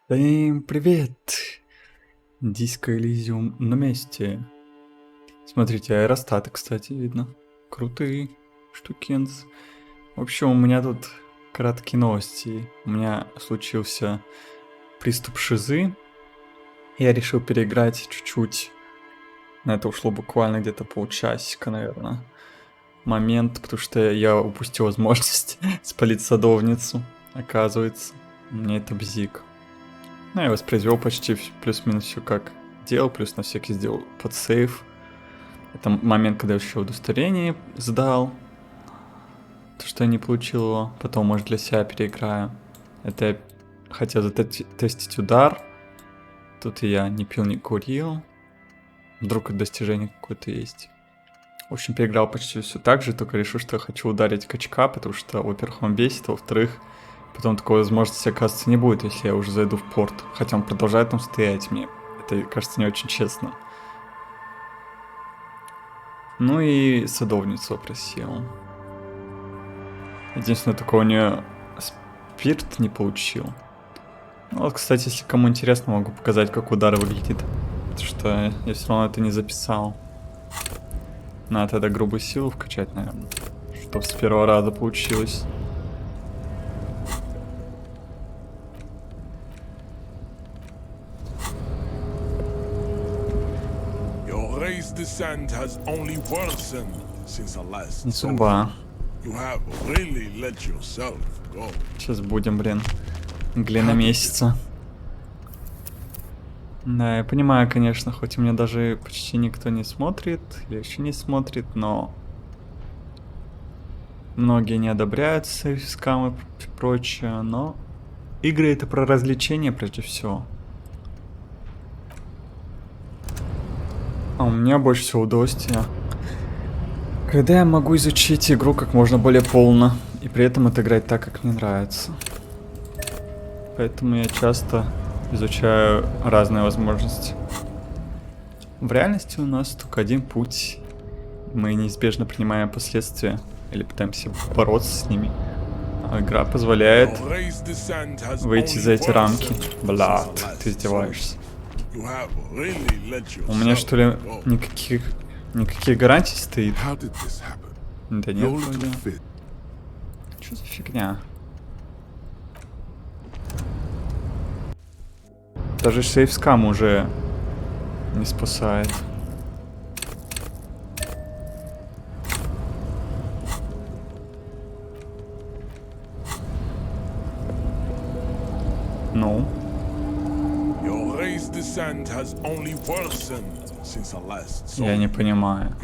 Всем привет! Диско Elysium на месте. Смотрите, аэростаты, кстати, видно. Крутые штукенцы. В общем, у меня тут краткие новости. У меня случился приступ шизы. Я решил переиграть чуть-чуть. На это ушло буквально где-то полчасика, наверное. Момент, потому что я упустил возможность спалить садовницу. Оказывается, мне это бзик. Ну, я воспроизвел почти плюс-минус все как делал, плюс на всякий сделал под сейв. Это момент, когда я еще удостоверение сдал. То, что я не получил его. Потом, может, для себя переиграю. Это я хотел затестить удар. Тут я не пил, не курил. Вдруг это достижение какое-то есть. В общем, переиграл почти все так же, только решил, что я хочу ударить качка, потому что, во-первых, он бесит, а во-вторых, потом такой возможности, оказывается, не будет, если я уже зайду в порт. Хотя он продолжает там стоять мне. Это, кажется, не очень честно. Ну и садовницу просил. Единственное, только у нее спирт не получил. Ну вот, кстати, если кому интересно, могу показать, как удар выглядит. Потому что я все равно это не записал. Надо тогда грубую силу вкачать, наверное. Чтоб с первого раза получилось. Не судьба. Сейчас будем, блин, глина месяца. Да, я понимаю, конечно, хоть у меня даже почти никто не смотрит, или еще не смотрит, но многие не одобряют скамы и прочее, но игры это про развлечения прежде всего. А у меня больше всего удовольствия, когда я могу изучить игру как можно более полно, и при этом отыграть так, как мне нравится. Поэтому я часто изучаю разные возможности. В реальности у нас только один путь. Мы неизбежно принимаем последствия или пытаемся бороться с ними. А игра позволяет выйти за эти рамки. Блядь, ты издеваешься. У меня что ли никаких гарантий стоит? Да нет, вроде. Что за фигня? Даже сейф-скам уже не спасает. Ну? Я не понимаю.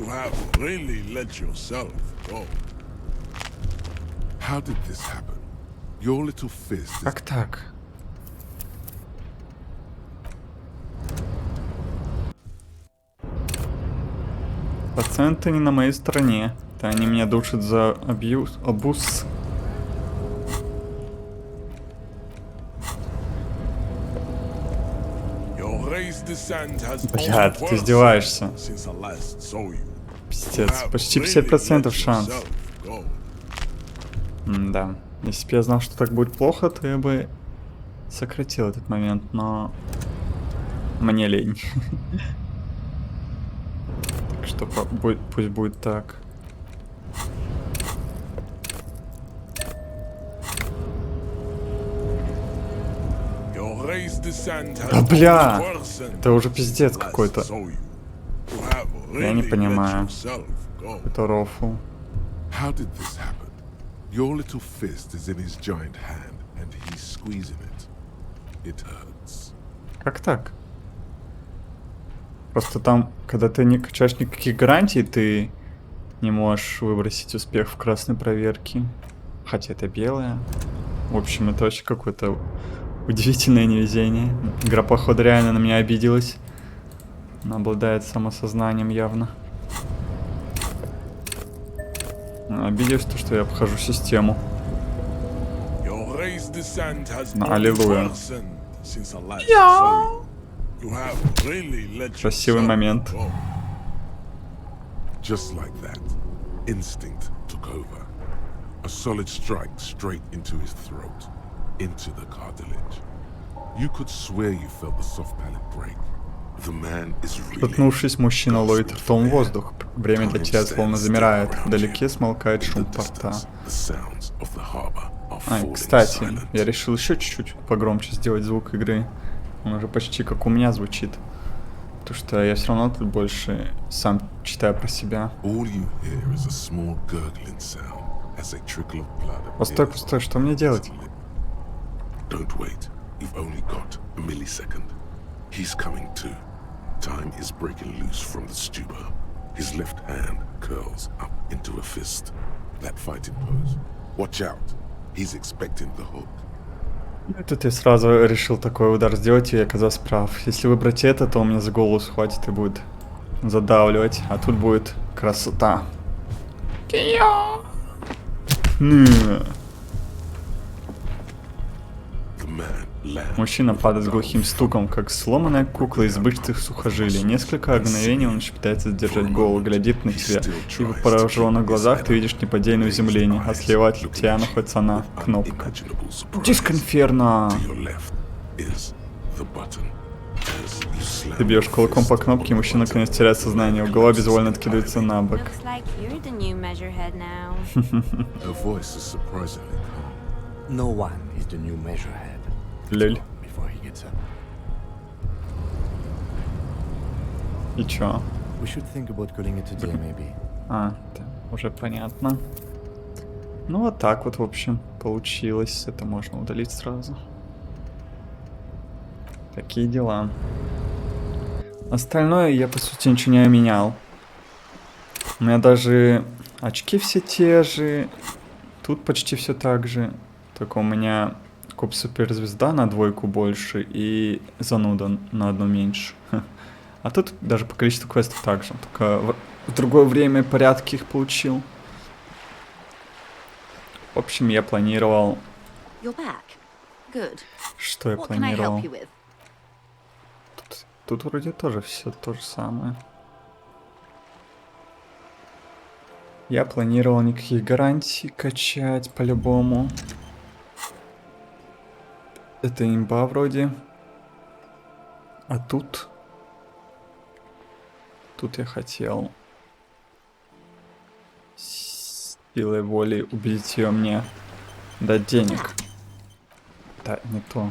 Как так? Пациенты не на моей стороне. Это они меня душат за абуз. Блядь, ты издеваешься. Пиздец, почти 50% шанс. Да, если бы я знал, что так будет плохо, то я бы сократил этот момент, но мне лень. Что пусть будет так. Да бля! Это уже пиздец какой-то. Я не понимаю. Это рофл. Как так? Просто там, когда ты не качаешь никаких гарантий, ты не можешь выбросить успех в красной проверке. Хотя это белая. В общем, это вообще какое-то удивительное невезение. Игра, походу, реально на меня обиделась. Она обладает самосознанием явно. Обиделась то, что я обхожу систему. Аллилуйя. Красивый момент. Just like that, instinct took over. A solid strike straight into his throat, into the cartilage. You could swear you felt the soft palate break. The man is really... Споткнувшись, мужчина ловит ртом воздух. Время для тебя словно замирает. Вдалеке смолкает шум порта. Кстати, я решил еще чуть-чуть погромче сделать звук игры. Он уже почти как у меня звучит. Потому что я все равно тут больше сам читаю про себя. Постой, постой, что мне делать? Time is breaking loose from the stupor. His left hand curls up into a fist. That fighting pose. Watch out. He's expecting the hook. Тут я сразу решил такой удар сделать, и я оказался прав. Если выбрать это, то он меня за голову схватит и будет задавливать. А тут будет красота. Мужчина падает с глухим стуком, как сломанная кукла из бычьих сухожилий. Несколько мгновений он еще пытается сдержать голову, глядит на тебя, и в пораженных глазах ты видишь неподдельное изумление, а слева от тебя находится она, кнопка. Диск инферно! Ты бьешь кулаком по кнопке, и мужчина наконец теряет сознание, голова безвольно откидывается на бок. Лель. И чё? Да, уже понятно. Ну вот так вот, в общем, получилось. Это можно удалить сразу. Такие дела. Остальное я, по сути, ничего не менял. У меня даже очки все те же. Тут почти все так же. Только у меня коп суперзвезда на 2 больше и зануда на 1 меньше. А тут даже по количеству квестов так же. Только в другое время и порядке их получил. В общем, я планировал... Что я планировал? Тут вроде тоже все то же самое. Я планировал никаких гарантий качать по-любому. Это имба вроде. А тут... Тут я хотел... Силой воли убедить ее мне дать денег. Да, не то.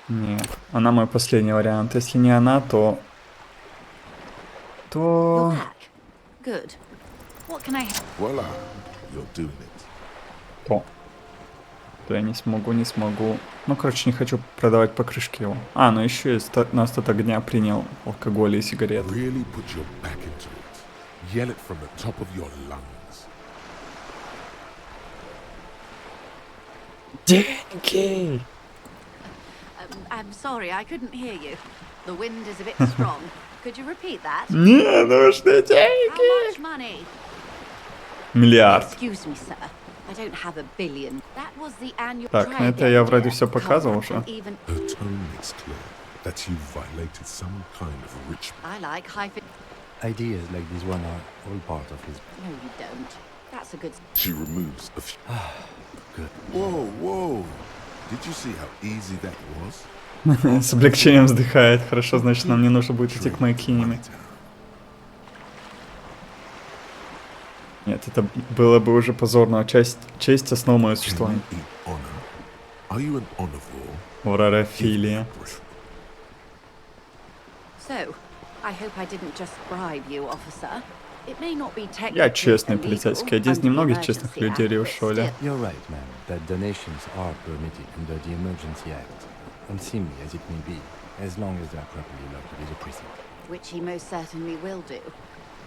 Нет, она мой последний вариант. Если не она, то... То я не смогу. Ну, короче, не хочу продавать покрышки его. А, ну еще и на остаток дня принял алкоголь и сигареты. Деньги! I'm sorry, I couldn't hear you. The wind is a bit strong. Could you repeat that? Мне нужны деньги! How much money? Миллиард. Excuse me, sir. I don't have a billion. That was the annual. Так, ну это я вроде все показывал уже. I like high. Ideas like this one are all part of his. No, you don't. That's a good. She removes a few. Good. Whoa. Did you see how easy that was? С облегчением вздыхает. Хорошо, значит, нам не нужно будет идти к Майкинами. Нет, это было бы уже позорно. Честь основа моего существования. Урарофилия. Я честный полицейский. Один из немногих честных людей Риошоля. Unseemly as it may be, as long as they are properly located as a precinct. Which he most certainly will do.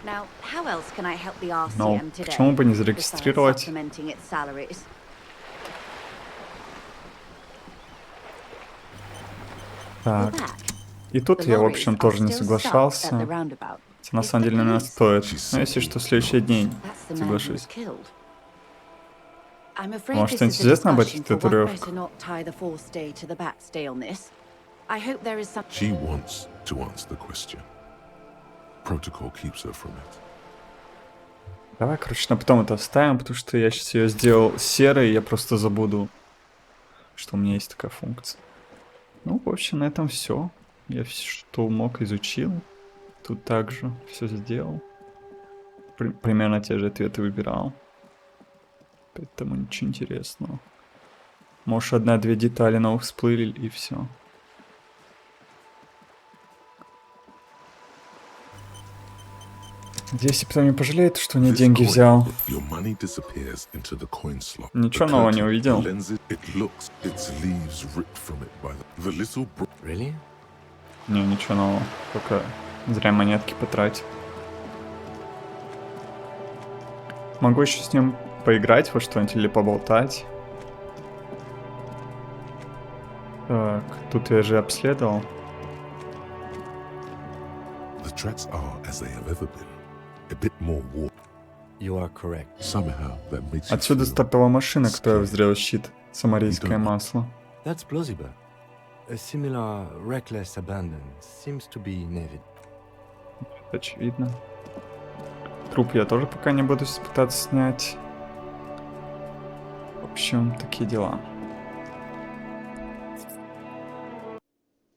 Now, how else can I help the RCM Ну, today? почему бы не зарегистрировать? Supplementing its salaries? Так. И тут я, в общем, тоже не соглашался. На самом деле, наверное, стоит. Но если что, в следующий день соглашусь. Может, интересно об этих татуировках? She wants to answer the question. Protocol keeps her from it. Давай, короче, на потом это оставим, потому что я сейчас ее сделал серой, и я просто забуду, что у меня есть такая функция. Ну, в общем, на этом все. Я все, что мог, изучил. Тут также все сделал. Примерно те же ответы выбирал. Поэтому ничего интересного. Может, одна-две детали новых всплыли, и все. Надеюсь, потом не пожалеет, что мне деньги взял. Ничего нового не увидел. Really? Не, ничего нового. Только зря монетки потратил. Могу еще с ним поиграть во что-нибудь или поболтать. Так, тут я же обследовал. You are correct. Отсюда стартовая машина, которая взрела щит. Самарийское масло. That's plausible. A similar reckless abandon seems to be needed. Очевидно. Труп я тоже пока не буду пытаться снять. В общем, такие дела.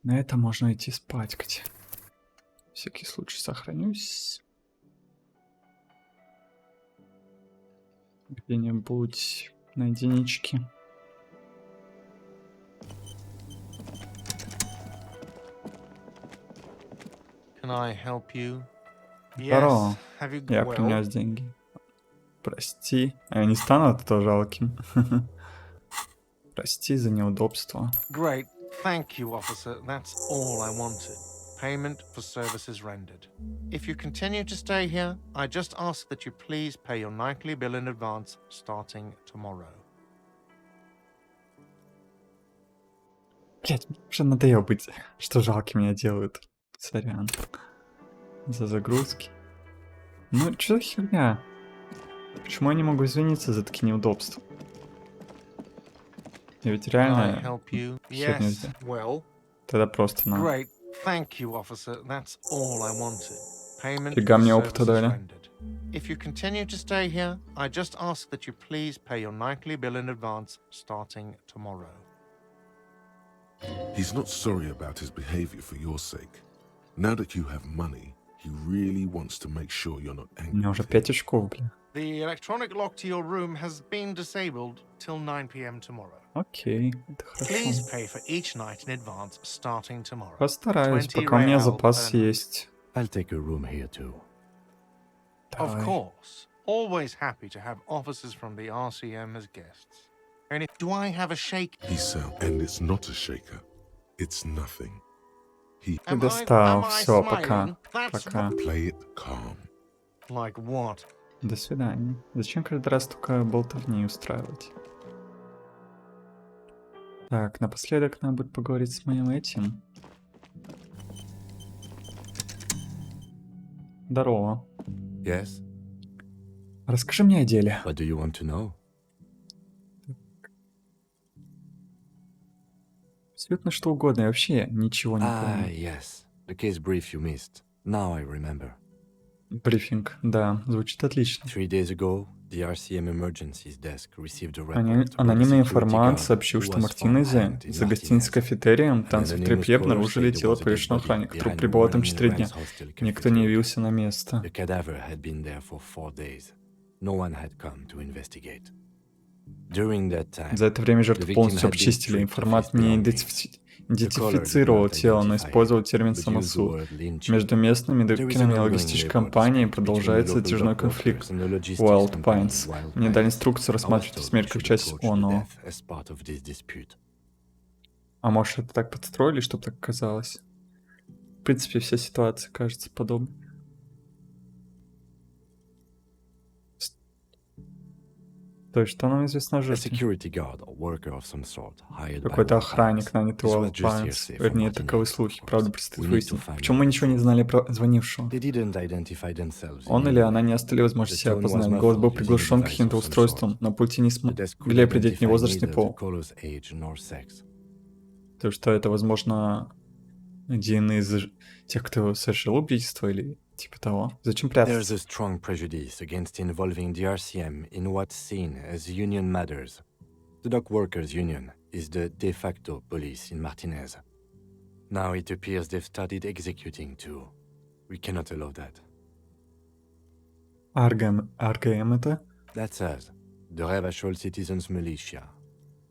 На это можно идти спать. Всякий случай сохранюсь. Где-нибудь на единичке. Can I help you? Здорово. Have you Я well? принес деньги. Прости. А я не стану от этого жалким. Прости за неудобство. Great. Thank you, officer. That's all I wanted. Payment for services rendered. If you continue to stay here, I just ask that you please pay your nightly bill in advance starting tomorrow. Блять, мне уже надоело быть, что жалким меня делают. Сорян. За загрузки. Ну, что за херня? Почему я не могу извиниться за такие неудобства? Я ведь Can I реально help you? херню Yes. сделал. Well, Тогда просто на... great. Thank you, officer. That's all I wanted. Payment Фига for мне опыта services дали. rendered. If you continue to stay here, I just ask that you please pay your nightly bill in advance starting tomorrow. He's not sorry about his behavior for your sake. Now that you have money, he really wants to make sure you're not У angry. меня уже with him. 5 очков, бля. The electronic lock to your room has been disabled till 9 p.m. tomorrow. Окей, это Please хорошо. pay for each night in advance starting tomorrow. Постараюсь, 20 пока у меня real запас per night. есть. I'll take a room here too. Of Давай. course. Always happy to have officers from the RCM as guests. And do I have a shake? He sound, and it's not a shaker. It's nothing. He Ты достал. am I Все, smiling? пока. That's Пока. play it calm. Like what? До свидания. Зачем каждый раз только болтовни устраивать? Так, напоследок надо будет поговорить с моим этим. Здорово. Yes? Расскажи мне о деле. What do you want to know? Абсолютно что угодно. Я вообще ничего не Ah, помню. yes. The case brief you missed. Now I remember. Брифинг. Да, звучит отлично. 3 days ago, the RCM Emergencies Desk received a report about a Анонимный security информант guard сообщил, who что was found Мартинезе hanged in за гостиницей Martinez. кафетерием An танцев anonymous Трепье caller обнаружили said there тело was a dead повешенного body охранника. Труп behind пребывал там one 4 дня. Iran's hostel Никто не cafeteria. явился на место. The cadaver had been there for 4 days. No one had come to investigate. During that time, За это время жертву the victim полностью had been обчистили. stripped of Информат his не belongings. идентифицировал тело, но использовал термин but used the «самосуд». word lynching. Между местными There is докерами и an ongoing логистической labor компанией dispute between the продолжается local затяжной dock конфликт. workers and the logistics Wild company Pines. Wild Мне дали Pines. инструкцию I was рассматривать told смерть we как should часть approach the ООН. death as part of this dispute. А может, это так подстроили, чтобы так казалось? В принципе, вся ситуация кажется подобной. То есть, что нам известно о A жертве? security guard or worker of some sort hired by Какой-то Wild охранник, Pines. нанятый This was Wild just Pines. hearsay from Вернее, Martinez, таковы of слухи. course. Правда, предстоит We need to выяснить. find Почему мы out ничего не the знали про звонившего? They didn't identify themselves in Он any или она way. не оставили возможности себя The tone was опознать. muffled Голос был using a приглушен device каким-то of some устройством. sort. На пульте не The desk смогли couldn't определить ни identify возраст, ни neither the пол. caller's age nor sex. То, что это, возможно, один из тех, кто совершил убийство, или типа того. Зачем There's прятаться? a strong prejudice against involving the RCM in what's seen as union matters. The Dock Workers Union is the de facto police in Martinez. Now it appears they've started executing too. We cannot allow that. РГМ это? That's us, the Revachol Citizens Militia.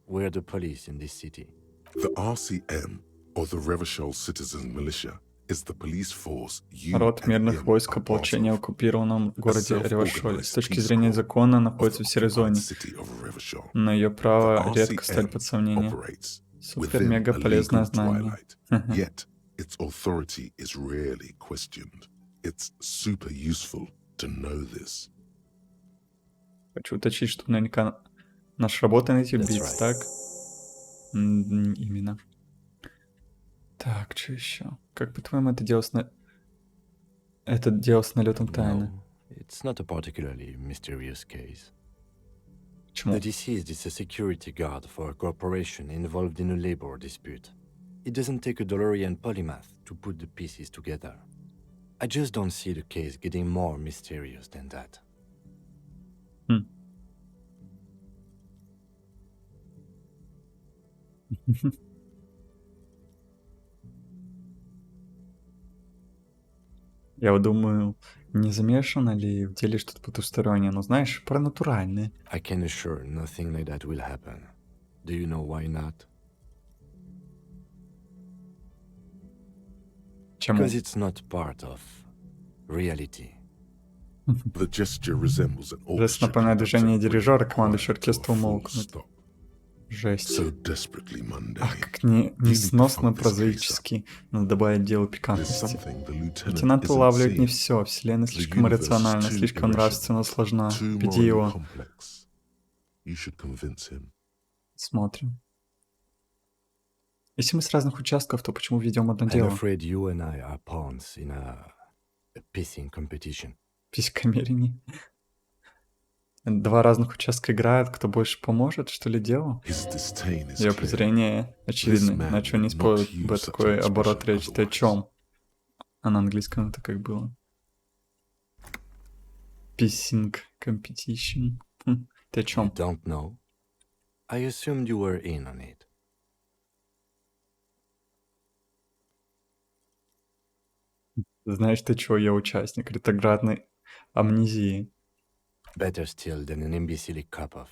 We're the police in this city. The RCM, or the Revachol Citizen Militia, is the police force you Род and мирных him войск are part ополчения в of. оккупированном городе A Ревашоль. С self-organized точки peace зрения corps закона of находится the в серой occupied зоне, city of Revachol. но ее The право редко ставят RCM под сомнение. operates Супер-мега within a полезное legal знание. twilight, yet its authority is rarely questioned. It's super useful to know this. Хочу уточнить, что наверняка наша работа найти That's убийц, right. так? Именно. Так, что еще? Как по-твоему, это дело с налетом тайны? No, it's not a particularly mysterious case. Почему? The deceased is a security guard for a corporation involved in a labor dispute. It doesn't take a DeLorean polymath to put the pieces together. I just don't see the case getting more mysterious than that. Я вот думаю, не замешано ли в деле что-то потустороннее, ну знаешь, про натуральное. I can assure nothing like that will happen. Do you know why not? Чему? Because it's not part of reality. The gesture resembles an Жест orchestra напоминает движение conductor дирижера, bringing командующий quiet to a оркестру full умолкнуть. stop. Жесть. So desperately mundane. Ах, как несносно прозаически. Надо добавить делу There's пикантности. something the lieutenant Лейтенант isn't улавливает не seeing. все. Вселенная The слишком universe is иррациональна, too слишком irrational, нравственно сложна. too Веди morally его. complex. You should convince him. Смотрим. Если мы с разных участков, то почему ведем одно I'm дело? afraid you and I are pawns in a pissing competition. Писькомерение. Два разных участка играют, кто больше поможет, что ли, делу? His disdain is Ее clear. презрение очевидно, This man иначе он не would not использует бы use such такой an оборот expression речи. Ты о otherwise. чем? А на английском это как было? Pissing competition. Ты о You чем? don't know? I assumed you were in on it. Знаешь ты чего, я участник ретроградной амнезии. Better still than an imbecile cop-off.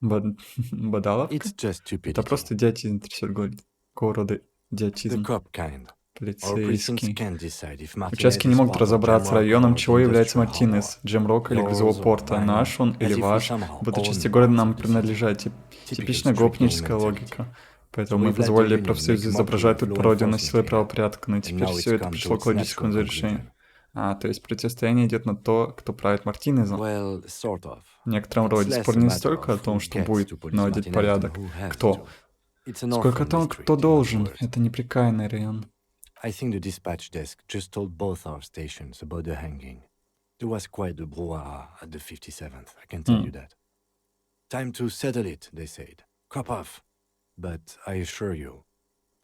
Бадаловка? It's just Это stupidity. просто идиотизм, трясет голову. Какого рода The идиотизм? cop kind. Our precincts Полицейский. can't decide if Martinez Участки не is могут part of разобраться, Jamrock районом or чего the является industrial Мартинес, harbor. Джемрока или Yours грузового or порта, mine, наш он as или if we ваш, somehow будто own части города parts нам of the city. принадлежат. Typical Типичная street gang гопническая mentality. логика. Поэтому So мы we've let the позволили union профсоюзу make a изображать mockery тут of law пародию на enforcement силы here. правопорядка, но And теперь now it's все это come to пришло к its логическому natural завершению. conclusion. То есть противостояние идет на то, кто правит Мартинезом. Well, sort of. В некотором It's роде less спор a не matter столько о of том, who что gets будет to police наводить Martinez than порядок, who has кто. to. It's an Сколько о orphan том, district, кто in other должен. words. Это неприкаянный район. I think the dispatch desk just told both our stations about the hanging. There was quite the brouhaha at the 57th, I can tell you that. Time to settle it, they said. Cop off. But I assure you,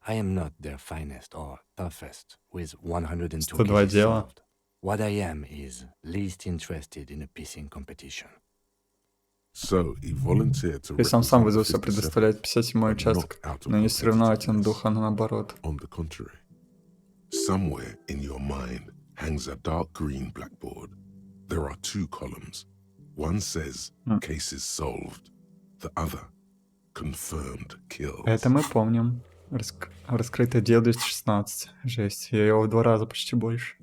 I am not their finest or toughest with 102 102 cases дела. solved. What I am is least interested in a pissing competition. So he volunteered to То есть он сам represent вызвался 57th, предоставлять 57-й but участок, not out of но не соревновательный competitiveness. дух, а наоборот. On the contrary, somewhere in your mind hangs a dark green blackboard. There are two columns. One says cases solved. The other confirmed kills. Это мы помним. Раскрытое дело 216. Жесть, я его в 2 раза почти больше.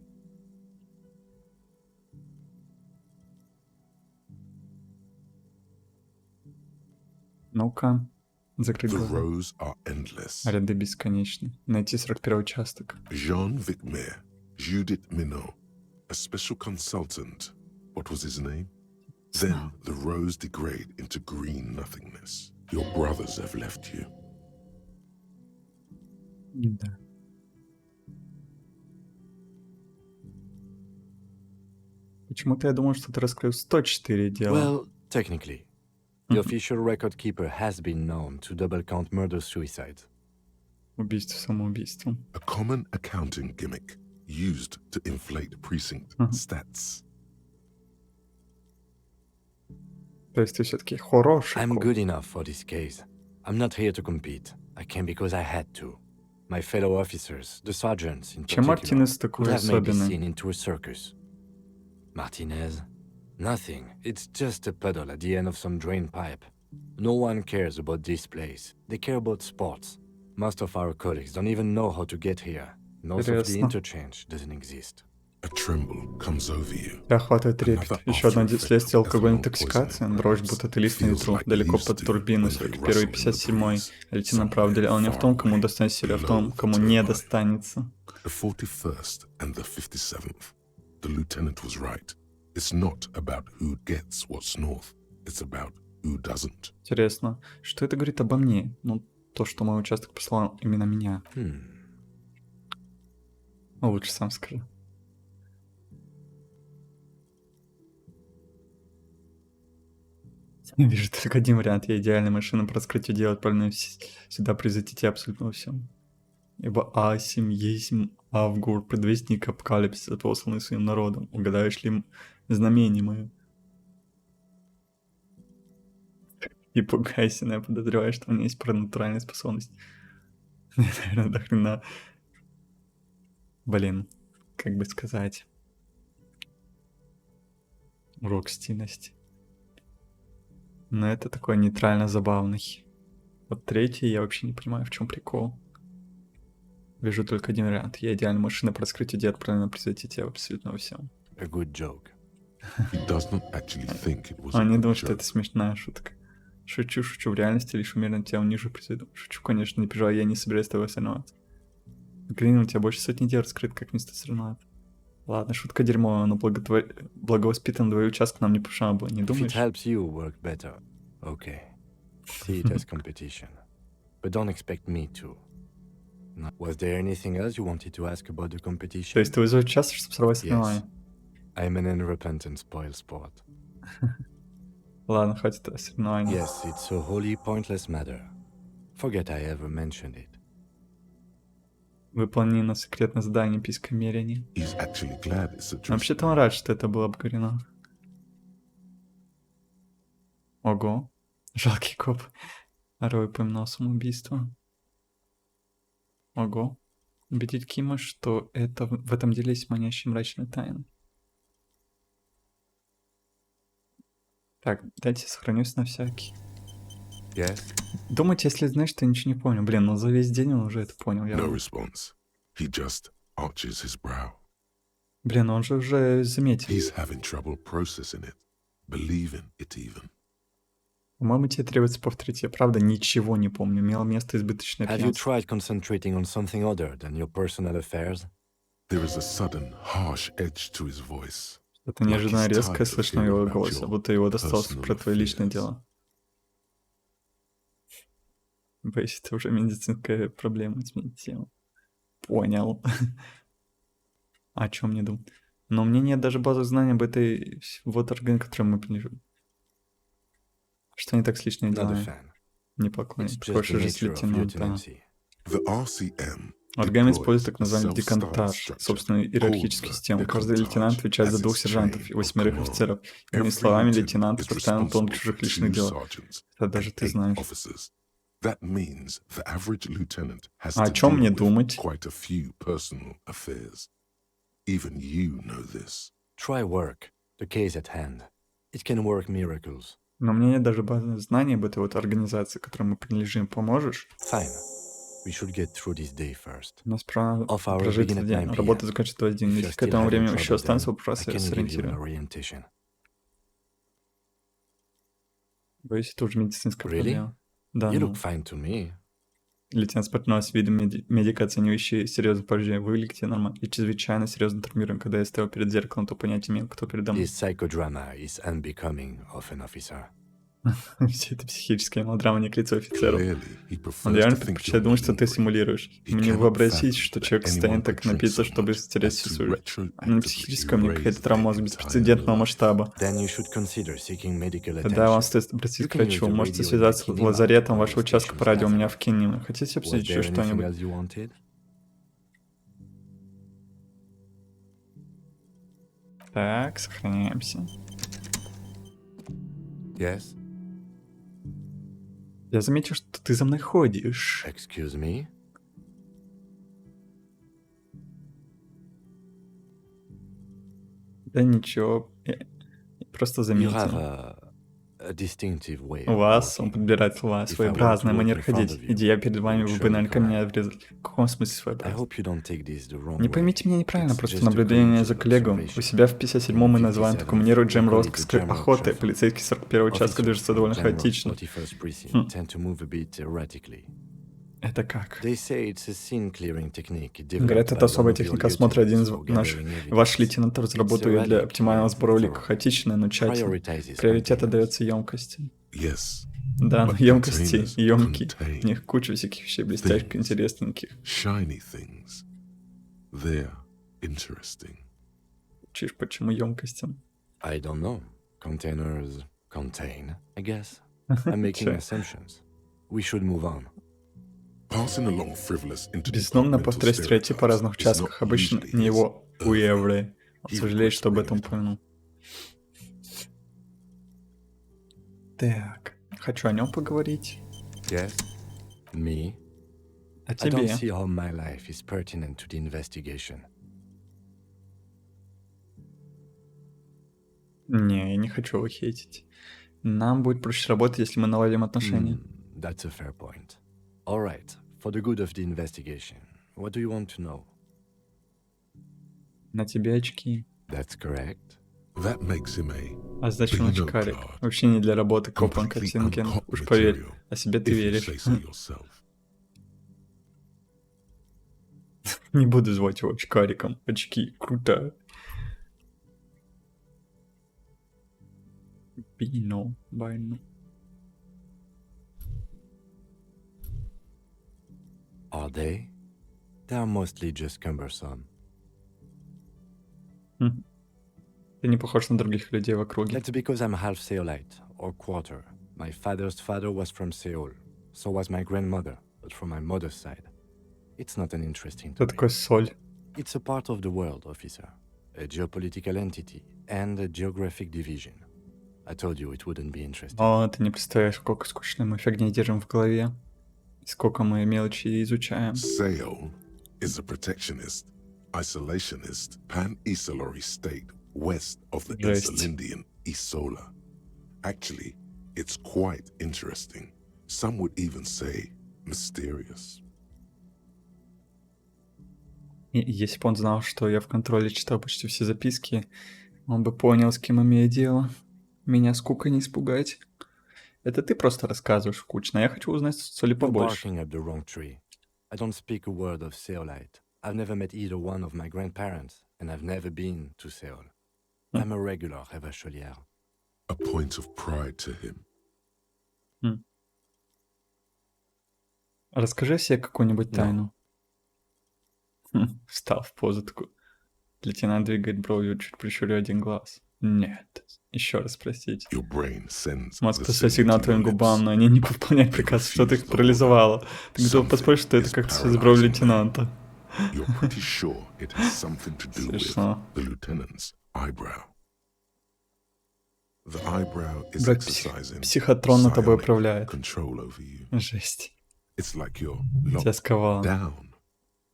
Ну-ка, закрыть The глаза. rows are endless. Ряды бесконечны. Найти 41 участок. Jean Vicmer, Judith Minot, a special consultant. What was his name? Then the rows degrade into green nothingness. Your brothers have left you. Да. Почему-то я думал, что ты раскрыл 104 дела. Well, technically, the official record keeper has been known to double count murder-suicides. Убийство самоубийством. A common accounting gimmick used to inflate precinct stats. То есть ты все-таки хороший I'm коп. good enough for this case. I'm not here to compete. I came because I had to. My fellow officers, the sergeants in Чем particular, Мартинес would такой have made this особенный? scene into a circus. Martinez? Nothing. It's just a puddle at the end of some drain pipe. No one cares about this place. They care about sports. Most of our colleagues don't even know how to get here. Most of the Интересно. interchange doesn't exist. A tremble comes over you. Тебя охватывает трепет. Еще одно следствие алкогольной интоксикации. Дрожь, будто ты лист на ветру. Далеко под турбиной 41 и 57. Лейтенант, правда, дело не в том, кому достанется или в том, кому не достанется. The 41st and the 57th. The lieutenant was right. It's not about who gets what's north. It's about who doesn't. Интересно, что это говорит обо мне? Ну, то, что мой участок послал именно меня. Ну, лучше сам скажи. Я вижу только один вариант. Я идеальная машина по раскрытию дела, отправленная сюда произойти абсолютно во всем. Ибо Асим, Есим, Авгур, предвестник апокалипсиса, посланный своим народом. Угадаешь ли знамение мое? И пугайся, но я подозреваю, что у меня есть паранатуральная способность. Наверное, до хрена. Блин, как бы сказать. Урок стильности. Но это такой нейтрально забавный. Вот третий я вообще не понимаю, в чем прикол. Вижу только один вариант. Я идеальная машина по раскрытию дел, отправлена произойти тебя абсолютно во всем. A good joke. He does not actually think it was Он a не good думает, что joke. это смешная шутка. Шучу, шучу. В реальности лишь умеренно тебя ниже произойду. Шучу, конечно, не переживай, я не собираюсь с тобой соревноваться. Блин, у тебя больше сотни дел раскрыт, как не стать соревноваться. Ладно, шутка дерьмо, но благовоспитанный двое участок нам не помешало бы, не If it думаешь? helps you work better, okay. See it as competition. But don't expect me to. No. Was there anything else you wanted to ask about the То competition? есть ты вызвал час, чтобы сорвать соревнования? I'm an unrepentant spoil sport. Ладно, хватит о соревнованиях. Yes, it's a wholly pointless matter. Forget I ever mentioned it. Выполнено секретное задание писка мерения. He's actually glad it's a truth. Вообще-то он рад, что это было обговорено. Ого. Жалкий коп. Рой упоминал самоубийство. Ого. Убедить Кима, что это в этом деле есть манящая мрачная тайна. Так, дайте сохранюсь на всякий. Yes? Думаете, если знаешь, что я ничего не понял. Блин, ну за весь день он уже это понял. Я... No response. He just arches his brow. Блин, он же уже заметил. He's having trouble processing it, believing it even. По-моему, тебе требуется повторить. Я правда ничего не помню. Имело место избыточное Have you пьянство. tried concentrating on something other than your personal affairs? There is a sudden, harsh edge to his voice. Это неожиданно резкое слышно в его голосе, будто его досталось про твои личные дела. Боюсь, это уже медицинская проблема, изменить тему. Понял. О чем мне думать? Но у меня нет даже базовых знаний об этой вот органе, которую мы принадлежим. Что не так с личными Not a делами? fan. Не It's поклонник. just Хочешь the же с nature of лейтенанта. lieutenancy. The RCM Оргами deploys использует так a называемый self-styled декантаж, structure собственную иерархическую over систему. the Каждый comptage лейтенант отвечает за as 2 its сержантов chain и of 8 command. офицеров. Иными Every словами, lieutenant лейтенант is постоянно тон responsible чужих for личных 2 дел. sergeants Это даже and ты 8 знаешь. officers. That means the average lieutenant has А о to чем мне deal with думать? quite a few personal affairs. Even you know this. Try work. The case at hand. It can work miracles. Но у меня нет даже базовых знаний об этой вот организации, которой мы принадлежим. Поможешь? Fine. We should get through this day first. У нас пора Off hours прожить begin этот at день. 9 Работа p.m. заканчивается в 1. If Если you're к still этому having времени еще trouble останется then, вопрос, I я can give you an сориентирую. orientation. Боюсь, это уже медицинская Really? проблема. Да, You ну. look fine to me. Лейтенант Спартанов с видом медика, оценивающий серьезное повреждение. Вы выглядите нормально. И чрезвычайно серьезно травмирован. Когда я стоял перед зеркалом, то понятия имел, кто передо мной. This psychodrama is unbecoming of an officer. Все это психическая мелодрама не к лицу офицеров. Clearly, he Он prefers реально to think предпочитает you're думать, что ты inebriated. симулируешь. He Мне cannot вообразить, fathom что that человек anyone станет could так drink напиться, so чтобы much стереть as всю to свою... retroactively Не психическая, у меня какая-то erase травма their мозга entire беспрецедентного life. масштаба. Then you should consider seeking medical Тогда вам attention. стоит обратиться You к can use врачу. the Можете radio связаться in с the лазаретом Kinema вашего or участка по stations радио у gathering. меня в Кинеме. Хотите Was обсудить еще there anything что-нибудь? else you wanted? Так, сохраняемся. Yes? Я заметил, что ты за мной ходишь. Excuse me? Да ничего, я просто You have заметил. a distinctive way У of вас, он walking. подбирает слова, If I want своеобразная to walk манера in front ходить. of you, Идея перед вами, you вы would бы surely наверняка меня correct. врезали. В каком смысле I своеобразно? hope you don't take this the wrong Не way. поймите меня неправильно, It's просто just a наблюдение за collegiate коллегом. У observation. себя в 57-м мы In называем 57th, такую манеру we джем call it the роскошской Jamrock охоты. shuffle. Полицейский 41-го участка Officers движется from довольно Jamrock хаотично. 41st precinct Хм. tend to move a bit erratically. Это как? They say it's a scene-clearing technique Говорят, developed это by one особая of your техника осмотра. Один из lieutenants for наших gathering ваших evidence. лейтенантов разработал It's ее для erratic оптимального and сбора улик. thorough. Хаотичная, но тщательно. Prioritizes Приоритет containers. отдается емкости. Yes, Да, но but емкости, containers емки. В contain них куча всяких вещей блестящих, things. интересненьких. shiny things. They're interesting. Чиж, почему емкостям? I don't know. Containers contain, I guess. I'm making Чё? assumptions. We should move on. Passing along frivolous Безумно interdepartmental повторять стереотипы о разных stereotypes is участках. not Обычно usually не his его oeuvre. уэвры. Он He сожалеет, regrets что об bringing этом it up. упомянул. Так, хочу о нем поговорить. Yes? Me? О I don't тебе. see how my life is pertinent to the investigation. Не, я не хочу его хейтить. Нам будет проще работать, если мы наладим отношения. That's a fair point. All right. For the good of the investigation, what do you want to know? На тебе очки. That's correct. That makes him a А значит, он Bingo очкарик. card. Вообще не для работы копан completely картинки. uncut Уж поверь, material, о себе ты if you веришь. say so yourself. Не буду звать его очкариком. Очки. Круто. Бино. Байно. Are they? They are mostly just cumbersome. Хм. Ты не похож на других людей в округе. That's because I'm half Seolite, or quarter. My father's father was from Seoul. So was my grandmother, but from my mother's side. It's not an interesting Кто topic. такой Соль? It's a part of the world, officer. A geopolitical entity and a geographic division. I told you it wouldn't be interesting. О, ты не представляешь, сколько скучной мы фигни держим в голове. Сколько мы мелочи изучаем. Seoul is a protectionist, isolationist, pan-Isolari state west of the Жесть. Insulindian Isola. Actually, it's quite interesting. Some would even say mysterious. И если бы он знал, что я в контроле читал почти все записки, он бы понял, с кем имею дело. Меня скука не испугать. Это ты просто рассказываешь скучно, а я хочу узнать Соли You're побольше. barking up the wrong tree. I don't speak a word of Seolite. I've never met either one of my grandparents, and I've never been to Seoul. I'm a regular Revacholière. A point of pride to him. Расскажи себе какую-нибудь No. тайну. Встал в позу такую. Лейтенант двигает бровью, чуть прищурю один глаз. Нет. Еще раз спросить. Your brain sends Мозг the посылает signal сигнал to your твоим lips. губам, но они не выполняют приказ, что-то их парализовало. Ты готов поспорить, что это как-то с бровью лейтенанта? You're pretty sure it has something to do with Смешно. the lieutenant's eyebrow. The eyebrow is Брат, exercising психотрон на тобой psionic управляет. control over you. Жесть. It's like you're Тебя locked сковало. down.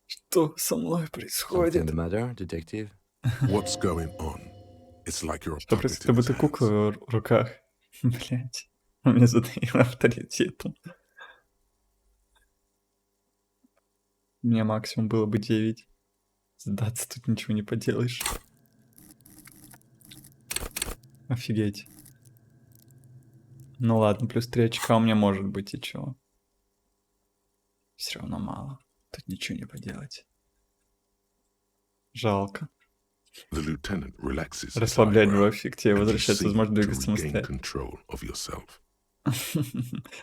Что со мной Something происходит? the matter, detective? What's going on? It's like you're a Что puppet происходит? in Будто his кукла hands. в руках. Блять. Он меня задавил авторитетом. У меня максимум было бы 9. Сдаться тут ничего не поделаешь. Офигеть. Ну ладно, плюс 3 очка у меня может быть, и чё? Все равно мало. Тут ничего не поделать. Жалко. The lieutenant relaxes his Расслаблять eyebrow, было эффективнее, and you возвращается seem возможность to двигаться regain самостоятельно. control of yourself.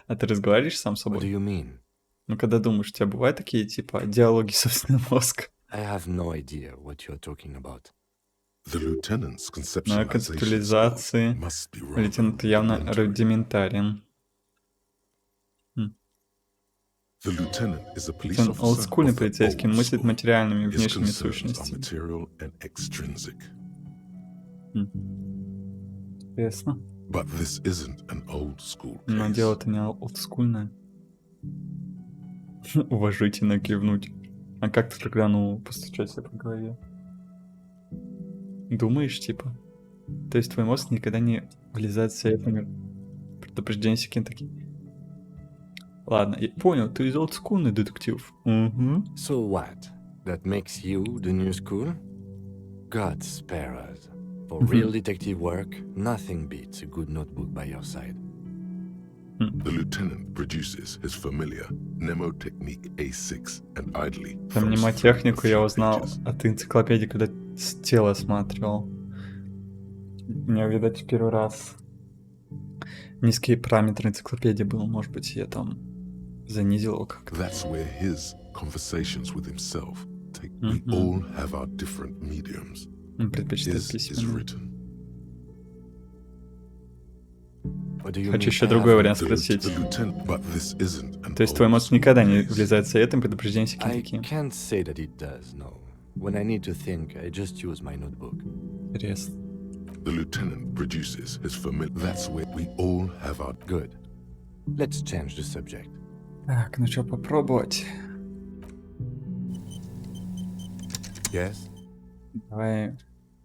А ты разговариваешь сам с What do собой? you mean? Ну, когда думаешь, у тебя бывают такие, типа, диалоги собственного мозга? I have no idea what you're talking about. The lieutenant's Ну, conceptualization skills концептуализации. must be rather Лейтенант явно rudimentary. рудиментарен. The lieutenant is a police Он officer олдскульный of the полицейский, old мыслит school. материальными и His внешними concerns are сущностями. material and extrinsic. Интересно. But this isn't an old school Но case. дело-то не олдскульное. Уважительно кивнуть. А как ты тогда, постучать себе по голове? Думаешь, типа? То есть твой мозг никогда не вылезает в сейфами предупреждения всякие такие. Ладно, я понял, ты из олдскульный детектив. Угу. So what? That makes you the new school? God spare us. For real detective work, nothing beats a good notebook by your side. The lieutenant produces his familiar mnemotechnique A6 and idly Про thumbs through a мнемотехнику я few узнал pages. от энциклопедии, когда тело осматривал. Мне, видать, первый раз низкий параметр энциклопедии был. Может быть, я там занизил его как-то. That's where his conversations with himself take. We all have our different mediums. Он предпочитает His is письменный. written. What do you Хочу mean еще I другой haven't? вариант The спросить. lieutenant, but this isn't an То есть твой old мозг school никогда не case. влезает советом, предупреждения всякие I такие. can't say that it does, no. When I need to think, I just use my notebook. Интересно. The lieutenant produces his familiar. That's where we all have our. Good. Let's change the subject. Так, ну что, попробовать? Yes? Давай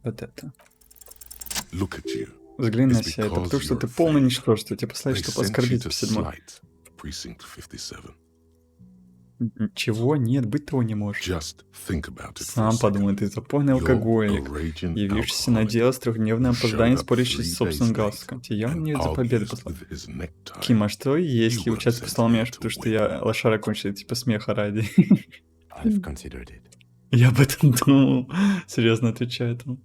вот это. Look at you. Взгляни на It's себя. Это because потому, что you're ты a полное fake. ничтожество. Тебя послали, They чтобы sent you оскорбить to в седьмой. slight precinct 57. Ничего? Нет, быть того не может. Just think about it for a Сам second. подумай, ты запойный You're алкоголик, a raging явившийся на alcoholic дело с трехдневным who showed опозданием, up спорящий 3 с собственным days галстуком. late Тебе явно and не за победу argues послал. with his necktie. Ким, а что, если You участок weren't послал sent меня, here to потому что win. я лошара кончил, типа смеха ради? I've considered it. Я об этом думал. Серьезно отвечаю этому.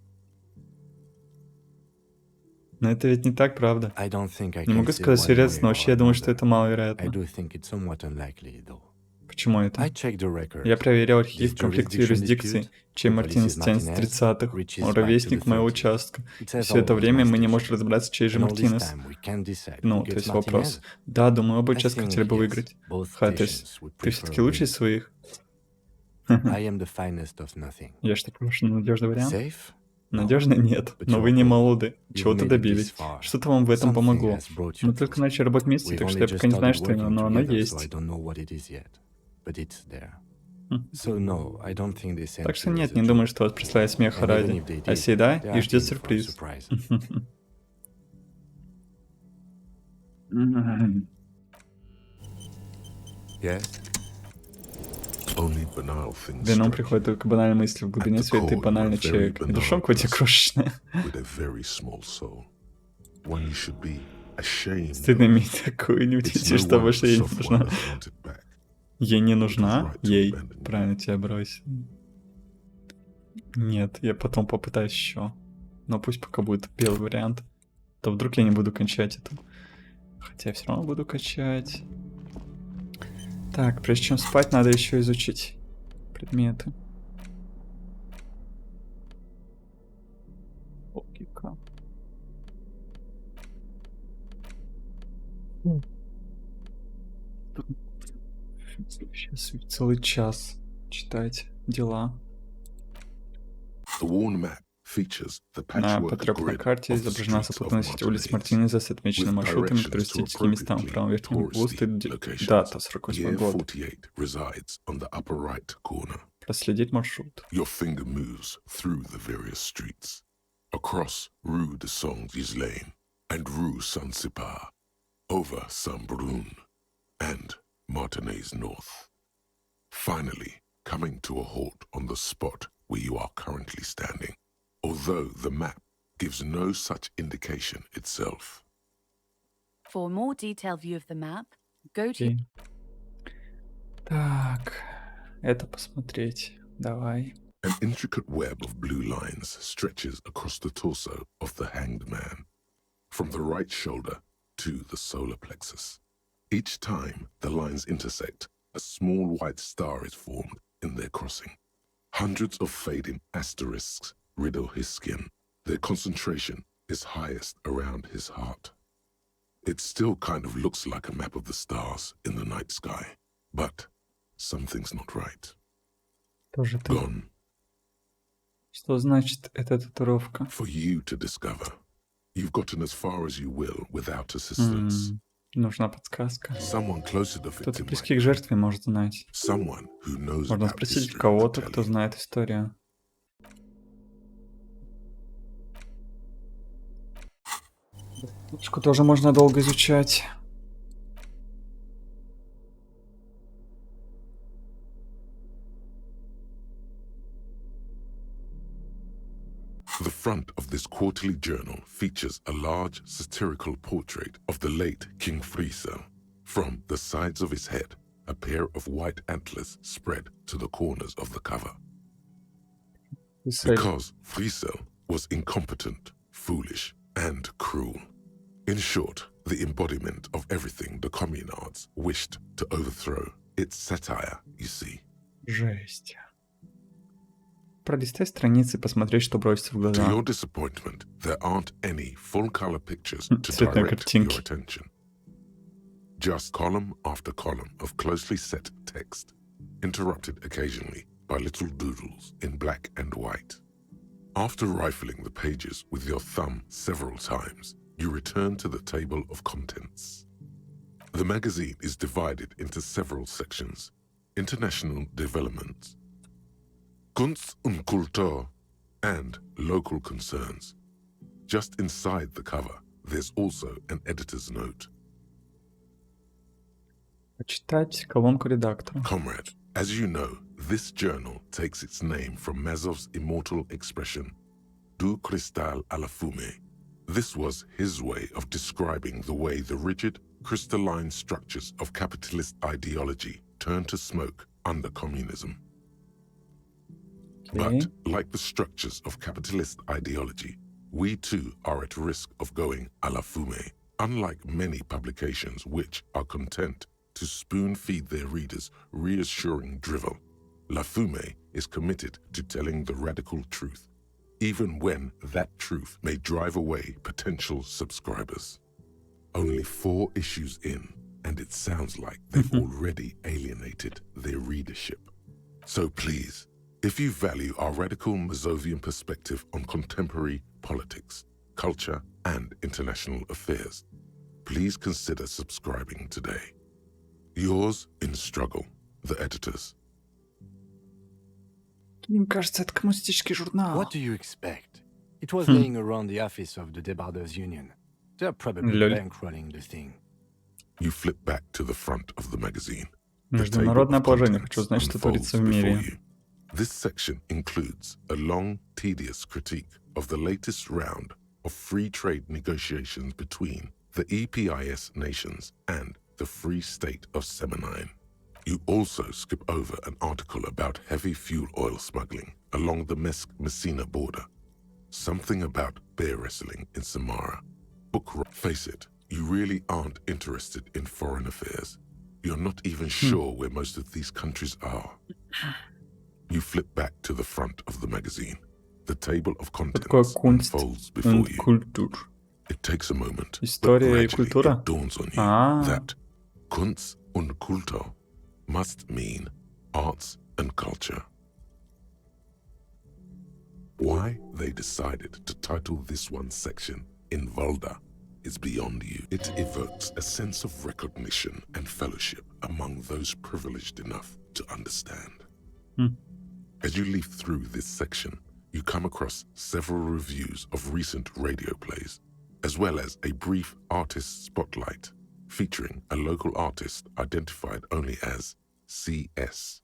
Но это ведь не так, правда. I don't think I Не can могу say сказать one серьезно, way но or вообще я думаю, что another. это I маловероятно. do think it's somewhat unlikely, though. Почему I это? checked the records. Я проверял архив This конфликта jurisdiction юрисдикции, dispute, чей the Мартинес police's тянет с Martinez, 30-х. reaches Он back to ровесник the моего 30s. участка. It И has все это always время my мы не station. можем разобраться, чей же And all this Мартинес. time we can't decide Ну, who то gets есть вопрос. Martinez. Да, думаю, оба I участка think, хотели бы yes, выиграть. both Ха, то stations есть would ты prefer все-таки лучший из winning. своих. I am the finest of nothing. Я что, прошу, надежный вариант? Safe? Надежный нет, But но you're вы не good. молоды. You've Чего-то made it добились. this far. Что-то вам в этом Something помогло. has brought you Мы to только this. начали работать вместе, We've так что only я just пока не знаю, started что именно, working но оно together, so I есть. don't know what it is yet. But it's there. Хм. So no, I don't think they sent Так что you нет, as a не думаю, joke. что вас прислали смеха And even ради. if they А did, сей да, they и are ждет in for a сюрприз. surprise. Yes? Only banal things Вином strike приходят только банальные мысли в глубине At the своей, ты core, банальный you're a very человек. И banal душонка у тебя person. крошечная. with a very small soul. One you should be ashamed Стыдно of. иметь такую-нибудь, It's идти, no что wonder больше ей не soft нужна. one has wanted back. Ей не It was нужна? right to Ей. abandon you. Правильно тебя бросить. Нет, я потом попытаюсь еще. Но пусть пока будет белый вариант. То вдруг я не буду кончать это. Хотя я все равно буду качать. Так, прежде чем спать, надо еще изучить предметы. Логика. Сейчас целый час читать дела. The worn map features the На patchwork потрепанной grid карте of the изображена streets of запутанная сеть улиц Martinez, Мартинеза с отмеченными with маршрутами к directions to туристическим местам. В правом верхнем углу appropriately стоит touristy locations. дата 48 Year год. 48 resides on the upper right corner. Проследить маршрут. Your finger moves through the various streets, across Rue de Saint-Ghislain and Rue Saint-Sipar, over Saint-Brun and Martinez North. Finally, coming to a halt on the spot where you are currently standing, although the map gives no such indication itself. For a more detailed view of the map, go to Окей. Так, это посмотреть. Давай. An intricate web of blue lines stretches across the torso of the hanged man, from the right shoulder to the solar plexus. Each time the lines intersect, a small white star is formed in their crossing. Hundreds of fading asterisks riddle his skin. Their concentration is highest around his heart. It still kind of looks like a map of the stars in the night sky, but something's not right. Тоже ты. Gone. Что значит эта татуировка? For you to discover. You've gotten as far as you will without assistance. Нужна подсказка. Someone closer to Кто-то victim близкий might к know. жертве может знать. Someone who knows Можно about спросить history to кого-то, tell кто you. знает историю. Книжку тоже можно долго изучать. The front of this quarterly journal features a large satirical portrait of the late King Friesel. From the sides of his head, a pair of white antlers spread to the corners of the cover. Because Friesel was incompetent, foolish, and cruel. In short, the embodiment of everything the communards wished to overthrow. It's satire, you see. Жесть. Пролистай страницы, посмотреть, что бросится в To глаза. your disappointment, there aren't any full-color pictures to Цветные direct картинки. your attention. Just column after column of closely set text, interrupted occasionally by little doodles in black and white. After rifling the pages with your thumb several times, you return to the table of contents. The magazine is divided into several sections: international developments, Kunst und Kultur, and local concerns. Just inside the cover, there's also an editor's note. Почитать колонку редактора. Comrade, as you know, this journal takes its name from Mazov's immortal expression, du cristal à la fumée. This was his way of describing the way the rigid, crystalline structures of capitalist ideology turned to smoke under communism. But, like the structures of capitalist ideology, we too are at risk of going à la fumée, unlike many publications which are content to spoon-feed their readers reassuring drivel. La Fumée is committed to telling the radical truth, even when that truth may drive away potential subscribers. Only 4 issues in, and it sounds like they've already alienated their readership. So please, if you value our radical Mazovian perspective on contemporary politics, culture, and international affairs, please consider subscribing today. Yours in struggle, the editors. Мне кажется, это коммунистический журнал. What do you expect? It was laying around the office of the Debarders Union. They're probably Lol. bankrolling the thing. You flip back to the front of the magazine. Международное The table of положение. Хочу contents знать, что unfolds творится в before мире. you. This section includes a long, tedious critique of the latest round of free trade negotiations between the EPIS nations and the Free State of Semenine. You also skip over an article about heavy fuel oil smuggling along the Messina border. Something about bear wrestling in Samara. Face it, you really aren't interested in foreign affairs. You're not even sure where most of these countries are. You flip back to the front of the magazine. The table of Такое contents Kunst unfolds before und you. Kultur. It takes a moment, but История и gradually культура? it dawns on you Ah. that Kunst und Kultur must mean arts and culture. Why they decided to title this one section in Volda is beyond you. It evokes a sense of recognition and fellowship among those privileged enough to understand. As you leaf through this section, you come across several reviews of recent radio plays, as well as a brief artist spotlight featuring a local artist identified only as CS.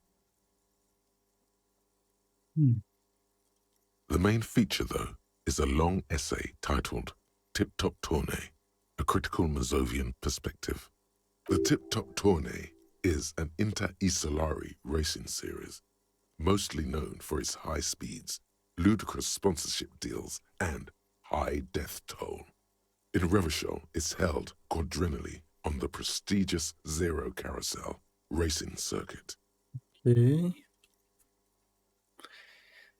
The main feature, though, is a long essay titled Tip Top Tournée, a critical Mazovian perspective. The Tip Top Tournée is an inter-Isolari racing series, mostly known for its high speeds, ludicrous sponsorship deals, and high death toll. In Revachol, it's held quadrennially on the prestigious Zero Carousel racing circuit. Окей.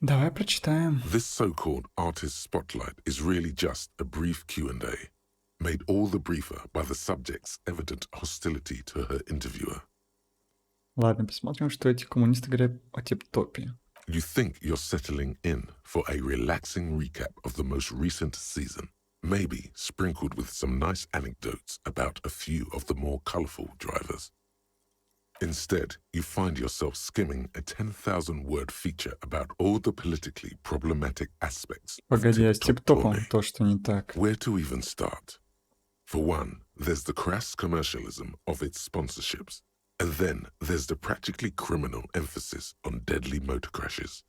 Давай прочитаем. This so-called artist spotlight is really just a brief Q&A, made all the briefer by the subject's evident hostility to her interviewer. Ладно, посмотрим, что эти коммунисты говорят о тип-топе. You think you're settling in for a relaxing recap of the most recent season, maybe sprinkled with some nice anecdotes about a few of the more colorful drivers. Instead, you find yourself skimming a 10,000-word feature about all the politically problematic aspects of Погоди, а с TikTok тип-топом tourney. то, что не так. Where to even start? For one, there's the crass commercialism of its sponsorships, and then there's the practically criminal emphasis on deadly motor crashes.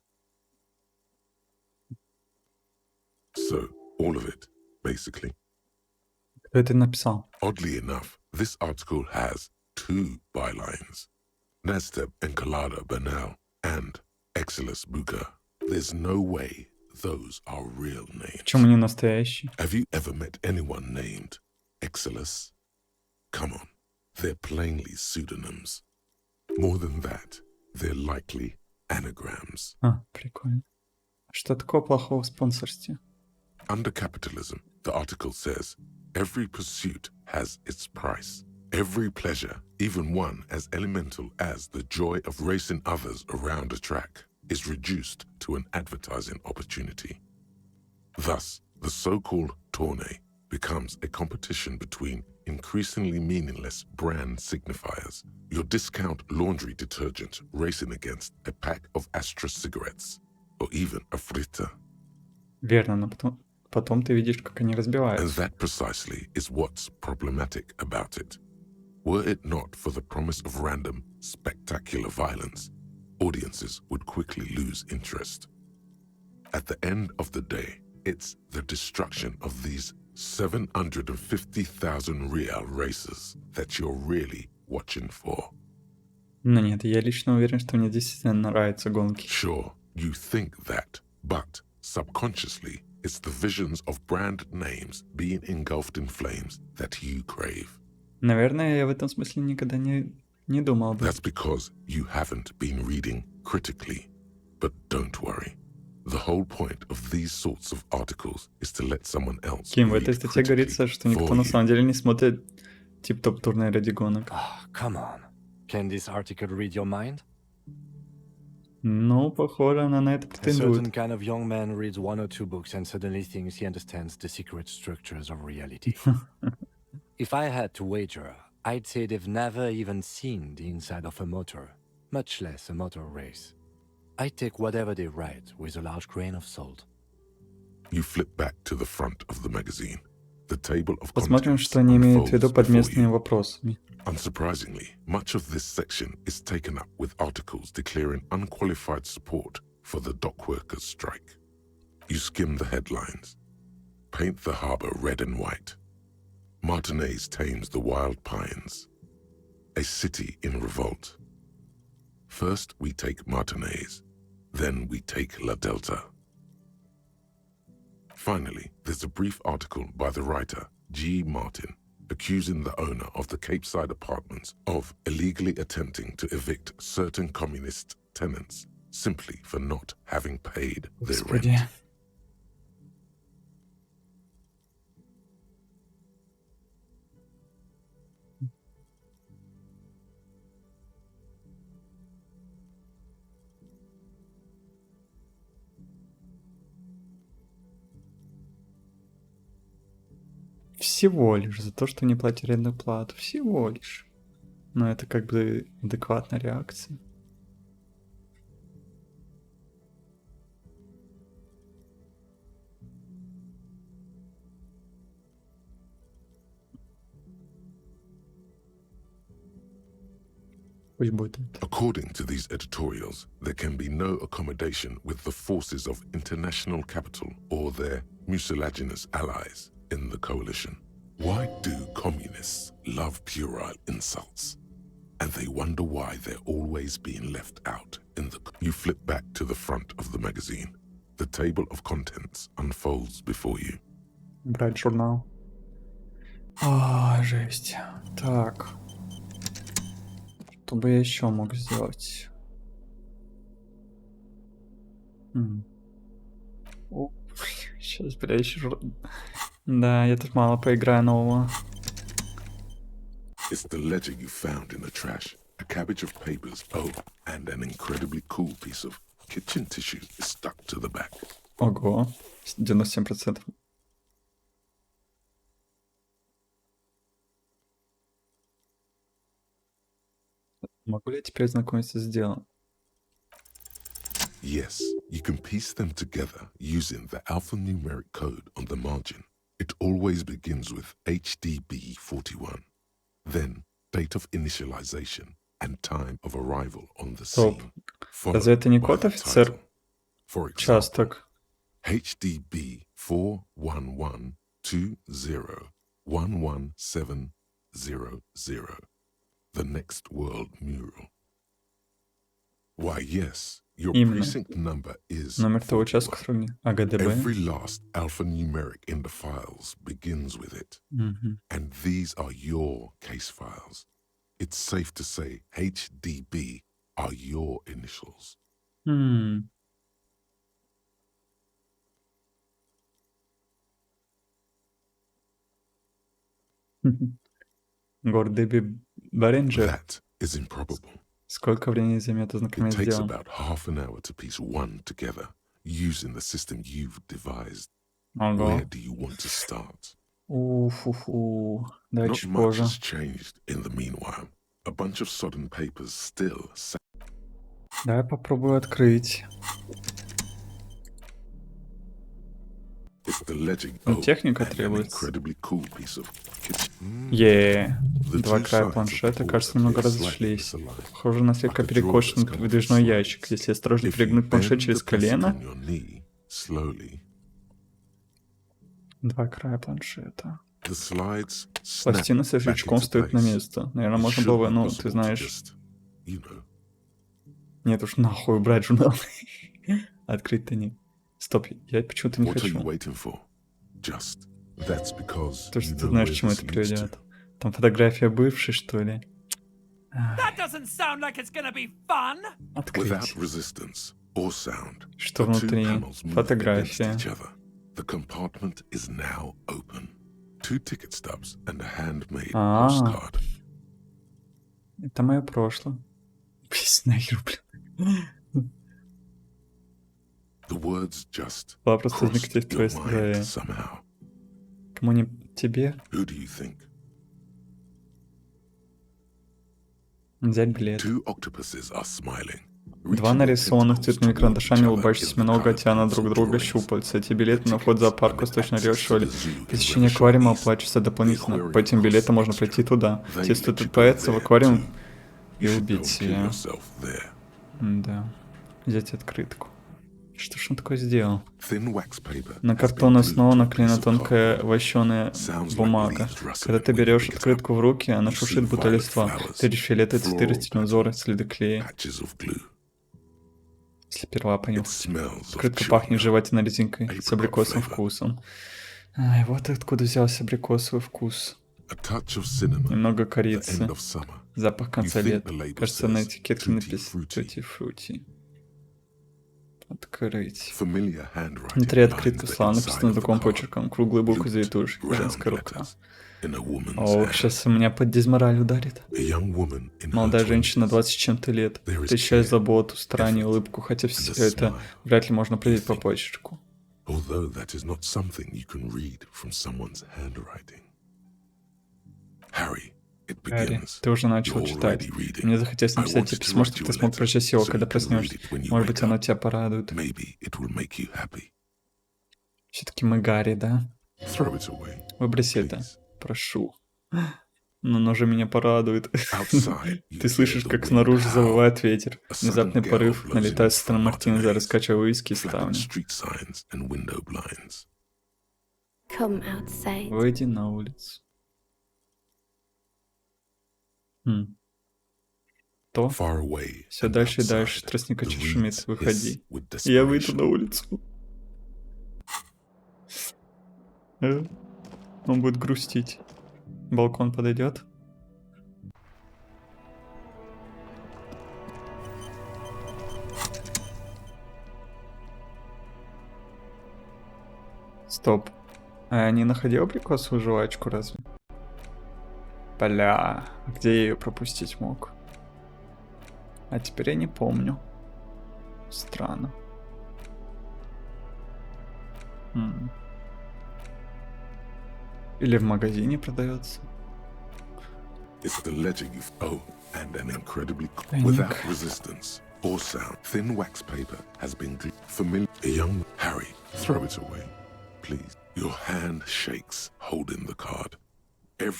So, all of it, basically. Кто это написал? Oddly enough, this article has 2 bylines. Nasteb Encolada Bernal and Exilus Buka. There's no way those are real names. Почему не настоящий? Have you ever met anyone named Exilus? Come on, they're plainly pseudonyms. More than that, they're likely anagrams. А, прикольно. Что такого плохого в спонсорстве? Under capitalism, the article says, every pursuit has its price. Every pleasure, even one as elemental as the joy of racing others around a track, is reduced to an advertising opportunity. Thus, the so-called tourney becomes a competition between increasingly meaningless brand signifiers. Your discount laundry detergent racing against a pack of Astra cigarettes, or even a fritter. Верно, но потом ты видишь, как они And разбиваются. that precisely is what's problematic about it. Were it not for the promise of random, spectacular violence, audiences would quickly lose interest. At the end of the day, it's the destruction of these 750,000 real races that you're really watching for. Но нет, я лично уверен, что мне действительно нравятся гонки. Sure, you think that, but subconsciously, it's the visions of brand names being engulfed in flames that you crave. Наверное, я в этом смысле никогда не думал бы. That's because you haven't been reading critically. But don't worry. The whole point of these sorts of articles is to let someone else Ким, в read этой статье critically говорится, что никто for на you. самом деле не смотрит тип-топ турнир ради гонок. Oh, come on. Can this article read your mind? Ну, похоже, она на это A certain претендует. kind of young man reads 1 or 2 books and suddenly thinks he understands the secret structures of reality. If I had to wager, I'd say they've never even seen the inside of a motor, much less a motor race. I take whatever they write with a large grain of salt. You flip back to the front of the magazine. The table of Посмотрим, contents что они имеют в виду unfolds под before местными you. вопросами. Unsurprisingly, much of this section is taken up with articles declaring unqualified support for the dock workers' strike. You skim the headlines. Paint the harbor red and white. Martinez tames the wild pines. A city in revolt. First we take Martinez, then we take La Delta. Finally, there's a brief article by the writer, G. Martin, accusing the owner of the Capeside apartments of illegally attempting to evict certain communist tenants simply for not having paid their Господи. rent. Всего лишь за то, что не платят арендную плату. Всего лишь. Но это как бы адекватная реакция. Пусть будет это. According to these editorials, there can be no accommodation with the forces of international capital or their mucilaginous allies in the coalition. Why do communists love puerile insults? And they wonder why they're always being left out in the... You flip back to the front of the magazine. The table of contents unfolds before you. Брать журнал. А, жесть. Так. Что бы я еще мог сделать? О, сейчас, бля, еще... Да, я тут мало поиграю нового. It's the ledger you found in the trash, a cabbage of papers, oh, and an incredibly cool piece of kitchen tissue is stuck to the back. Ого, 97%. Могу ли я теперь знакомиться с делом? Yes, you can piece them together using the alphanumeric code on the margin. It always begins with HDB41, then date of initialization and time of arrival on the Стоп. scene. Разве это не followed by код the офицер? title. For example, Участок. HDB 41120117700. The next world mural. Why, yes, your Именно. precinct number is Номер того 41. участка сравни. АГДБ. Every last alphanumeric in the files begins with it, Мгм. and these are your case files. It's safe to say HDB are your initials. М. Гордыби Баренджер. That is improbable. Сколько времени займет It ознакомиться с takes делом? about half an hour to piece one together using the system you've devised. Ого. Where do you want to start? Уфу-фу. Давай Not чуть much позже. has changed in the meanwhile. A bunch of sodden papers still Давай попробую открыть. It's the legend. Ну, техника and an требуется. incredibly cool piece of kitchen. Е. Два The two края sides of the планшета, board кажется, немного appear slightly разошлись. misaligned. Похоже на слегка перекошенный выдвижной ящик. Если осторожно If you перегнуть планшет bend через the plastic колено, on your knee slowly, два края планшета. the slides snap Пластина со back свечком into встает на place. место. Наверное, It можно should было бы, be ну, possible ты to знаешь... just, you know. Нет уж, нахуй убрать журнал. Открыть-то не. Стоп, я почему-то не What are you хочу. waiting for? Just. That's because То, you что ты know знаешь, where к чему this это leads to. приведет. Там фотография бывшей, что ли? That doesn't sound like it's gonna be fun. Открыть. Without resistance or sound, Что the two внутри? panels move against Фотография. each other. The compartment is now open. 2 ticket stubs and a handmade А. postcard. Это мое прошлое. Пись нахер, блин. The words just Вопрос crossed возникнет в your твоей mind голове. somehow. Кому не тебе? Who do you think? Взять билет. 2 octopuses are smiling. Два нарисованных цветными карандашами улыбающихся минога тянут друг друга щупальца. Эти билеты на вход в зоопарк Восточно-Рёшевали. Посещение аквариума оплачивается дополнительно. По этим билетам можно пройти туда. Тебе стоит отправиться в аквариум и убить себя. Да. Взять открытку. Что ж он такое сделал? На картон снова наклеена тонкая вощеная бумага. Когда ты берешь открытку в руки, она шуршит будто листва. Ты видишь фиолетовые цветы, растительные узоры, следы клея. Если первого понюхать. Открытка пахнет жевательной резинкой с абрикосовым вкусом. Ай, вот откуда взялся абрикосовый вкус. Немного корицы. Запах конца лета. Кажется, на этикетке написано «Тути-фрути». Открыть. Внутри открытка слова написано таким почерком. Круглые буквы, завитушки, женская рука. Ох, сейчас у меня под дизмораль ударит. Молодая женщина, 20 с чем-то лет. Ты ощущаешь заботу, старание, улыбку, хотя все это вряд ли можно определить по почерку. Гарри, ты уже начал читать. Мне захотелось написать тебе письмо, чтобы ты смог прочесть его, когда проснешься. Может быть, оно тебя порадует. Все-таки мы Гарри, да? Выброси это. Прошу. Но оно же меня порадует. Ты слышишь, как снаружи завывает ветер. Внезапный порыв, налетает со стороны Мартинеза, раскачивая вывески и ставни. Выйди на улицу. То. Все дальше и дальше. Тростник шумит. Выходи. Я выйду на улицу. Он будет грустить. Балкон подойдет. Стоп. А я не находил абрикосовую жвачку разве? Бля, где я ее пропустить мог? А теперь я не помню. Странно. Или в магазине продается. It's the ledger you've oh, and an incredibly without resistance or sound. Thin wax paper has been familiar. A young Harry, throw it away, please. Your hand shakes, holding the card.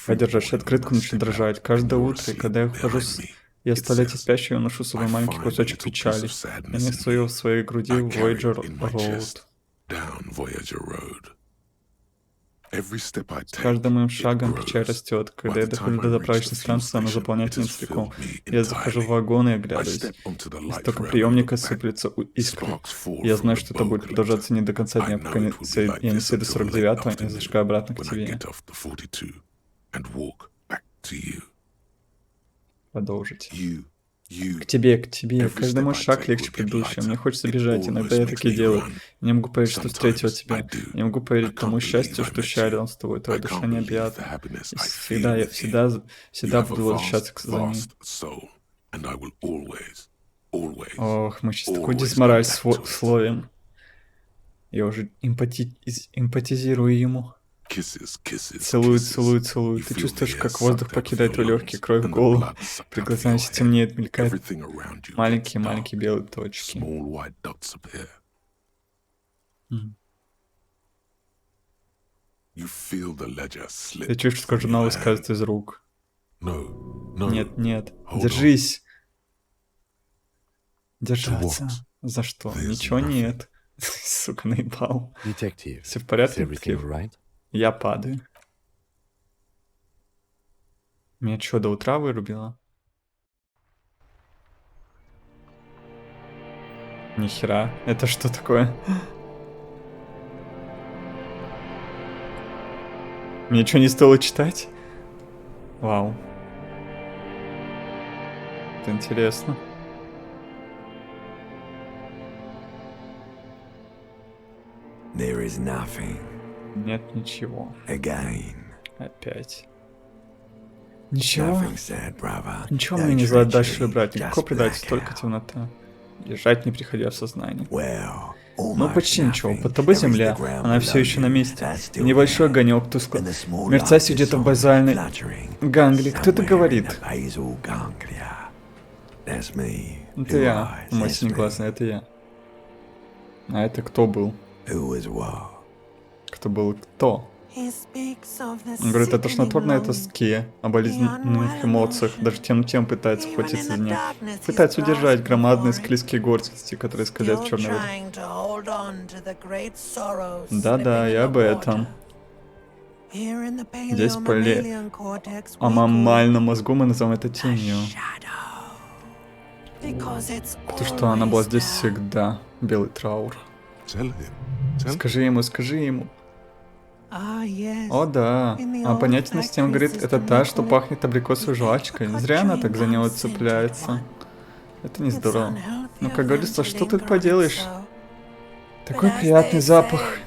Подержишь открытку, начнет дрожать. Каждое утро, когда я ухожу, я оставляю спящую, я ношу с собой маленький кусочек печали. Я несу ее в своей груди в Voyager Road. С каждым моим шагом печаль растет. Когда я дохожу до заправочной станции, она заполняет меня целиком. Я захожу в вагон и оглядываюсь. Из токоприемника сыплется искры. Я знаю, что это будет продолжаться не до конца дня, пока я не сойду с 49-го и зажигаю обратно к тебе. Продолжить. К тебе. Каждый мой шаг легче предыдущего. Мне хочется бежать, иногда я так и делаю. Я не могу поверить, что встретила тебя. Я не могу поверить тому счастью, что ща рядом с тобой. Твоя душа необъятна. Я всегда буду возвращаться к ней. Ох, мы сейчас такой дисмораль словим. Я уже эмпатизирую ему. Целует. Ты чувствуешь, как воздух покидает твои легкие, кровь в голову. Перед глазами все темнеет, мелькают маленькие белые точки. Ты чувствуешь, как журнал выскальзывает из рук. Нет. Держись. Держаться. За что? Ничего нет. Сука, наебал. Все в порядке, детектив? Я падаю. Меня что, до утра вырубило? Нихера. Это что такое? Мне что, не стоило читать? Вау. Это интересно. There is nothing. Нет ничего. Again. Опять. Ничего. Nothing sad, brother. Ничего мне не задать дальше брать. Никакого предательства, только темнота. Лежать, не приходя в сознание. Ну, почти ничего. Под тобой земля. Она все еще на месте. Небольшой огонек тускло. Мерцающий где-то в базальной ганглии. Кто это говорит? Это я. Мой синеглазый, это я. А это кто был? Кто был кто? Он говорит о тошнотворной тоске, о болезненных эмоциях, даже тем пытается хватиться за нее. Пытается удержать громадные склизкие горсти, которые скользят в черной воде. Да, я об этом. Здесь поле амамальном мозгу мы называем это тенью. Потому что она была здесь всегда. Белый траур. Скажи ему. О да, а понятная система говорит, это та, что пахнет абрикосовой жвачкой. Зря она так за него цепляется. Это не здорово. Но, как говорится, что тут поделаешь? Такой приятный запах.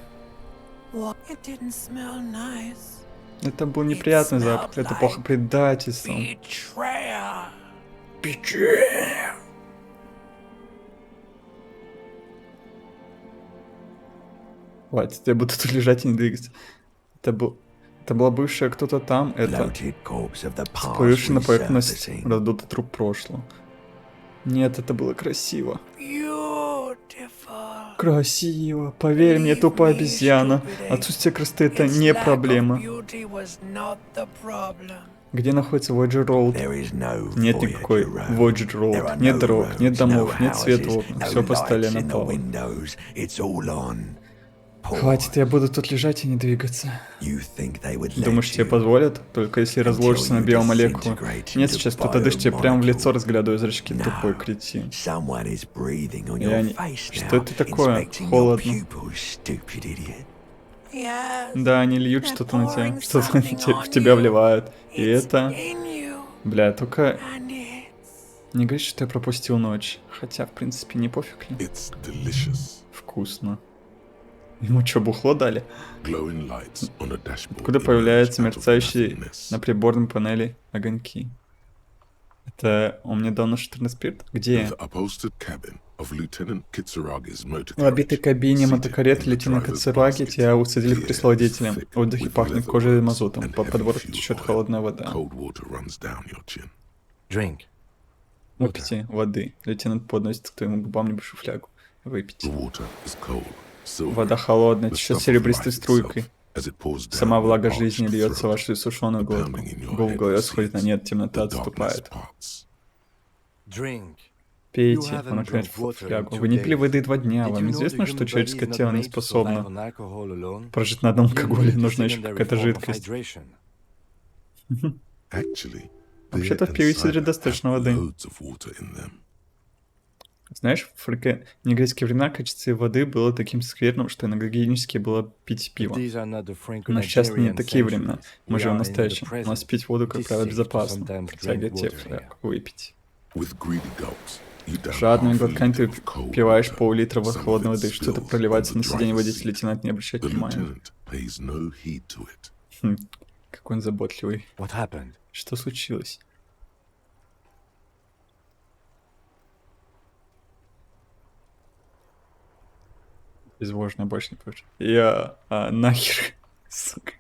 Это был неприятный запах, это плохо предательством. Хватит, я буду тут лежать и не двигаться. Это была бывшая кто-то там, это всплывший на поверхность раздутый труп прошлого. Нет, это было красиво. Красиво. Поверь мне, тупая обезьяна. Отсутствие красоты это не проблема. Где находится Voyager Road? Нет никакой Voyager Road. Нет дорог, нет домов, нет света в окнах. Все поставлено на пол. Хватит, я буду тут лежать и не двигаться. Думаешь, тебе позволят? Только если разложишься на биомолекулы. Нет, сейчас кто-то дышит тебе прямо в лицо, разглядывая зрачки, тупой кретин. Что это такое? Холодно. Да, они льют что-то на тебя, что-то в тебя вливают. И это... Бля, только... Не говори, что я пропустил ночь. Хотя, в принципе, не пофиг ли. Вкусно. Ему что, бухло дали? Откуда появляются мерцающие на приборной панели огоньки? Это он мне дал на шатерный спирт? Где? of Lieutenant Kitsuraga's motor В обитой carriage, кабине seated мотокарет in the лейтенант driver's Кацураги basket. тебя усадили в The кресло air водителя. thick В воздухе with пахнет leather кожей и roads мазутом. and По heavy подбородку fuel течет oil. холодная вода. Cold water runs down your chin. Drink. Выпейте воды. Лейтенант подносит к твоим губам небольшую флягу. The Выпейте. water is cold, silvery, Вода холодная, the течет stuff of серебристой life струйкой. itself, as it pours down Сама your влага parched жизни льется в throat. вашу иссушенную The глотку. pounding in your Гул в head голове сходит на recedes. нет, темнота The darkness отступает. parts. Drink. Пейте, он наконец флягу. Вы не пили воды 2 дня. Вам известно, что человеческое тело не способно прожить на одном алкоголе, нужна еще какая-то жидкость. Actually, Вообще-то beer в пиве and сидре cider достаточно have воды. loads of water in them. Знаешь, в негрейские времена качество воды было таким скверным, что иногда гигиенически было пить пиво. Но сейчас не такие времена. Мы живем в настоящем. У нас пить воду, как правило, безопасно. Притягивайте фляг, выпить. With greedy gulps, you down Жадными half a глотками ты liter of cold пиваешь water. пол-литра Some of холодной it воды. Что-то spills проливается on на the сиденье driver's водителя, seat. лейтенант не обращает The внимания. lieutenant pays no heed to it. Какой он заботливый. What happened? Что случилось? Безбожно, больше не пойду. Я нахер. Сука.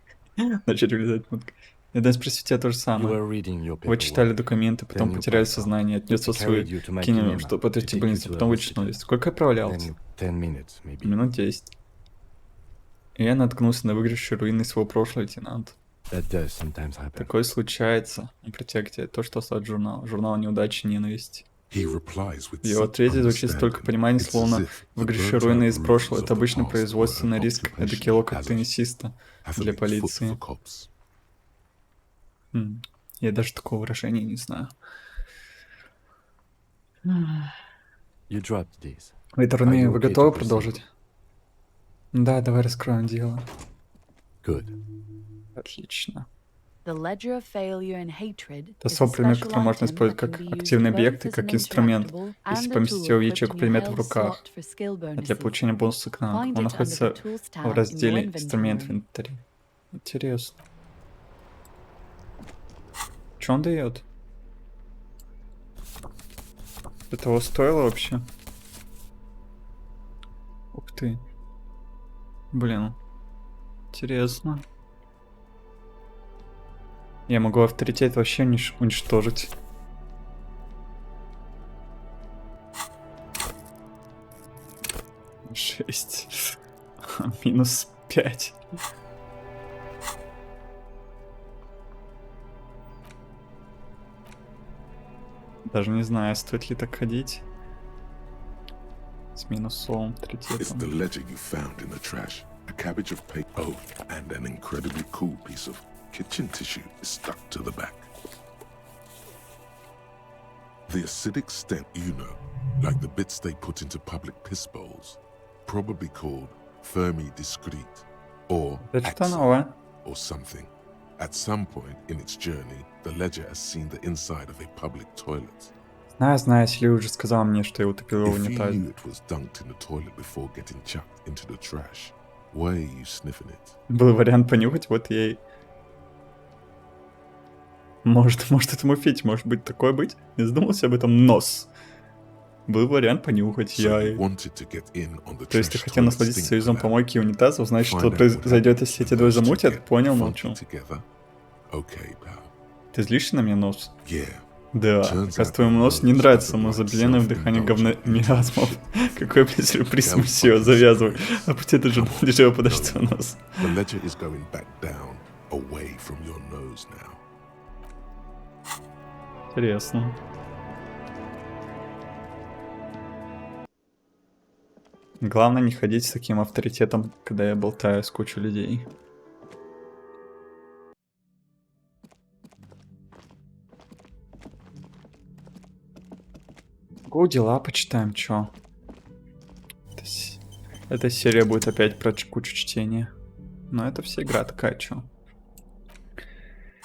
Начали влезать мутка. Я даже спросить тебя то же You самое. were reading your Вы читали paperwork. документы, потом Then you потеряли passed out. сознание, отнес They свой carried you to кинем, Макинема что to потрясти take you больницу, to a потом hospital. вычислили. Сколько я провалялся? Then 10 minutes, maybe. Минут 10. И я наткнулся на выигрыши руины своего прошлого, лейтенант. That does sometimes happen. Такое случается. Он протягивает тебе то, что осталось от журнала. Журнал неудачи и ненависти. He replies with В его such ответе звучит столько understanding. понимания, It's as словно if the выигрыши burnt-out руины из ruins прошлого. of Это the обычный past were производственный her риск. Это occupational кило как hazard. теннисиста Have a для big foot for полиции. the cops. Я даже такого выражения не знаю. You dropped these. Вейтерны, Are you вы okay to готовы proceed? продолжить? Да, давай раскроем дело. Good. Отлично. Это особый предмет, который можно использовать как активный объект и как инструмент, если поместить его в ячейку предмета в руках. А для получения бонуса к навыку он находится в разделе «Инструмент» в инвентаре. Интересно. Что он дает? Это того стоило вообще? Ух ты. Блин. Интересно. Я могу авторитет вообще уничтожить. Шесть. Минус 5. Даже не знаю, стоит ли так ходить. С минусом It's the авторитетом. ledger you found in the trash. A cabbage of paper. Oh, and an incredibly cool piece of kitchen tissue is stuck to the back. The acidic stent, you know, like the bits they put into public piss bowls, probably called Fermi Discrete or Это что Axon новое? or something. At some point in its journey, the ledger has seen the inside of a public toilet. Знаю, Селия уже сказал мне, что я утопил его в If you унитазе. knew it was dunked in the toilet before getting chucked into the trash, why are you sniffing it? Был вариант понюхать, вот я и... Может это мой фетиш, может быть такое быть? Не задумался об этом, нос. Был вариант понюхать, So я you и... wanted to get in on the То есть ты trash хотел toilet насладиться stink союзом collab, помойки и унитазов, значит, что find out what произойдет, happened если for эти двое those two замутят? get Понял, funky молчу. together? Okay, pal. Ты злишься на меня, нос? Yeah. Да, Turns оказывается, out твоему your носу не nose нравится doesn't мое like забленное вдыхание self-indulgent миазмов. eating. Какой, блин, сюрприз, How мсье, fucking завязывай. surprise. А пути это же Come on, дешево no, подожди твой нос. The ledger is going back down, away from your nose now. Интересно. Главное не ходить с таким авторитетом, когда я болтаю с кучей людей. Дела почитаем, чё? Эта серия будет опять про кучу чтения. Но это вся игра такая, чё?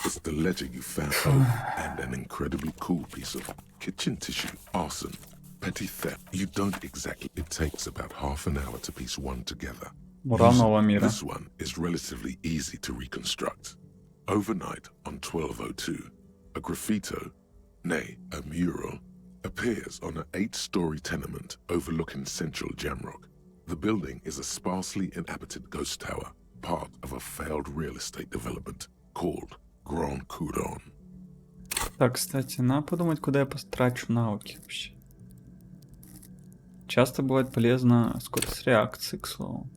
It's the ledger you found. Oh, and an incredibly cool piece of kitchen tissue. Arson. Petty theft. You don't exactly. It takes about half an hour to piece one together. Мурал Using нового мира. This one is relatively easy to reconstruct. Overnight on 1202, a graffito, nay, a mural, appears on an 8-story tenement overlooking central Jamrock. The building is a sparsely inhabited ghost tower, part of a failed real estate development called Grand Couron. Так, кстати, надо подумать, куда я потрачу навыки вообще. Часто бывает полезно скорость реакции, к слову.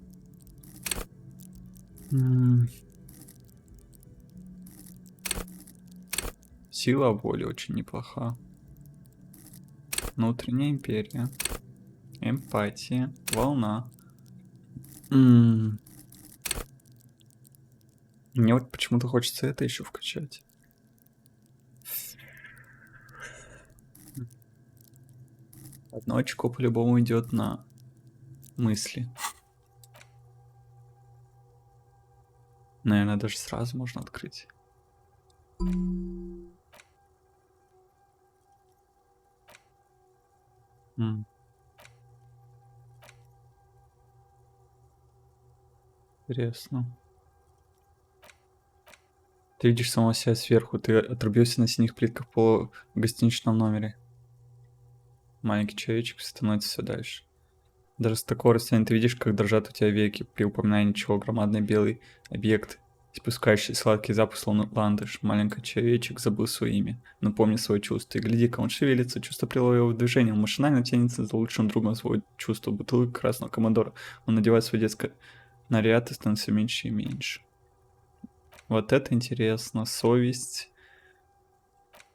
Сила воли очень неплоха. Внутренняя империя. Эмпатия. Волна. Мне вот почему-то хочется это еще вкачать. Одно очко по-любому идет на мысли. Наверное, даже сразу можно открыть. Интересно. Ты видишь самого себя сверху, ты отрубился на синих плитках по гостиничном номере. Маленький человечек становится все дальше. Даже с такого расстояния ты видишь, как дрожат у тебя веки при упоминании чего громадный белый объект, испускающий сладкий запах, словно ландыш. Маленький человечек забыл свое имя, но помнит свое чувство. И гляди-ка, он шевелится, чувство привело его в движение. Он машинально тянется за лучшим другом своего чувства, бутылок красного командора. Он надевает свой детский наряд и становится меньше и меньше. Вот это интересно. Совесть.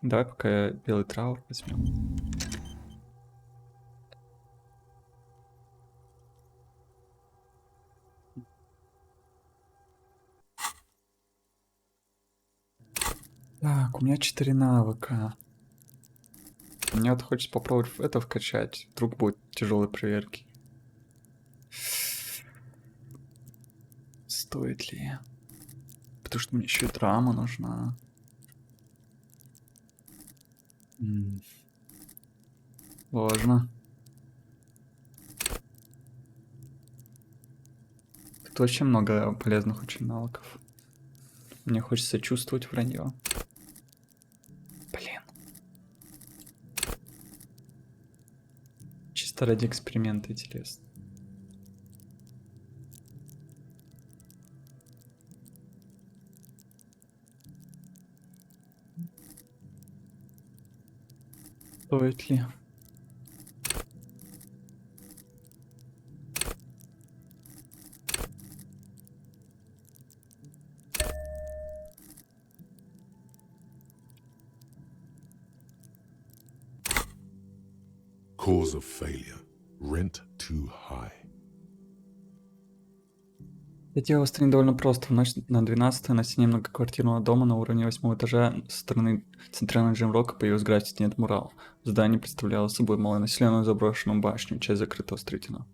Давай пока белый траур возьмем. Так, у меня 4 навыка. Мне вот хочется попробовать это вкачать. Вдруг будет тяжелые проверки. Стоит ли? Потому что мне еще и драма нужна. Сложно. Тут очень много полезных очень навыков. Мне хочется чувствовать вранье. Блин. Чисто ради эксперимента интересно. Стоит ли? Cause of failure. Rent too high. Это дело устранить довольно просто. В ночь на 12 на стене многоквартирного дома на уровне 8 этажа со стороны центрального Джимрока появилась граффити «Нет мурал». Здание представляло собой малонаселенную заброшенную башню, часть закрытого строительного.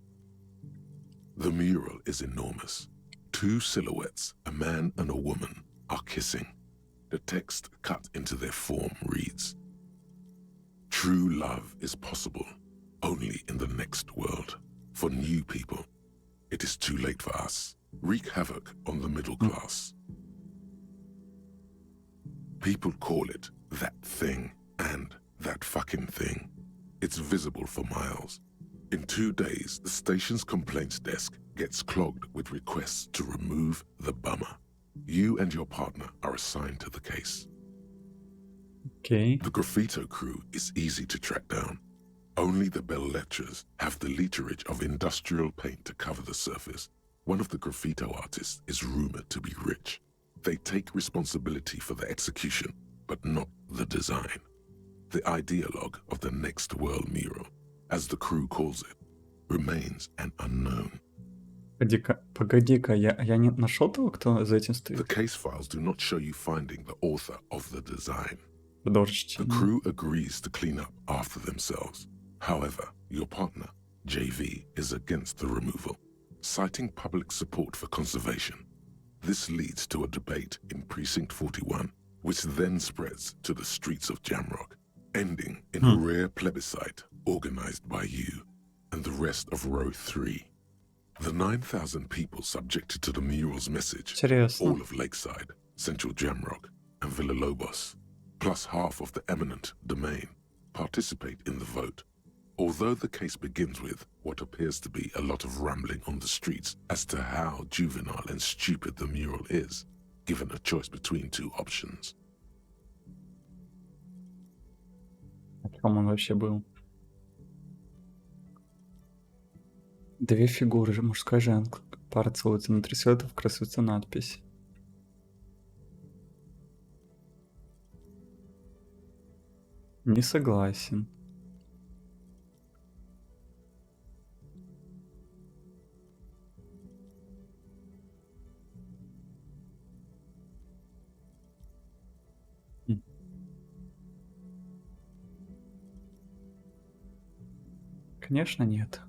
The mural is enormous. 2 silhouettes, a man and a woman, are kissing. The text cut into their form reads, "True love is possible only in the next world. For new people, it is too late for us. Wreak havoc on the middle class." People call it that thing and that fucking thing. It's visible for miles. In 2 days, the station's complaints desk gets clogged with requests to remove the bummer. You and your partner are assigned to the case. Окей. The graffito crew is easy to track down. Only the bell-letchers have the literage of industrial paint to cover the surface. One of the graffito artists is rumored to be rich. They take responsibility for the execution, but not the design. The ideologue of the next world mural, as the crew calls it, remains an unknown. Погоди-ка, я не нашел того, кто за этим The стоит? case files do not show you finding the author of the design. Продолжи The чтение. crew agrees to clean up after themselves. However, your partner, JV, is against the removal, citing public support for conservation. This leads to a debate in Precinct 41, which then spreads to the streets of Jamrock, ending in a rare plebiscite organized by you and the rest of Row 3. The 9,000 people subjected to the mural's message, Интересно. all of Lakeside, Central Jamrock, and Villa Lobos, plus half of the eminent domain, participate in the vote. Although the case begins with what appears to be a lot of rambling on the streets as to how juvenile and stupid the mural is, given a choice between two options. О чем он вообще был? Две фигуры, мужская и женская. Пара целуется, внутри светов красуется надпись. Не согласен. Конечно, нет.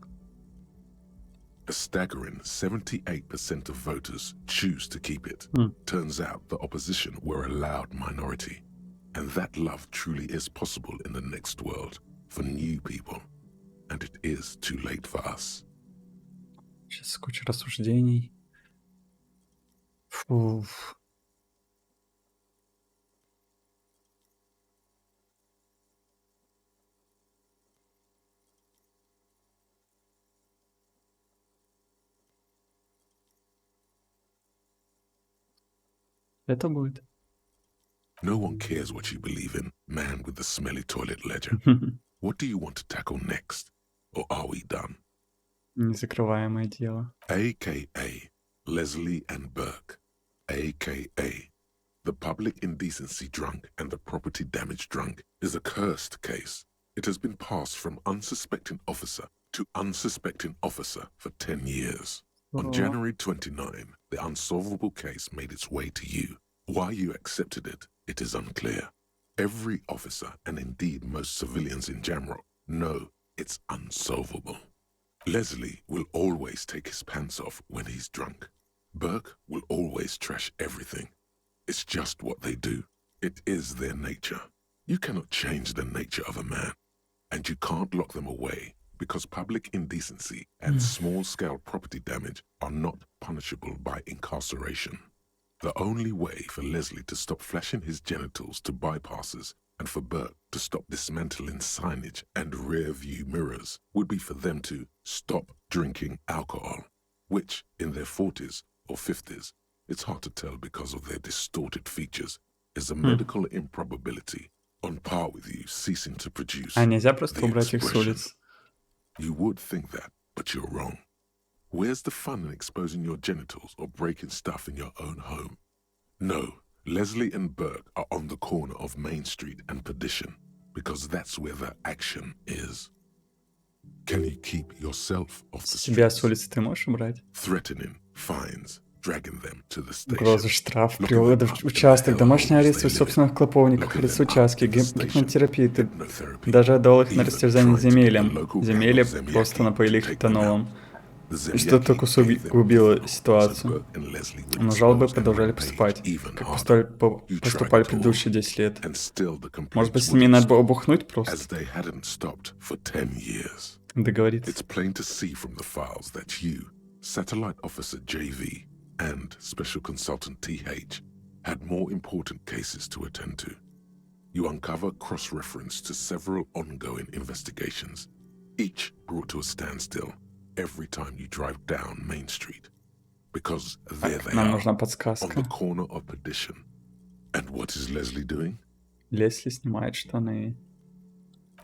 A staggering 78% of voters choose to keep it. Turns out the opposition were a loud minority. And that love truly is possible in the next world for new people. And it is too late for us. Сейчас куча рассуждений. Фу. Это будет. No one cares what you believe in, man with the smelly toilet ledger. What do you want to tackle next? Or are we done? Незакрываемое дело. AKA Leslie and Burke. AKA the public indecency drunk and the property damage drunk is a cursed case. It has been passed from unsuspecting officer to unsuspecting officer for 10 years. On January 29, the unsolvable case made its way to you. Why you accepted it, it is unclear. Every officer, and indeed most civilians in general, know it's unsolvable. Leslie will always take his pants off when he's drunk. Burke will always trash everything. It's just what they do. It is their nature. You cannot change the nature of a man. And you can't lock them away because public indecency and small-scale property damage are not punishable by incarceration. The only way for Leslie to stop flashing his genitals to bypassers and for Burke to stop dismantling signage and rear-view mirrors would be for them to stop drinking alcohol, which, in their 40s or 50s, it's hard to tell because of their distorted features, is a medical improbability on par with you ceasing to produce А нельзя просто the убрать их с expression. улиц? You would think that, but you're wrong. Where's the fun in exposing your genitals or breaking stuff in your own home? No, Leslie and Burke are on the corner of Main Street and Perdition because that's where the action is. Can you keep yourself off the Себя с streets? улицы ты можешь убрать? Threatening fines, dragging them to the Угрозы, station. штраф, Locking приводы them в up in the участок, домашний hellholes арест they в live in. собственных клоповниках, Locking арест в them up участке, in the station, гипнотерапии, hypnotherapy, даже отдал их на even растерзание trying to get the земелем. local Земелье gang of просто Zemyaki напоили to их take them этанолом. The И что Zemyaki только gave them усугубило ethanol so ситуацию. Burke and Leslie would Но жалобы expose and продолжали rampage поступать, even как harder. You tried поступали to предыдущие talk, 10 лет. and still the Может быть, complaints с ними wouldn't надо было stop, бухнуть as просто? they hadn't stopped for 10 years. Договориться. It's plain to see from the files that you, Satellite Officer JV, and Special Consultant TH had more important cases to attend to. You uncover cross-reference to several ongoing investigations, each brought to a standstill every time you drive down Main Street. Because there they Нам are, нужна on подсказка. the corner of Perdition. And what is Leslie doing? Лесли снимает штаны.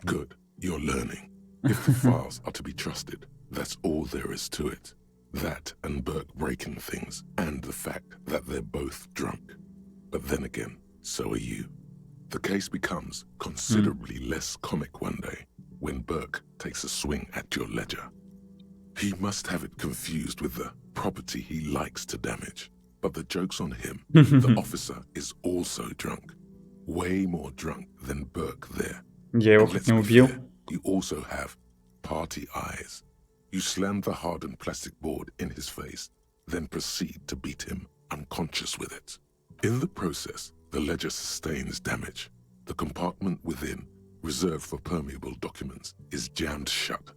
Good, you're learning. If the files are to be trusted, that's all there is to it. That and Burke breaking things, and the fact that they're both drunk. But then again, so are you. The case becomes considerably less comic one day when Burke takes a swing at your ledger. He must have it confused with the property he likes to damage. But the joke's on him. The officer is also drunk. Way more drunk than Burke there. Я его And хоть let's не be убил. fair, you also have party eyes. You slam the hardened plastic board in his face, then proceed to beat him unconscious with it. In the process, the ledger sustains damage. The compartment within, reserved for permeable documents, is jammed shut.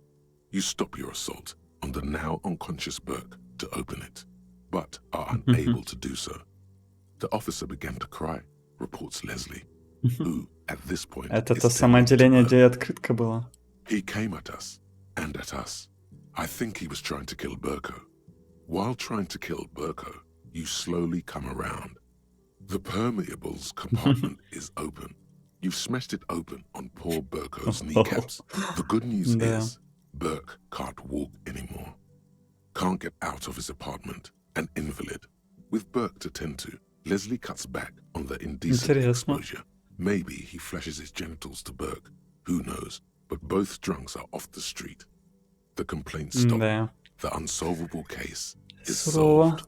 You stop your assault on the now unconscious Burke to open it, but are unable to do so. The officer began to cry, reports Leslie, who, at this point Это is то самое tending to деление, burn. где открытка была. He came at us, and at us. I think he was trying to kill Burko. While trying to kill Burko, you slowly come around. The permeables compartment is open. You've smashed it open on poor Burko's kneecaps. The good news Да. is, Burke can't walk anymore. Can't get out of his apartment. An invalid. With Burke to tend to, Leslie cuts back on the indecent Интересно. exposure. Maybe he flashes his genitals to Burke. Who knows? But both drunks are off the street. The complaint stopped. Да. The unsolvable case is Сурово. solved.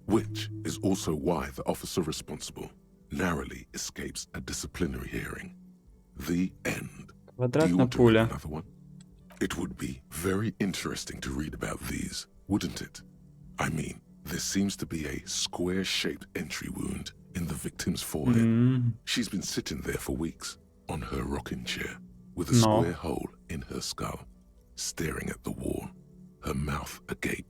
Which is also why the officer responsible narrowly escapes a disciplinary hearing. The end. Do you Квадратная want to read пуля. another one? It would be very interesting to read about these, wouldn't it? I mean, there seems to be a square-shaped entry wound in the victim's forehead. She's been sitting there for weeks on her rocking chair with a No. square hole in her skull, staring at the wall, her mouth agape.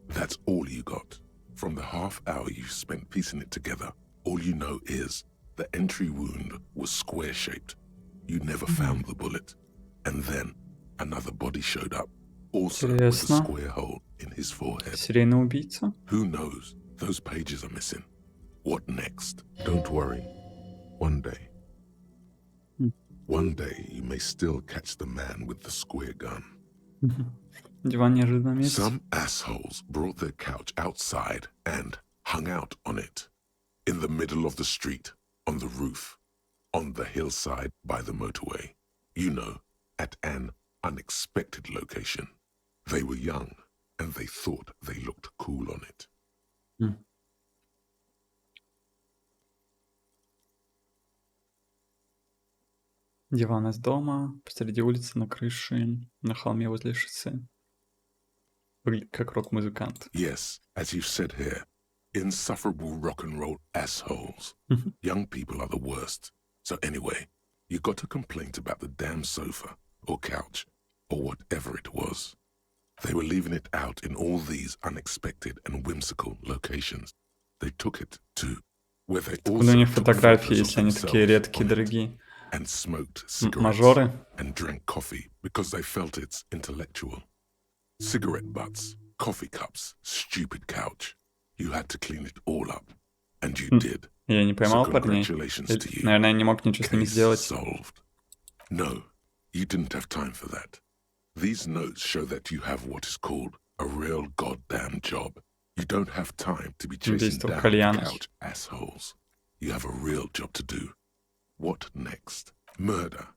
That's all you got. From the half hour you spent piecing it together, all you know is the entry wound was square-shaped. You never found the bullet. And then another body showed up, also with a Интересно. square hole in his forehead. Серийный убийца. Who knows? Those pages are missing. What next? Don't worry. One day. One day you may still catch the man with the square gun. Диван неожиданно месте. Some assholes brought their couch outside and hung out on it. In the middle of the street, on the roof, on the hillside by the motorway. You know, at an unexpected location. They were young, and they thought they looked cool on it. Диван из дома, посреди улицы, на крыше, на холме возле шоссе. Выглядит как рок-музыкант. Yes, as you've said here, insufferable rock and roll assholes. Young people are the worst. So anyway, you got a complaint about the damn sofa, or couch, or whatever it was. They were leaving it out in all these unexpected and whimsical locations. They took it to where they Откуда у also них took фотографии, photos of если они такие themselves редкие, on it, дорогие? and smoked cigarettes Мажоры? and drank coffee because they felt it's intellectual. Cigarette butts, coffee cups, stupid couch. You had to clean it all up. And you did. Я не So поймал парней. congratulations to you. Наверное, я не мог ничего с ними Case сделать. solved. No, you didn't have time for that. These notes show that you have what is called a real goddamn job. You don't have time to be chasing Убийство down кальянов. couch assholes. You have a real job to do. What next? Murder.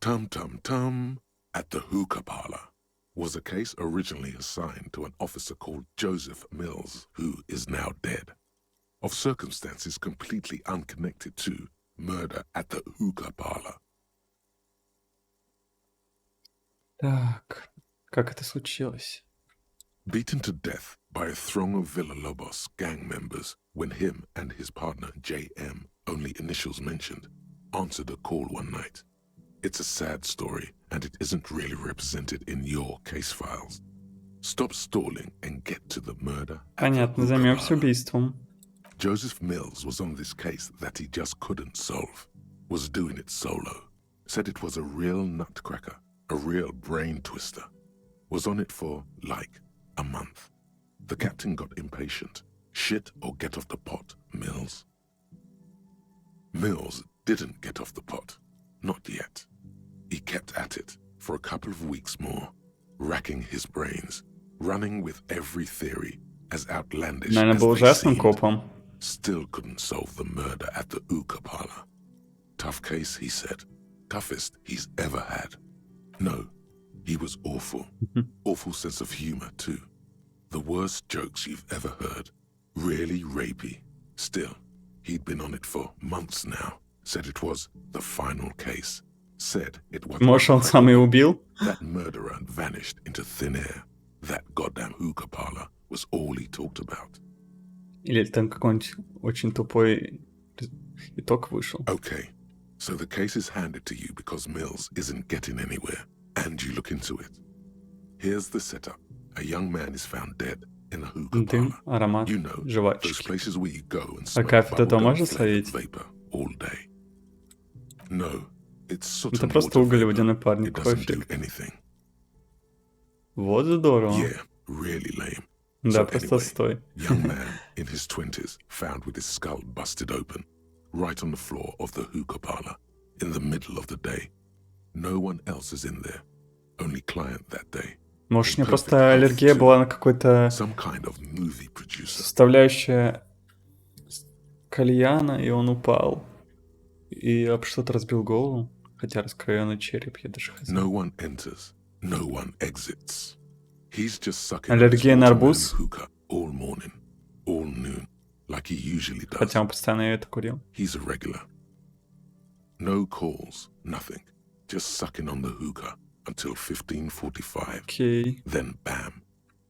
Tum tum tum. At the hookah parlor was a case originally assigned to an officer called Joseph Mills, who is now dead, of circumstances completely unconnected to murder at the hookah parlor. Так, как это случилось? Beaten to death by a throng of Villa Lobos gang members when him and his partner JM, only initials mentioned, answered a call one night. It's a sad story, and it isn't really represented in your case files. Stop stalling and get to the murder at the Понятно, hookah займемся parlor. убийством. Joseph Mills was on this case that he just couldn't solve, was doing it solo, said it was a real nutcracker, a real brain twister, was on it for, like, a month. The captain got impatient. Shit or get off the pot, Mills. Mills didn't get off the pot. Not yet. He kept at it for a couple of weeks more, racking his brains, running with every theory as outlandish Наверное, as был they ужасным seemed. копом. Still couldn't solve the murder at the hookah parlor. Tough case, he said. Toughest he's ever had. No, he was awful. Awful sense of humor, too. The worst jokes you've ever heard. Really rapey. Still, he'd been on it for months now. Said it was the final case. Said it was Может, он сам и убил? that murderer vanished into thin air. That goddamn hookah parlor was all he talked about. Или там какой-нибудь очень тупой итог вышел? Okay, so the case is handed to you because Mills isn't getting anywhere, and you look into it. Here's the setup. A young man is found dead in a hookah Дым, parlor. аромат, You know, those жвачки. places where you go and smoke кайф от этого bubblegum можно flavored словить? vapor all day. No, it's sort Это of просто water уголь, vapor. водяной It парник, doesn't do эффект. anything. Вот здорово. Yeah, really lame. Да, So просто anyway, стой. young man in his 20s found with his skull busted open, right on the floor of the hookah parlor, in the middle of the day. No one else is in there, only client that day. Может, у In меня просто perfect health, аллергия too. была на какой-то Some kind of movie producer. составляющая кальяна, и он упал. И об что-то разбил голову. Хотя раскроенный череп, я даже хз. No one enters, no one exits. He's just sucking on his Аллергия на watermelon арбуз. hookah all morning, all noon, like he usually does. Хотя он постоянно это курил. He's a regular. No calls, nothing. Just sucking on the hookah until 15:45. Окей. Then bam,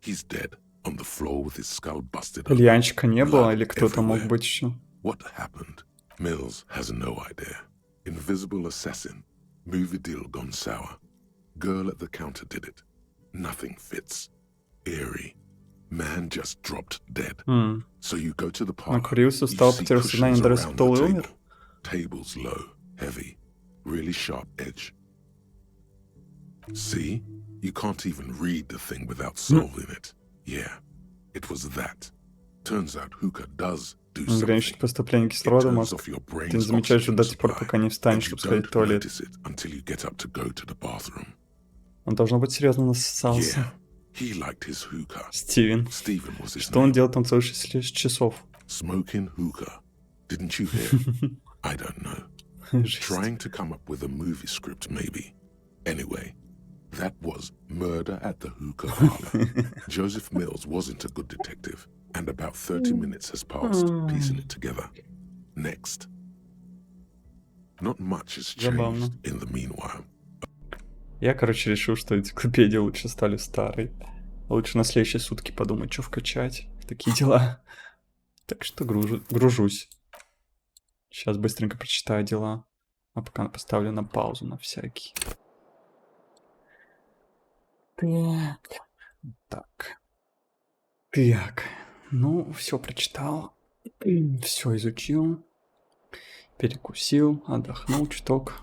he's dead on the floor with his skull busted open. Кальянчика не было, Blood или кто-то мог everywhere. быть еще? What happened? Mills has no idea. Invisible assassin. Movie deal gone sour. Girl at the counter did it. Nothing fits. Eerie. Man just dropped dead. So you go to the parlor. Накурился, you встал, see потерял сознание, cushions ударил around стол и the умер? table. Table's low, heavy, really sharp edge. See? You can't even read the thing without solving it. Yeah, it was that. Turns out hookah does do something. Ограничить поступление It кислорода в turns мозг. off your Ты не brain's замечаешь oxygen до тех пор, supply, пока не and встанешь, you чтобы сходить в don't туалет. notice it until you get up to go to the bathroom. Он, должно быть, серьезно насосался. Yeah, he liked his hookah. Стивен. Stephen was his Что он name. делал там целых 6 часов? Smoking hookah. Didn't you hear? I don't know. Жесть. Trying to come up with a movie script, maybe. Anyway, that was murder at the hookah parlor. Joseph Mills wasn't a good detective, and about 30 minutes has passed, piecing it together. Next. Not much has Забавно. changed in the meanwhile. Я, короче, решил, что энциклопедии лучше стали старой. Лучше на следующие сутки подумать, что вкачать. Такие дела. Так что гружусь. Сейчас быстренько прочитаю дела. А пока поставлю на паузу на всякий. Так. Ну, все прочитал. Все изучил. Перекусил. Отдохнул чуток.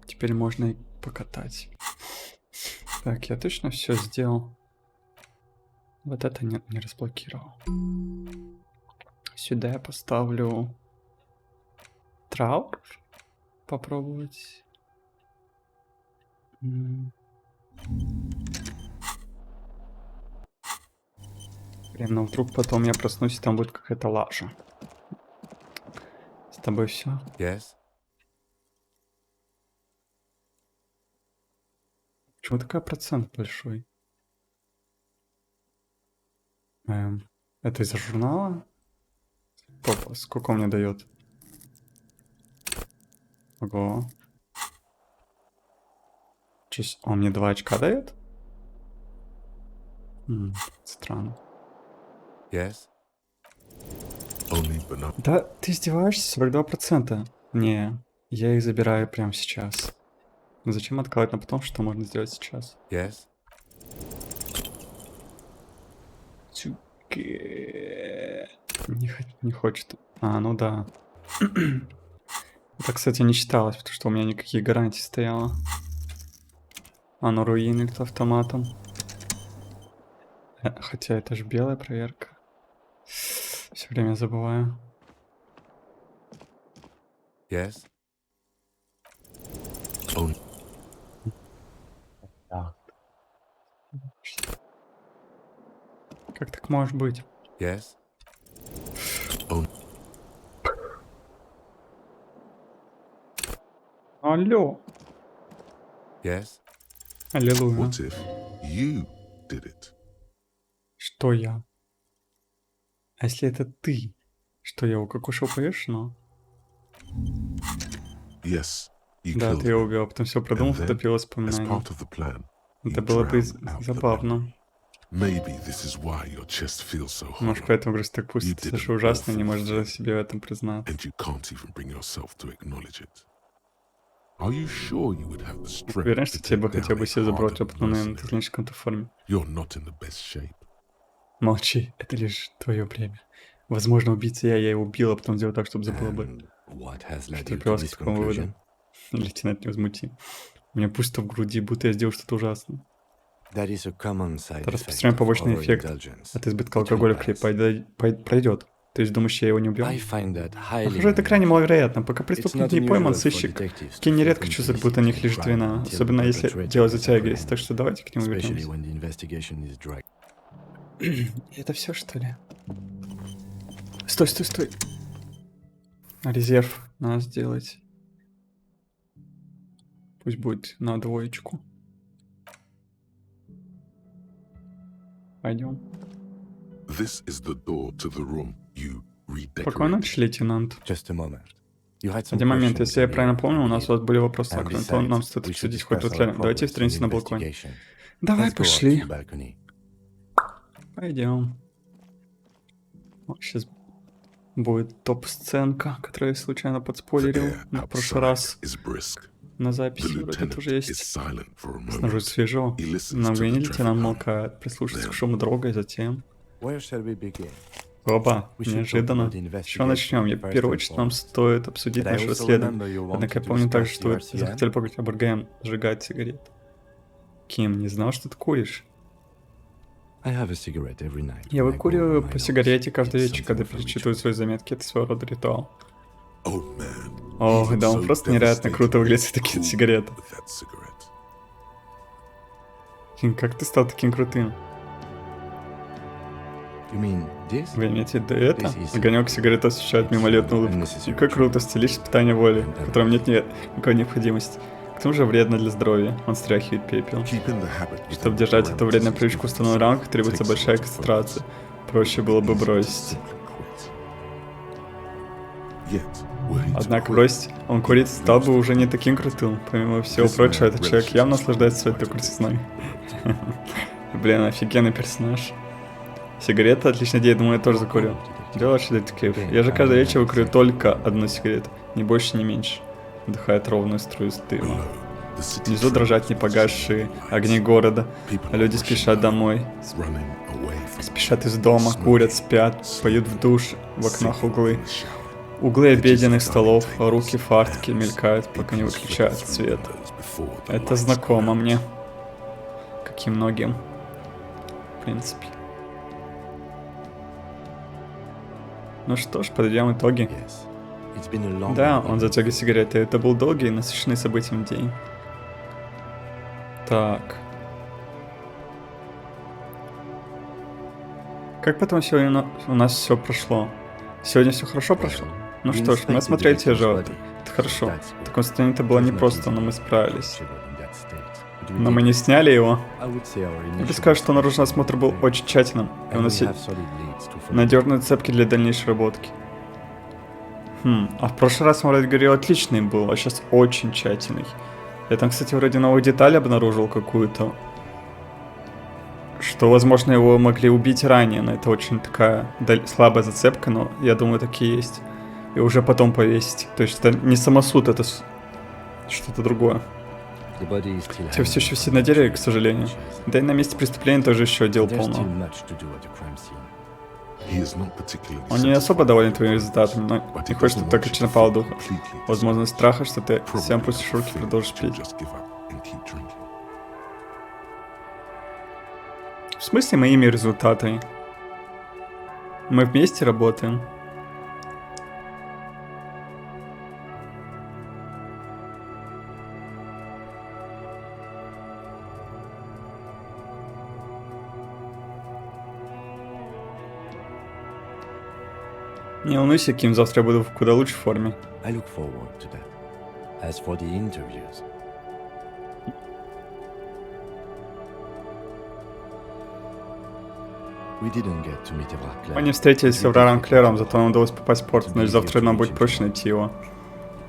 Теперь можно и покатать. Так, я точно все сделал. Вот это не разблокировал. Сюда я поставлю траур. Попробовать. Блин, ну вдруг потом я проснусь, и там будет какая-то лажа. С тобой все? Yes? Почему такой процент большой? Это из-за журнала? Опа, сколько он мне дает? Ого. Он мне 2 очка дает? Странно. Yes? Only banana. Да, ты издеваешься? 42%. Не, я их забираю прямо сейчас. Ну зачем откладывать на потом, что можно сделать сейчас? Yes? Не хочет. Ну да. Это, кстати, не читалось, потому что у меня никаких гарантий стояло. Руины с автоматом. Хотя это же белая проверка. Все время забываю. Yes? Only Как так может быть? Yes? Алло. Yes? Аллилуйя. what if you did it? Что я? А если это ты? Что я укокошил повешенного? Yes, you Да, killed ты его him. убил, а потом все продумал, And then, втопил as воспоминания. part of the plan, you Это было бы drowned out the забавно. Maybe this is why your chest feels so Может, hollow, поэтому грусть так You пустится, did что an ужасно, не awful может даже thing. себе в этом признаться. and you can't even bring yourself to acknowledge it. Are you sure you would have the strength Уверен, to что тебе бы take хотел down бы a себе забрать hardened опытную, наверное, ты mercenary? слишком в форме. You're not in the best shape. Молчи, это лишь твое бремя. Возможно, убийца я его убил, а потом сделал так, чтобы забыл об этом. And what has led Что you to привело к this такому выводу? conclusion? Лейтенант невозмутим. У меня пусто в груди, будто я сделал что-то ужасное. That is a common side Это effect распространенный of побочный эффект overindulgence. от избытка It will алкоголя pass. пройдет. То есть думаешь, я его не убил? I find that highly Похоже, это крайне unusual. маловероятно. Пока It's преступник not не пойман, unusual for сыщик detectives Ки to нередко feel чувствует, complicity будто на них in лежит crime вина. until Особенно the если perpetrator дело is затягивается. Так apprehended, что давайте к нему especially вернемся. when the investigation is dragged. Это все, что ли? Стой, стой, стой. Резерв надо сделать. Пусть будет на 2. Пойдем. This is the door to the room you Спокойно, redecorated. лейтенант. Just a moment. You had some Один момент, questions если я earlier, правильно I помню, у нас believe. у вас были вопросы, а And кроме того, нам besides, стоит we should обсудить хоть discuss тут our рядом. Давайте progress in встретимся на the балконе. investigation. Давай, Let's go up to пошли. the balcony. Пойдем. Сейчас будет топ-сценка, которую я случайно The подспойлерил air на прошлый outside раз is brisk. на The записи. Вроде lieutenant тоже is есть. silent for a Снаружи moment. свежо. He listens На to мгновение the лейтенант traffic hum. молкает, прислушивается к шуму дорога, и затем... Where shall we begin? Оба, We should talk неожиданно. about the С чего начнем? investigation В первую first очередь and нам foremost. стоит обсудить But I наше also расследование. remember you wanted Однако я to помню также, discuss что вы the захотели поговорить об РГМ, сжигать сигарет. Ким, не знал, что ты куришь? I have a cigarette every night Я when I go выкуриваю over my по notes. сигарете каждый It's вечер, когда something of a перечитываю ritual. свои заметки. Это своего рода ритуал. Oh man. О, He да, looks он so просто невероятно круто выглядит с такими cool сигаретами. with that cigarette. Ким, как ты стал таким крутым? You mean this? Вы имеете в виду это? This is- Огонек сигареты освещает мимолетную улыбку. Unnecessary И как круто, trouble. стилист питания воли, And в котором нет никакой необходимости. К тому же вредно для здоровья. Он стряхивает пепел. Keeping the habit within Чтобы держать эту вредную parentheses привычку в is установленных рамках, требуется takes большая a lot of концентрация. focus. Проще было бы Easy to бросить. simply quit. Yet, were he to Однако quit, бросить он курить стал бы уже не таким крутым. Помимо всего This прочего, man этот человек явно relishes наслаждается своей smoking такой white крутизной. Блин, офигенный персонаж. Сигарета — отличная идея, думаю, я тоже закурю. Дело очень детектив. Я же каждый вечер выкурю только одну сигарету. Ни больше, ни меньше. Вдыхает ровную струю дыма. below, the city Внизу дрожат непогасшие огни города, а люди спешат домой. running away from Спешат из дома, курят, спят, поют в душ, в окнах углы. Углы обеденных столов, руки, фартки мелькают, пока не выключают свет. Это знакомо мне. Как и многим. В принципе. Ну что ж, подведем итоги. Yes. It's been a long Да, and он затягивает сигареты. Это был долгий и насыщенный событием день. Так. Как потом сегодня у нас все прошло? Сегодня все хорошо прошло? Ну что ж, мы осмотрели те животы. Это хорошо. В таком состоянии это было непросто, но мы справились. Но мы не сняли его. Я бы сказал, что наружный осмотр был очень тщательным. И у нас есть надежные цепки для дальнейшей работки. А в прошлый раз он вроде говорил отличный был, а сейчас очень тщательный. Я там, кстати, вроде новую деталь обнаружил какую-то. Что, возможно, его могли убить ранее, но это очень такая слабая зацепка, но я думаю, такие есть. И уже потом повесить. То есть это не самосуд, это что-то другое. Тело все еще висит на дереве, к сожалению. Да и на месте преступления тоже еще дел полно. Он не особо доволен твоими результатами, но не хочет, чтобы ты окончательно пал духа. Возможно, из страха, что ты всем пустишь руки и продолжишь пить. В смысле моими результатами? Мы вместе работаем. Не волнуйся, Ким, завтра я буду в куда лучшей форме. I look forward to that. As for the interviews, we didn't get to meet Evra. Мы не встретились с Эвраром Клером, зато нам удалось попасть в порт, значит завтра нам будет проще найти его.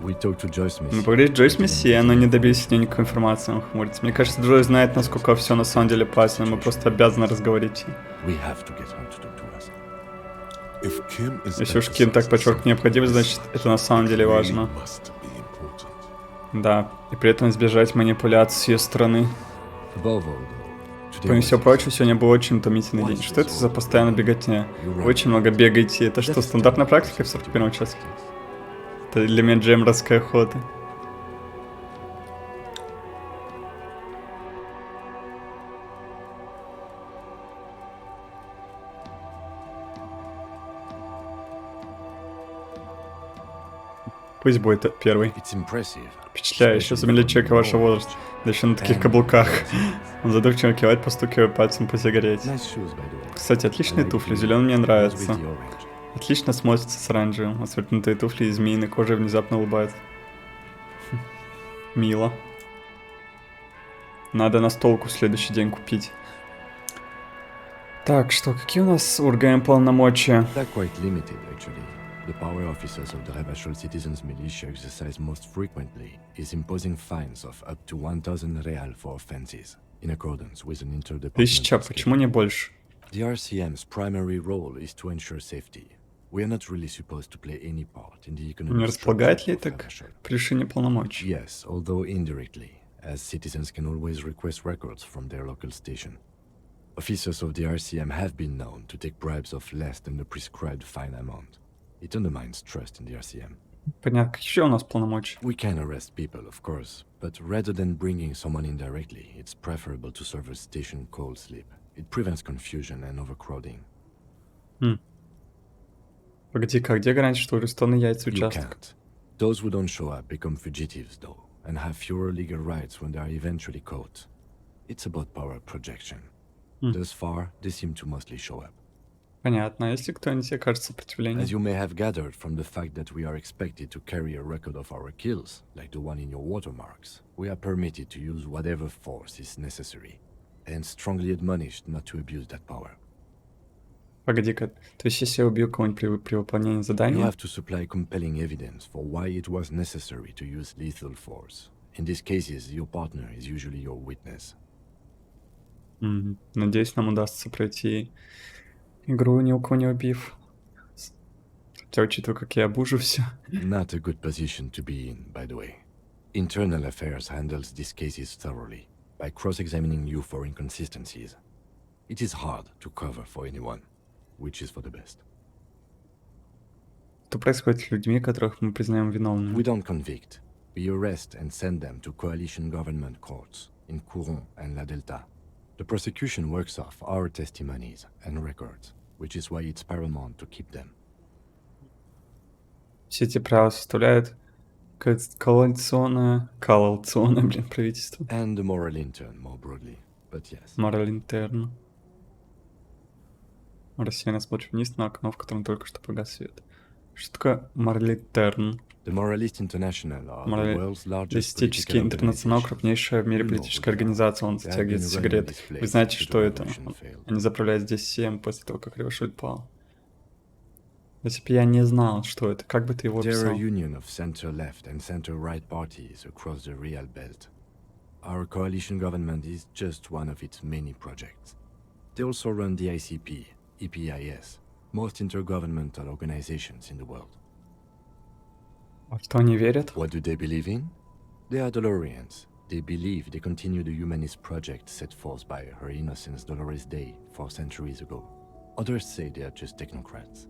We talked to Joyce Messi. Мы поговорили с Джойс Мессия, но не добились от нее никакой информации, он хмурится. Мне кажется, Джой знает, насколько все на самом деле опасно, мы просто обязаны разговорить. We have to get her to talk to us. Если уж Ким так подчеркнет необходимость, значит это на самом деле важно. Да, и при этом избежать манипуляций с ее стороны. Above all, though, today Помимо was всего прочего, сегодня был очень утомительный день. Что это за постоянная беготня? Вы очень много бегаете. Это что, стандартная практика в 41-м часу? Это для меня джембровская охота. Пусть будет первый. It's impressive. Впечатляюще, замедлить человека вашего возраста. Да еще на таких каблуках. Он задумчиво кивает, постукивая пальцем по сигарете. Nice shoes, by the way. Кстати, отличные туфли, зеленый мне нравится. Отлично смотрится с оранжевым. Осветнутые туфли и змеиной кожей внезапно улыбаются. Мило. Надо настолку в следующий день купить. Так, что, какие у нас уровни полномочия? They're quite limited, actually. The power officers of the Rebashol Citizens Militia exercise most frequently is imposing fines of up to 1,000 real for offenses, in accordance with an interdepartmental 1000, почему не больше? The RCM's primary role is to ensure safety. We are not really supposed to play any part in the Не economic располагает ли structure это of к Rebashol. превышению полномочий? Yes, although indirectly, as citizens can always request records from their local station. Officers of the RCM have been known to take bribes of less than the prescribed fine amount. It undermines trust in the RCM. Понятно, какие еще у нас полномочия? We can arrest people, of course, but rather than bringing someone in directly, it's preferable to serve a station cold sleep. It prevents confusion and overcrowding. Погоди-ка, где гарантия, что арестованный яйца You участок? can't. Those who don't show up become fugitives, though, and have fewer legal rights when they are eventually caught. It's about power projection. Thus far, they seem to mostly show up. Понятно. А если кто-нибудь окажет сопротивление? As you may have gathered from the fact that we are expected to carry a record of our kills, like the one in your watermarks, we are permitted to use whatever force is necessary, and strongly admonished not to abuse that power. Погоди-ка, то есть если я убью кого-нибудь при выполнении You задания, have to supply compelling evidence for why it was necessary to use lethal force. In these cases, your partner is usually your witness. надеюсь, нам удастся пройти игру, ни у кого не убив. Хотя, учитывая, как я обужу все. Not a good position to be in, by the way. Internal Affairs handles these cases thoroughly, by cross-examining you for inconsistencies. It is hard to cover for anyone, which is for the best. Что происходит с людьми, которых мы признаем виновными? We don't convict. We arrest and send them to coalition government courts in Courron and La Delta. The prosecution works off our testimonies and records, which is why it's paramount to keep them. Все эти правила составляют коалиционное, правительство. And the moral intern, more broadly. But yes. Мораль интерна. Рассеянно смотрю вниз на окно, в котором только что погас свет. Что такое мораль интерн? The Moralist International are the world's largest Моралистический political интернационал, organization. крупнейшая в мире политическая организация, он затягивает сигареты. Вы знаете, что это? Они заправляют здесь всем после того, как Ревашоль пал. Если бы я не знал, что это, как бы ты его They're a описал? union of center-left and center-right parties across the Real Belt. Our coalition government is just one of its many projects. They also run the ICP, EPIS, most intergovernmental organizations in the world. Во что они верят? What do they believe in? They are Dolorians. They believe they continue the humanist project set forth by Her Innocence Dolores Day 4 centuries ago. Others say they are just technocrats.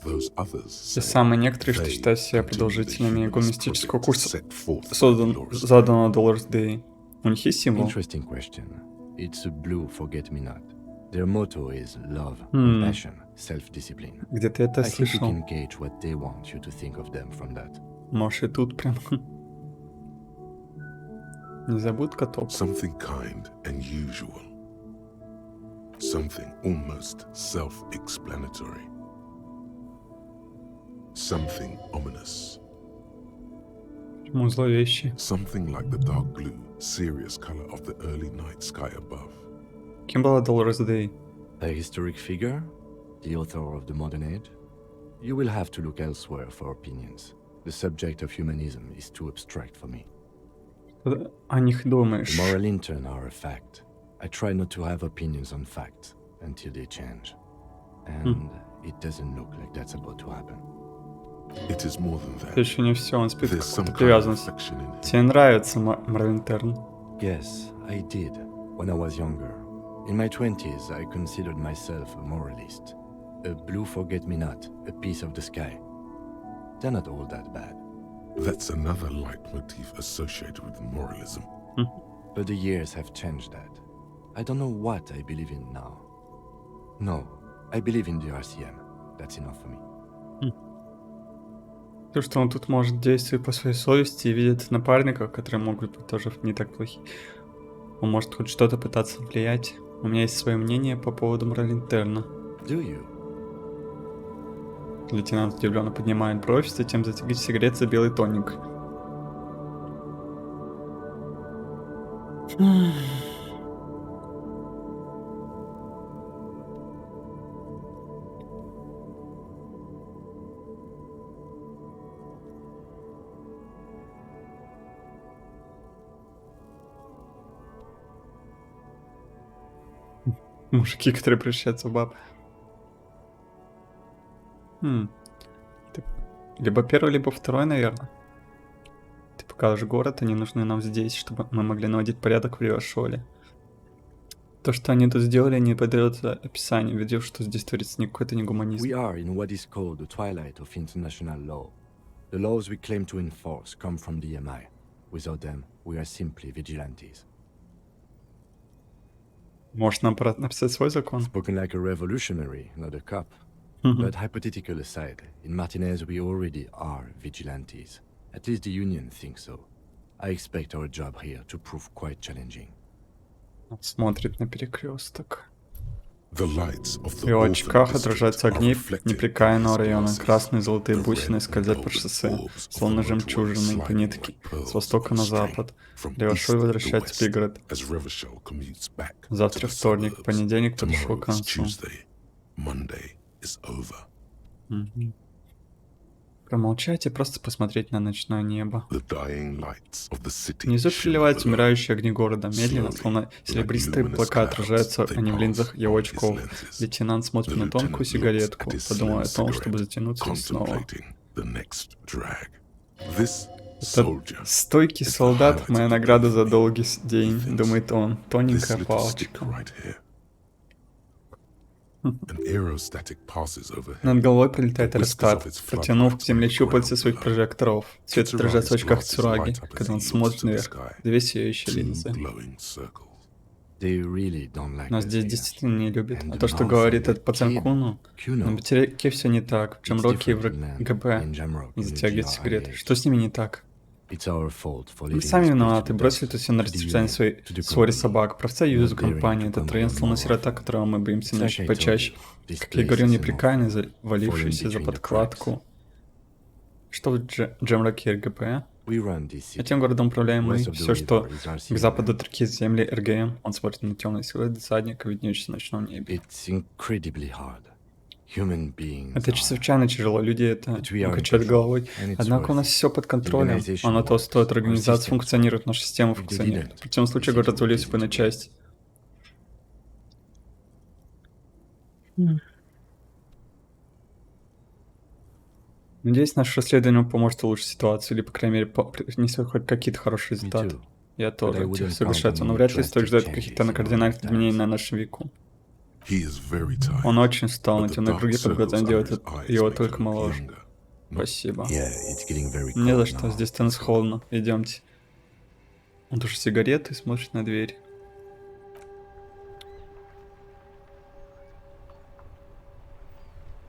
Those others Те say самые некоторые, что they считают себя continue the продолжителями humanist гуманистического project курса, set forth by Dolores Day. заданного Долларс Дэй. У них есть символ? Interesting question. It's a blue forget-me-not. Their motto is love, compassion, self-discipline. Где ты это I think you слышал? can gauge what they want you to think of them from that. Может, и тут прям. Не забудь котов. Something kind and usual. Something almost self-explanatory. Something ominous. Почему зловещий? Something like the dark blue, serious color of the early night sky above. Кем была Долларс Дэй? A historic figure? The author of the modern age? You will have to look elsewhere for opinions. The subject of humanism is too abstract for me. Что о них The думаешь? moral intern are a fact. I try not to have opinions on facts until they change. And it doesn't look like that's about to happen. It is more than Это that. еще не все, он спит There's some какую-то kind of привязанность. affection in him. Тебе нравится мораль интерн? Yes, I did, when I was younger. In my 20s, I considered myself a moralist. A blue forget-me-not, a piece of the sky. They're not all that bad. That's another leitmotif associated with moralism. But the years have changed that. I don't know what I believe in now. No, I believe in the RCM. That's enough for me. То, что он тут может действовать по своей совести и видит напарников, которые могут быть тоже не так плохи. Он может хоть что-то пытаться влиять. У меня есть свое мнение по поводу Моралинтерна. Do you? Лейтенант удивленно поднимает бровь, затем затягивает сигарет за белый тоник. Мужики, которые превращаются в баб. Либо первый, либо второй, наверное. Ты покажешь город, они нужны нам здесь, чтобы мы могли наводить порядок в Риошоле. То, что они тут сделали, не поддается описанию, видев, что здесь творится какой-то не гуманизм. We are in what is called the twilight of international law. The laws we claim to enforce come from the MI. Without them, we are simply vigilantes. Может нам пора написать свой закон? Spoken like a revolutionary, not a cop. But hypothetical aside, in Martinez we already are vigilantes. At least the Union thinks so. I expect our job here to prove quite challenging. Смотрит на перекресток. The lights of В the его orphan очках district отражаются are огни reflected неприкаянного in his района. glasses. Красные и золотые The бусины red скользят and по gold шоссе, orbs of словно the motorway жемчужины по sliding нитке. like pearls С востока on на a string запад. from Левашой east to возвращается в west пригород. as Revachol commutes back to Завтра the вторник, suburbs. понедельник подошел Tomorrow к is концу. Tuesday. Monday is over. Промолчать и просто посмотреть на ночное небо. The dying lights of the city Внизу shimmer переливаются below. умирающие огни города. Медленно, Slowly, словно like серебристые luminous облака, clouds, отражаются they они в линзах pass его on his очков. lenses. Лейтенант смотрит The на тонкую lieutenant looks сигаретку, at his подумывая о slim том, чтобы cigarette, затянуться снова. contemplating the next drag. This Это soldier стойкий is the солдат, highlight моя of the награда day за for me. долгий He день, thinks, думает он. This Тоненькая little stick палочка. right here. An aerostatic passes overhead. Над головой пролетает The whiskers аэростат, of its протянув к floodlights земле on the щупальца ground своих below. прожекторов. Свет Kids' отражается в eyes' очках glasses Цураги, light up as когда он he looks смотрит to the наверх. sky. Две сияющие Two линзы. glowing circles. They really don't like Нас us здесь here. действительно не любят. And А то, что now говорит from этот пацан the Куну, kid, на материке все не так. В It's Джамроке и в different in land, ГП in Jamrock, in the затягивает GRIH. сигареты. Что с ними не так? It's our fault for Мы leading сами this виноваты, bitch to бросили death, это все на to the растерзание union, своей to the своре company. собак, профсоюзу, Not daring компании. to Это come тренство along на more сирота, often. которого мы боимся It's like носить I told почаще. you, this Как я place говорю, is an неприкаянный, orphan, завалившийся fallen за between the подкладку. Что в Джамроке и РГП? We run this city. Этим городом управляем мы. West of the Все, что river is our к city западу now. от реки земли РГМ. Он смотрит на темные силуэты всадника, виднеющиеся в ночном небе. It's incredibly hard. Human beings Это are... чрезвычайно тяжело, люди это But we are in качают control, головой. and it's Однако у worth нас it. все под контролем. Organization Оно того works, стоит, our организация systems функционирует, наша система If they функционирует. didn't, В противном случае the город city would развалился бы на disappear. части. Надеюсь, наше расследование поможет улучшить ситуацию, или, по крайней мере, принесет хоть какие-то хорошие Me результаты. too. Я тоже I тихо wouldn't соглашаться, count on но any вряд ли стоит drastic ждать changes каких-то in our кардинальных lifetimes. изменений на нашем веку. He is very tired. Он очень устал, but но the темные dark круги под circles глазами under делают his eyes его make только him look моложе. younger. Спасибо. Yeah, it's getting very Не cold за что, now. здесь становится холодно. Идемте. Он тушит сигареты и смотрит на дверь.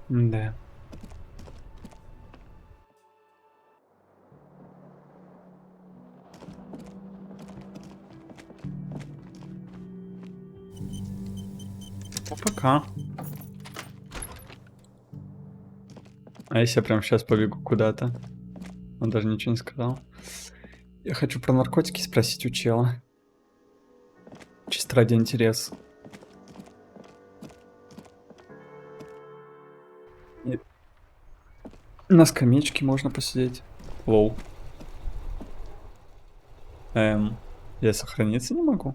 Да. Ну, пока. А если я прямо сейчас побегу куда-то? Он даже ничего не сказал. Я хочу про наркотики спросить у чела. Чисто ради интереса. И на скамеечке можно посидеть. Лол. Я сохраниться не могу.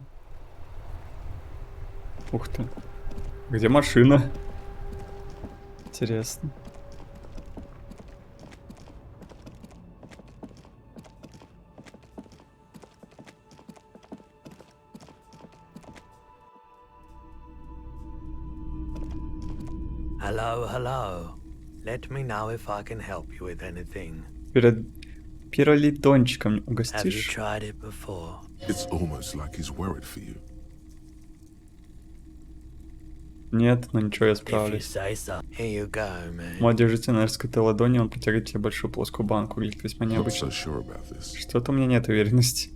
Ух ты. Где машина? Интересно. Hello, hello. Let me know if I can help you with anything. Перед пиролитончиком Have you угостишь? tried it before? It's almost like he's worried for you. Нет, но ничего, я If you справлюсь. say so. Here you go, man. Мой держите на раскрытой ладони, он протягивает тебе большую плоскую банку. Выглядит весьма Not so необычно. sure about this. Что-то у меня нет уверенности.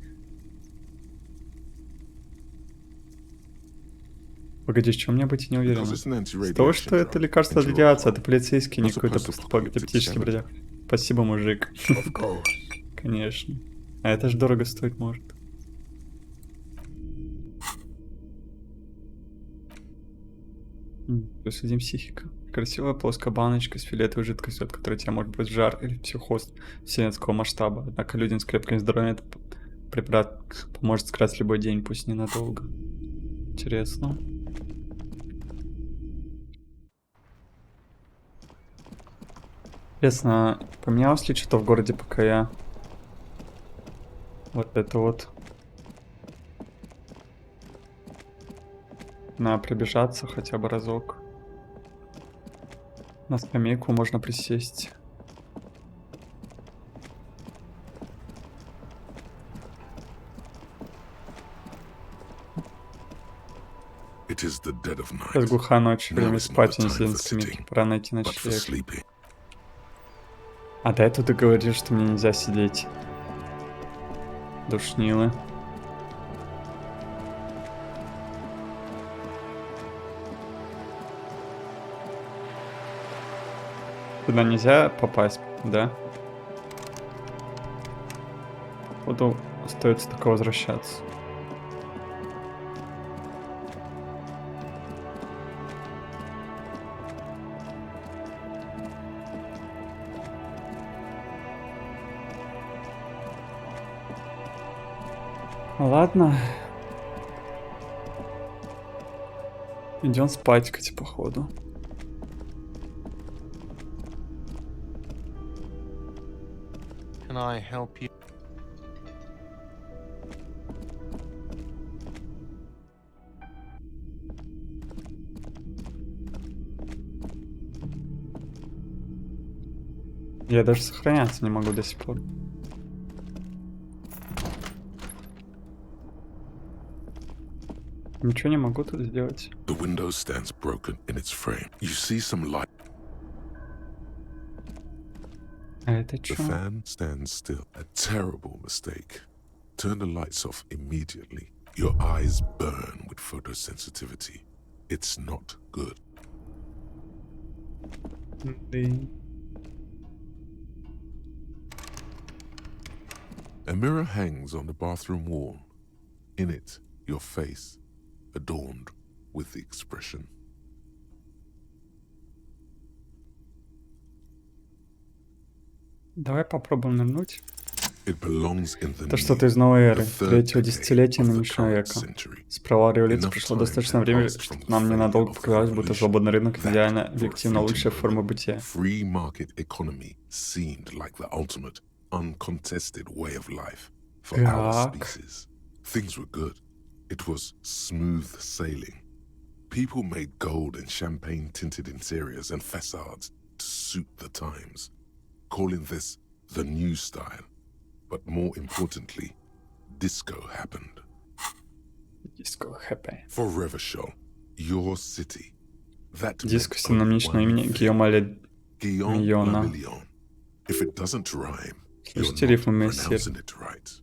Погоди, с чем мне быть не уверен? Because it's an С того, что anti-radiation это drug. лекарство от Anti-rock радиации, bomb. это полицейский, не Not какой-то supposed to постапокалиптический apocalyptic бродяг. Спасибо, мужик. Of course. Конечно. А это ж дорого стоить может. Плюс 1 психика. Красивая плоская баночка с фиолетовой жидкостью, от которой тебя может быть жар или психоз вселенского масштаба. Однако людям с крепким здоровьем этот препарат поможет скрасть любой день, пусть ненадолго. Интересно. Интересно, поменялось ли что-то в городе, пока я... Вот это вот. Надо пробежаться хотя бы разок. На скамейку можно присесть. It is the dead of Сейчас night, глухая ночь, Now время is not спать, the не time сидеть на for скамейке. sitting, Пора найти but for ночлег. sleeping. А до этого ты говоришь, что мне нельзя сидеть. Душнилы. Туда нельзя попасть, да? Походу, остается только возвращаться. Ладно. Идем спать, Катя, походу. Can I help you? Я даже сохраняться не могу до сих пор. Ничего не могу тут сделать. The window stands broken in its frame. You see some light. А это The чё? fan stands still. A terrible mistake. Turn the lights off immediately. Your eyes burn with photosensitivity. It's not good. A mirror hangs on the bathroom wall. In it, your face, adorned with the expression. Давай попробуем нырнуть. It belongs in the Это что-то new, из новой эры, the third третьего decade десятилетия of the нынешнего current века. century. С права революции Enough прошло time достаточно had времени, passed чтобы from нам the ненадолго failure of показалось, будто revolution свободный рынок that идеально for a объективно лучшая fleeting форма moment, бытия. Free market economy seemed like the ultimate, uncontested way of life for our Так. species. Things were good. It was smooth sailing. People made gold and champagne-tinted interiors and facades to suit the times, calling this the new style. But more importantly, disco happened. Диско хэппи. For Revachol, your city. That Диско meant синонімічно only імені one thing. Гийома Guillaume Миллиона. Million. If it doesn't rhyme, you're Слушайте not рифмы, мессир. pronouncing it right.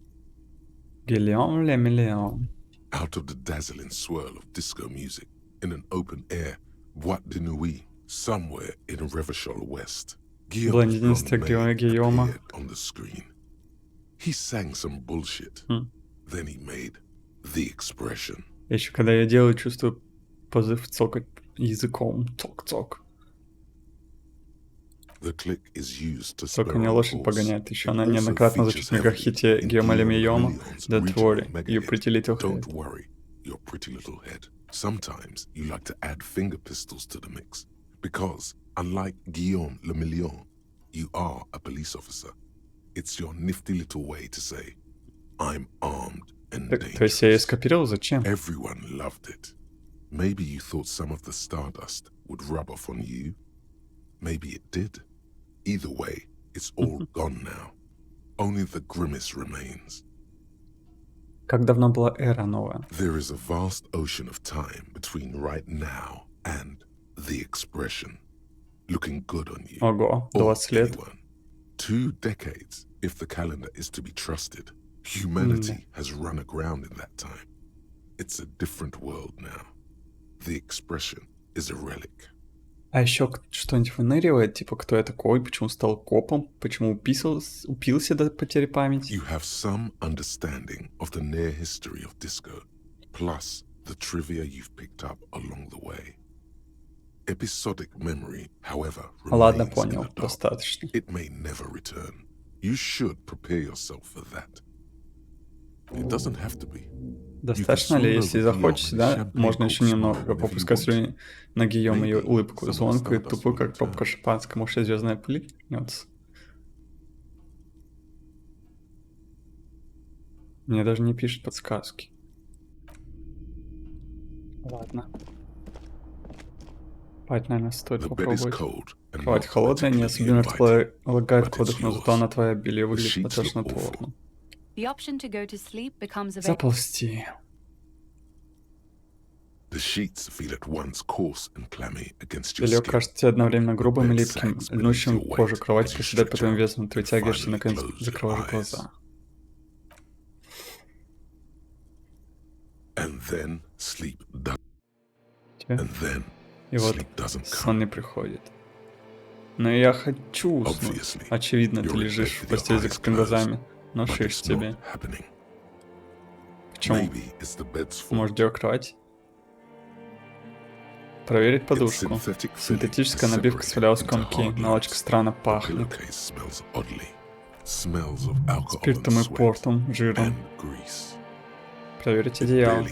Гильом ле миллион. Out of the dazzling swirl of disco music, in an open air boîte de nuit, somewhere in Revachol West, Guillaume's Блондинистая blonde maid Гийома. appeared on the screen. He sang some bullshit. Then he made the expression. Еще когда я делаю, чувствую позыв цокать языком. Цок-цок. The click is used to Только spur не on лошадь horse. погоняет. Еще It она also неоднократно features звучит в мегахите heavily in Гийома ле Guillaume Миллиона. Million's Don't regional worry, mega you hit, pretty little head. Don't worry, your pretty little head. Sometimes you like to add finger pistols to the mix. Because, unlike Guillaume Le Million, you are a police officer. It's your nifty little way to say, I'm armed and То есть я ее dangerous. скопировал? Зачем? Everyone loved it. Maybe you thought some of the stardust would rub off on you. Maybe it did. Either way, it's all gone now. Only the grimace remains. Как давно была эра новая? There is a vast ocean of time between right now and the expression. Looking good on you. Ого, or 20 лет. anyone. 2 decades, if the calendar is to be trusted. Humanity has run aground in that time. It's a different world now. The expression is a relic. А еще что-нибудь выныривает, типа, кто я такой, почему стал копом, почему упился до потери памяти. You have some understanding of the near history of disco, plus the trivia you've picked up along the way. Episodic memory, however, Ладно, remains in понял, the dark. достаточно. It may never return. You should prepare yourself for that. It doesn't have to be. Достаточно ли, если захочешь, да? Можно еще немного попускать слюни на Гийом ее улыбку, звонкую и тупую, как пробка шампанского, может, звездная пыль вернется. Мне даже не пишет подсказки. Ладно. Спать, наверное, стоит попробовать. Кровать холодная, не особенно располагает в кодах, но зато она твоя обилие выглядит тошнотворно. Заползти. Белье кажется тебе одновременно грубым и липким, льнущим кожу. Кровать приседает под твоим весом, ты вытягиваешься, наконец закрываешь глаза. И вот сон не приходит. Но я хочу уснуть. Очевидно, ты лежишь в постели с закрытыми глазами, но шиш тебе. Почему? Может, делать кровать? Проверить подушку. Синтетическая набивка свалялась в комки, наволочка странно пахнет. Спиртом и портом, жиром. Проверить одеяло.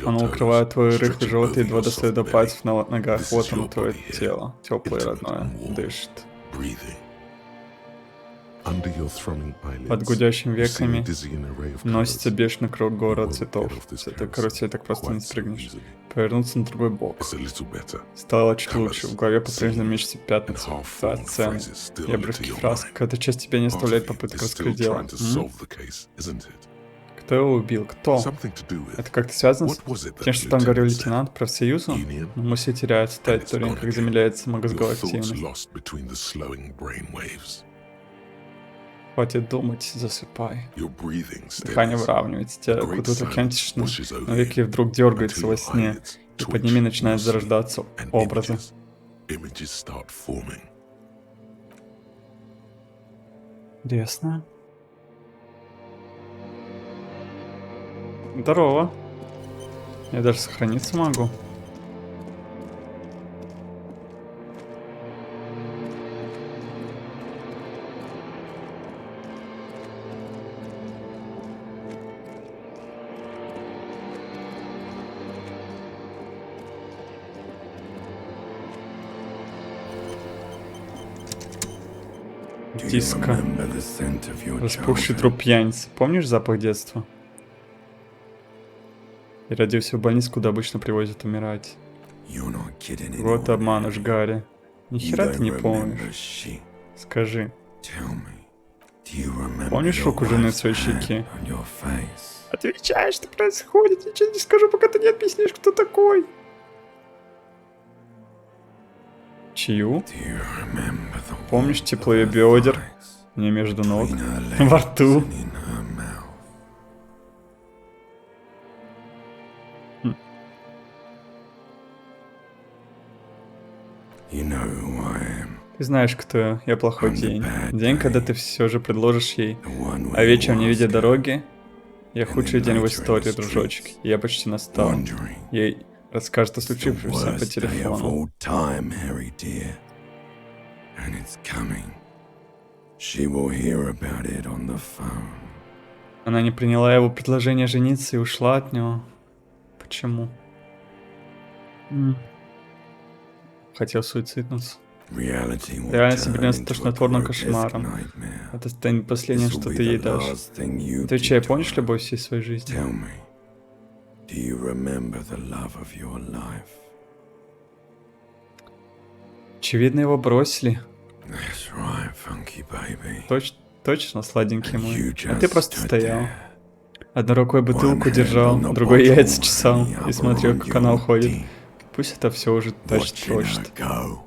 Оно укрывает твой рыхлый живот и едва достает до пальцев на ногах. Вот оно, твое тело. Теплое, родное. Дышит. Под гудящими веками носится бешеный круг города цветов. Это, короче, так просто не спрыгнешь. Повернуться на другой бок. Стало чуть лучше. В голове по-прежнему мечется пятна сцены и обрывки фраз. Какая-то часть тебя не оставляет попыток раскрыть дело. Кто его убил? Кто? Это как-то связано с тем, что там говорил лейтенант, профсоюзу? Мысли теряются, в то время, как замедляется мозговая активность. Хватит думать, засыпай. Дыхание выравнивается, тебя куда-то кентично, но веки вдруг дергаются во сне, и под ними начинают зарождаться образы. Интересно. Здорово. Я даже сохраниться могу. Диско. Распухший труп пьяницы. Помнишь запах детства? Я родился в больнице, куда обычно привозят умирать. Вот обманешь, Гарри. Ни хера ты не помнишь. Скажи. Помнишь руку жены в своей щеке? Отвечай, что происходит. Ничего не скажу, пока ты не объяснишь, кто такой. Чью? Помнишь тепло ее бедер? Не между ног. Во рту. Ты знаешь, кто я. Я плохой день. День, когда ты все же предложишь ей. А вечером, не видя дороги, я худший день в истории, дружочек. Я почти настал. Ей расскажет о случившемся по телефону. Она не приняла его предложение жениться и ушла от него. Почему? Хотел суициднуться. Реальность обернется тошнотворным кошмаром. Это станет последнее, что ты ей дашь. Отвечай, помнишь любовь всей своей жизни? Очевидно, его бросили. Точно, сладенький мой. А ты просто стоял. Одной рукой бутылку держал, другой яйца чесал и смотрел, как она уходит. Пусть это все уже точно прочит. Go.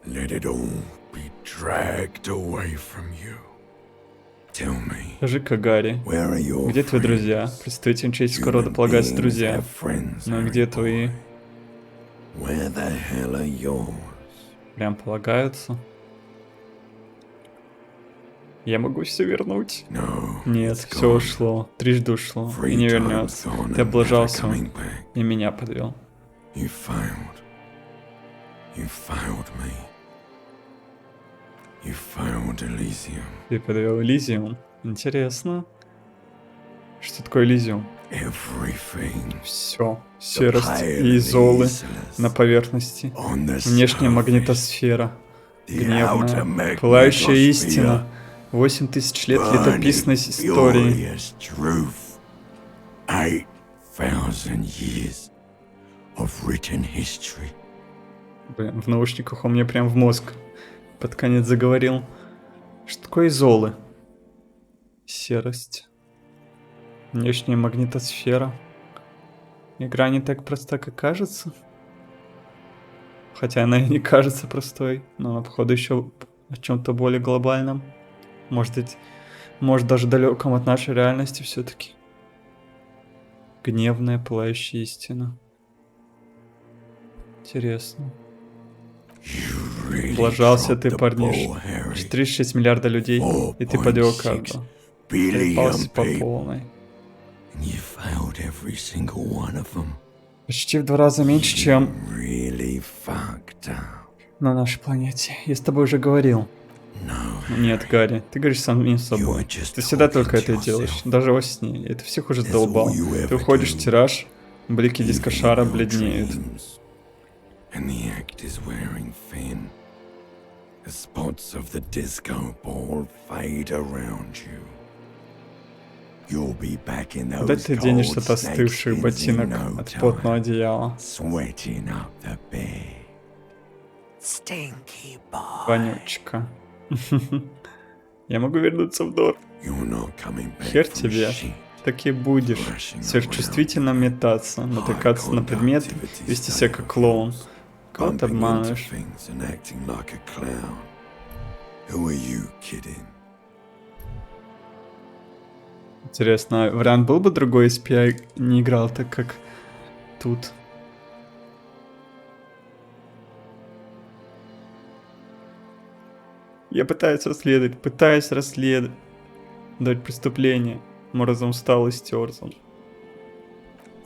Let it all be dragged away from you. Tell me, Скажи-ка, Гарри, where are your где твои друзья? friends? Представителям человеческого рода Human полагаются beings друзья. have friends, Но Harry где boy. твои? Where the hell are yours? Прям полагаются? Я могу все вернуть? No, Нет, it's все gone. ушло, трижды ушло, и Three не times вернется. gone Ты and never облажался coming back. и меня подвел. You failed. You failed me. You failed Elysium. Ты подвел Elysium. Интересно. Что такое Elysium? Everything. Все. Серость pale и and изолы useless на поверхности. on the Внешняя surface. магнитосфера. The outer Гневная. Пылающая magnetosphere. истина. 8000 лет Burning, летописной истории. furious truth. 8,000 years of written history. Блин, в наушниках он мне прям в мозг под конец заговорил. Что такое изолы? Серость. Внешняя магнитосфера. Игра не так проста, как кажется. Хотя она и не кажется простой, но она, походу, еще о чем-то более глобальном. Может даже далеком от нашей реальности все-таки. Гневная, пылающая истина. Интересно. You really Облажался ты, dropped the парниш. ball, Harry. 36 миллиарда людей, и ты подвел каждого. Ты billion попался по people. полной. And you failed every single one of them. Почти в 2 раза меньше, чем Really fucked up. на нашей планете. Я с тобой уже говорил. No, Нет, Гарри, ты говоришь самим собой. You're just Ты всегда talking только to это и делаешь, yourself. даже во сне. И ты всех уже That's задолбал. all you ever Ты уходишь в do. тираж, блики even дискошара in your бледнеют. dreams. And the act is wearing thin. The spots of the disco ball fade around you. You'll be back in Куда those ты денешься cold от остывших snakeskins in ботинок, no от потного time, одеяла? sweating up the bed. Stinky boy. Вонючка. Я могу вернуться в Дор. You're not coming back Хер from тебе. shit. Так и будешь. Сверхчувствительно метаться, натыкаться на предметы, вести себя как клоун. Кого ты Bumping into обманываешь? things and acting like a clown. Who are you kidding? Интересно, а вариант был бы другой, если бы я не играл так, как тут? Я пытаюсь расследовать преступление. Мой разум стал истерзан.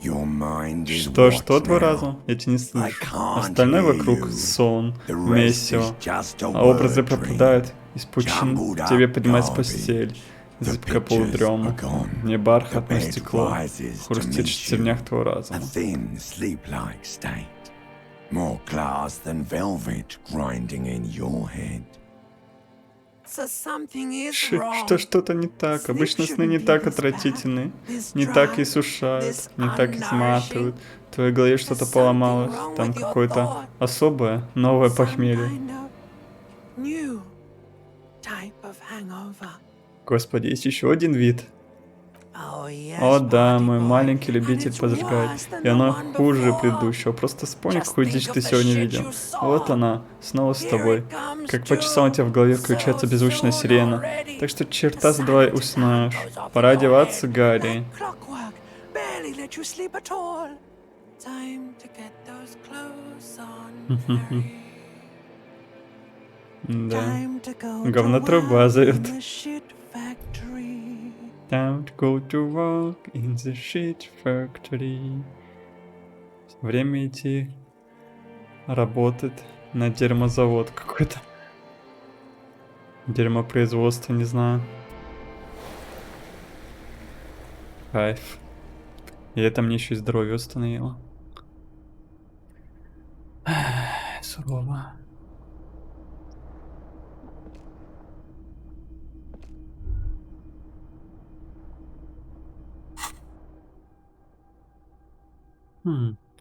Your mind is Что what 2 now? раза? Я тебя не I слышу. can't Остальное hear вокруг you. сон, The rest месиво. is just a А образы word dream. пропадают из пучин, Jumbled тебе up поднимать garbage. постель. The Зыбкое pictures полудрему. are gone. Мне The бархатное bed стекло. rises to Хрустит в meet стебнях you. твоего A разума. thin, sleep-like state. More glass than velvet grinding in your head. So something is Что wrong. что-то не так. Sleep Обычно сны shouldn't не be так this отвратительны, bad, this не так dry, иссушают, this не так изматывают. В твоей голове что-то There's поломалось. something wrong Там with your какое-то thoughts. особое, новое Some похмелье. kind of new type of hangover. Господи, есть еще один вид. Oh, yes, О да, party мой boy. маленький And любитель it's поджигать. worse than И оно the one хуже before. предыдущего. Просто вспомни, Just какую think дичь of ты the сегодня shit видел. you saw. Вот она, снова с Here тобой. it comes Как по часам у тебя в голове включается so беззвучная soon сирена. already. Так что черта The с два sanity узнаешь. alarm goes off Пора in your одеваться, head. Гарри. Like clockwork, barely let you sleep at all. Time to get those clothes on, Harry. Да. Time to go to Говнотруба work зовет. in the shit factory. Time to go to work in the shit factory. Время идти работать на дерьмозавод какой-то. Дерьмопроизводство, не знаю. Кайф. И это мне еще и здоровье установило. Сурово.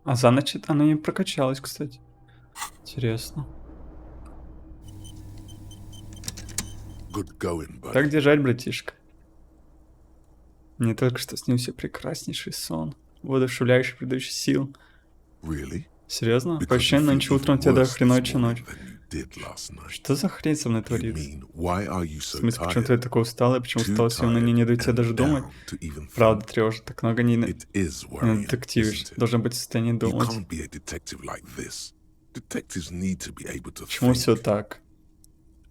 А за ночь она не прокачалась, кстати. Интересно. Good going, buddy. Так держать, братишка. Мне только что снился прекраснейший сон, воодушевляющий, придающий сил. Really? Серьезно? Because По you ощущениям, feel нынче утром even тебе даже worse хреново, this чем morning ночь. than you did last night. Что за хрень со мной You творится? mean, why are you В so смысле, почему ты tired? такой усталый, почему Too устал сегодня tired не дают тебе and даже думать? down to even Правда, think? тревожит, так много не It is не worrying, детективишь. isn't it? Должен быть в состоянии You думать. can't be a detective like this. Detectives need to be able to Почему все think. так?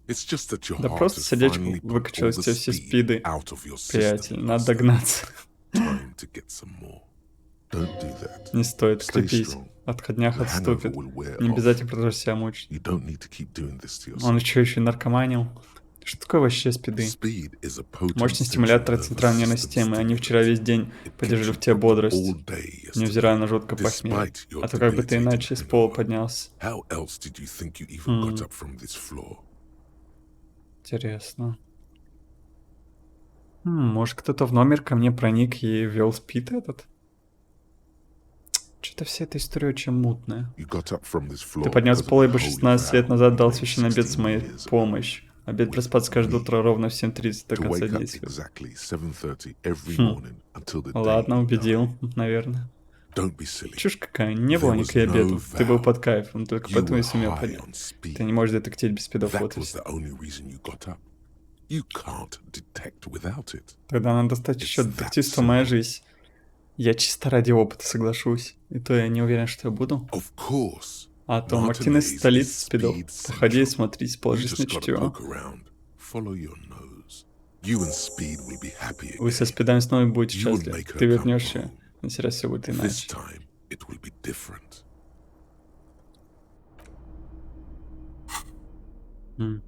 It's just that your Да heart просто has сердечко finally put выкачало all из the тебя все speed спиды. out of your system Приятель, надо last night. догнаться. Time to get some more. Don't do that. Не стоит, Stay крепись. strong. Отходняк The hangover отступит. will wear Не off. обязательно продолжать себя мучить. You don't need to keep doing this to Он yourself. еще и наркоманил. Что такое вообще спиды? Speed is a potent Мощный central стимулятор nervous центральной нервной system системы. Они stimulant. вчера весь день It поддерживали kept в тебе you up бодрость, all day невзирая на yesterday, жуткое похмелье. despite your А то как бы ты debilitating иначе с пола hangover. поднялся. How else did you think you even got up from this floor? Интересно. Может, кто-то в номер ко мне проник и вел спид этот? Что-то вся эта история очень мутная. You got up from this floor Ты поднялся с because of пола, a ибо holy 16 лет vow назад you дал made священный обет с 16 моей years ago помощью. Обет with проспаться каждое me. утро ровно в 7:30 до To конца wake up действия. exactly 7:30 every morning until the day Ладно, you убедил, die. наверное. Don't be silly. Чушь какая, не было There was никаких no обетов. Ты был vow. под кайфом, только You поэтому were и сумел high поднять. on Ты не speed. можешь детектить без спидов, That вот и was все. the only reason you got up. You can't detect without it. Тогда надо стать еще It's that детективством моя simple. жизнь. Я чисто ради опыта соглашусь. И то я не уверен, что я буду. Of course. А то активность Martinez столицы is спидов. speed Походи и central. смотрись, You положительное just gotta чутье. poke around. Follow your nose. You and Speed will be happy Вы со again. спидами снова будете You will счастливы. make Ты her come вернешься, home. на сей раз все будет This иначе. time it will be different. М.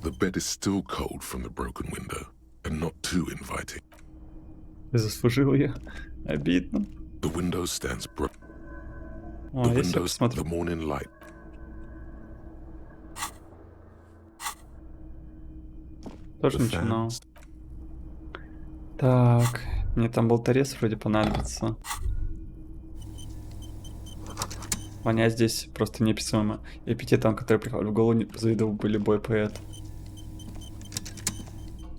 The bed is still cold from the broken window and not too inviting. Ты заслужил ее. Обидно. The window stands broken. О, The я сейчас windows, посмотрю. the morning light. Тоже The начинал. fans. Так, мне там болторез вроде понадобится. Воня здесь просто неописуемо. И эпитетом, который приходил в голову, не позавидовал бы любой поэт.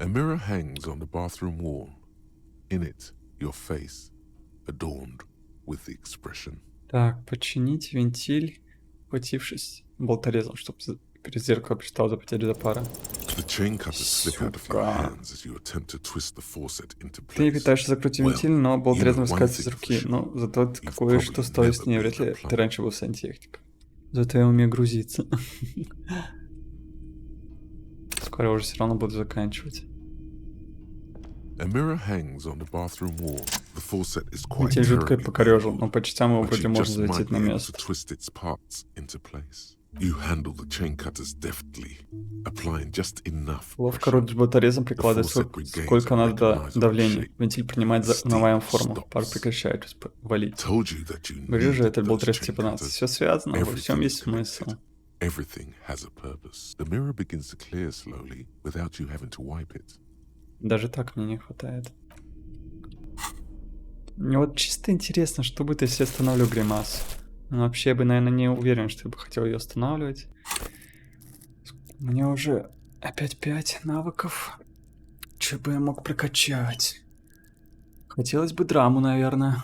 A mirror hangs on the bathroom wall. In it, your face, adorned with the expression. Так, починить вентиль, хватившись болторезом, чтобы перед зеркалом прочитал за потерю запара. The chain cutters slip out of your Сука. hands as you attempt to twist the faucet into Ты place. пытаешься закрутить Well, вентиль, но болторезом you know one выскальзывает из thing руки. for sure. Ну, зато You've кое-что probably стоит с never ней. been Вряд ли a ты plumber. раньше был сантехником. Зато я умею грузиться. Скоро уже все равно буду заканчивать. A mirror hangs on the bathroom wall. The faucet is quite Вентиль жутко terribly покорежил, но mangled, по частям его but вроде you можно just might завертеть на be able to место. twist its parts into place. You handle the chain cutters deftly, applying just enough Ловко pressure. рудишь болторезом, прикладывая faucet regains сколько a надо recognizable давления. shape. Вентиль принимает The steam узнаваемую форму. stops. Пар прекращает валить. Told you that you Говорю же, needed это those болторез chain типа нас. cutters. Все связано, во всем Everything есть is смысл. connected. Everything has a purpose. The mirror begins to clear slowly without you having to wipe it. Даже так мне не хватает. Мне вот чисто интересно, что будет, если я остановлю гримасу. Но вообще я бы, наверное, не уверен, что я бы хотел ее останавливать. У меня уже опять 5 навыков. Че бы я мог прокачать? Хотелось бы драму, наверное.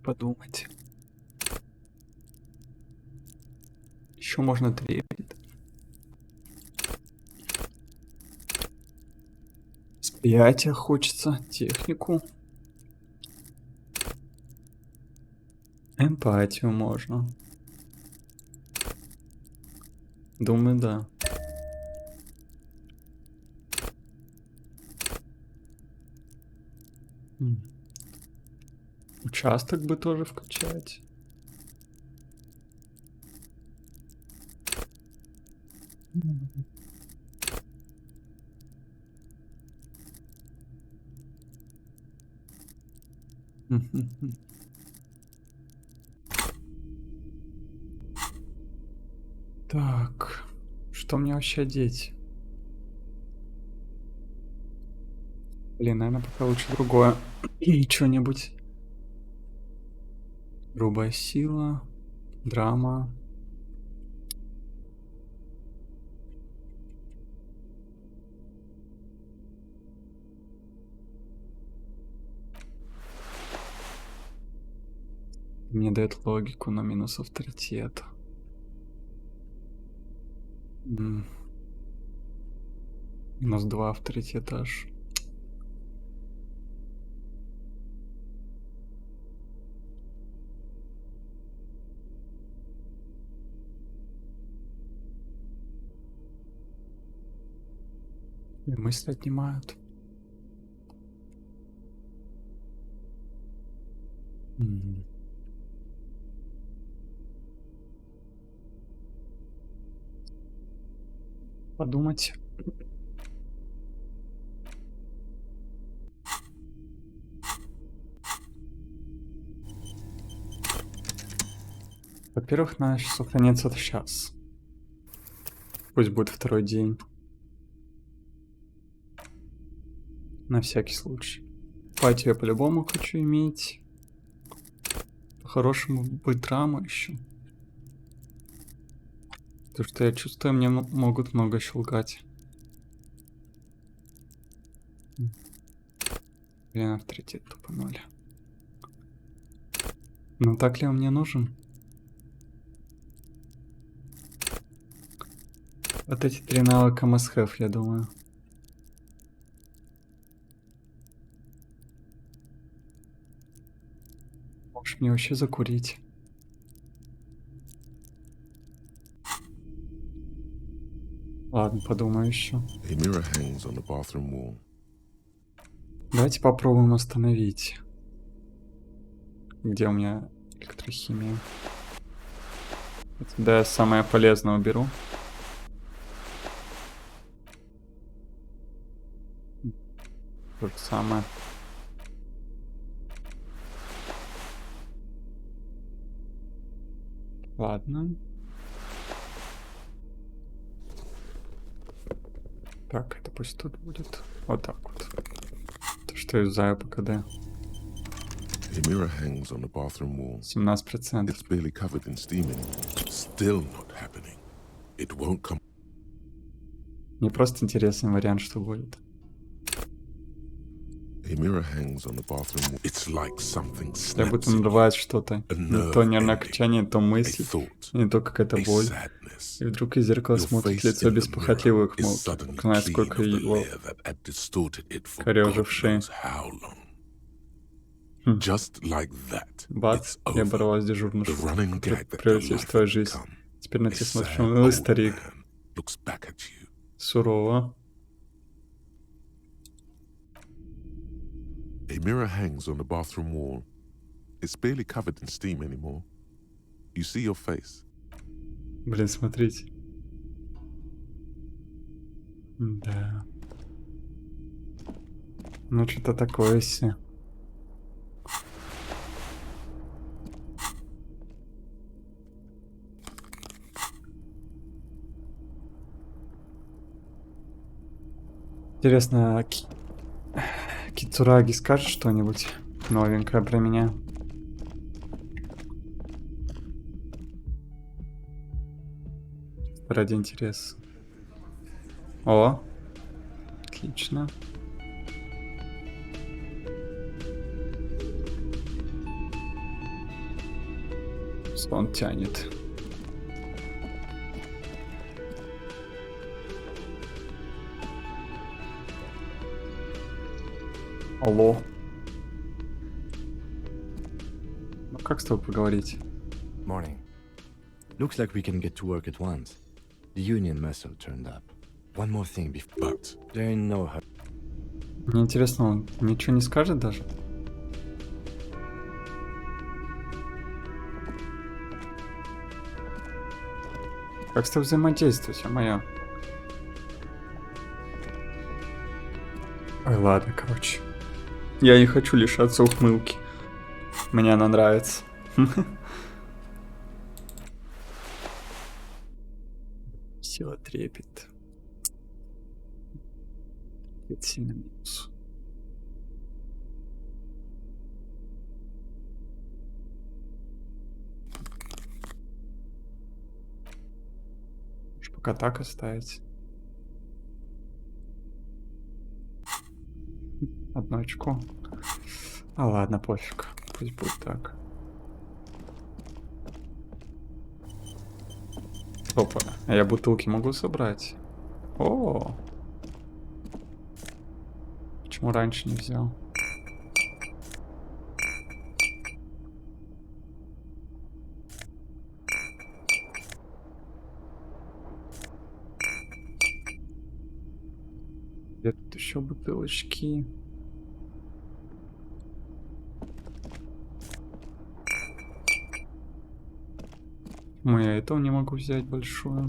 Подумать. Еще можно трепет. Восприятие хочется, технику. Эмпатию можно. Думаю, да. Участок бы тоже вкачать. Так, что мне вообще одеть? Блин, наверное, пока лучше другое. И что-нибудь. Грубая сила, драма. Мне дает логику, но минус авторитет. Минус 2 авторитета аж. И мысли отнимают. Подумать. Во-первых, надо сохраниться сейчас. Пусть будет второй день. На всякий случай. Пати я по-любому хочу иметь. По-хорошему будет драма еще. Потому что я чувствую, мне могут много щелкать. Блин, авторитет тупо 0. Но так ли он мне нужен? Вот эти 3 навыка must have, я думаю. Может мне вообще закурить? Ладно, подумаю еще. A mirror hangs on the bathroom wall. Давайте попробуем остановить. Где у меня электрохимия? Да, я самое полезное уберу. То же самое. Ладно. Так, это пусть тут будет. Вот так вот. То, что юзаю по КД. A mirror hangs on the bathroom wall. 17%. It's barely covered in steaming. Still not happening. It won't come. Мне просто интересный вариант, что будет. A mirror hangs on the bathroom wall. It's like something Я snaps будто in you. нарывает что-то. Не то нервное окончание, то мысль, не то какая-то боль. И вдруг из зеркала смотрит лицо без похотливой ухмылки. Знает, сколько его корёжившие. Бац, я оборвалась дежурную шутку, которая превратилась в твою жизнь. Теперь на тебя смотрю, старик. Сурово. A mirror hangs on the bathroom wall. It's barely covered in steam anymore. You see your face. Блин, смотрите. Да. Ну, что-то такое себе. Интересно, Кицураги скажет что-нибудь новенькое про меня? Ради интереса. О, отлично. Сон тянет. Алло. Ну как с тобой поговорить? Morning. Looks like we can get to work at once. The union muscle turned up. One more thing before. But there ain't no hurry. Мне интересно, он ничего не скажет даже? Как с тобой взаимодействовать, моя? Ой, ладно, короче. Я не хочу лишаться ухмылки. Мне она нравится. Сила трепет. Это сильно минус. Может, пока так оставить. Одно очко. А ладно, пофиг. Пусть будет так. Стоп, а я бутылки могу собрать? О, почему раньше не взял? Где тут еще бутылочки? Почему я этого не могу взять большую?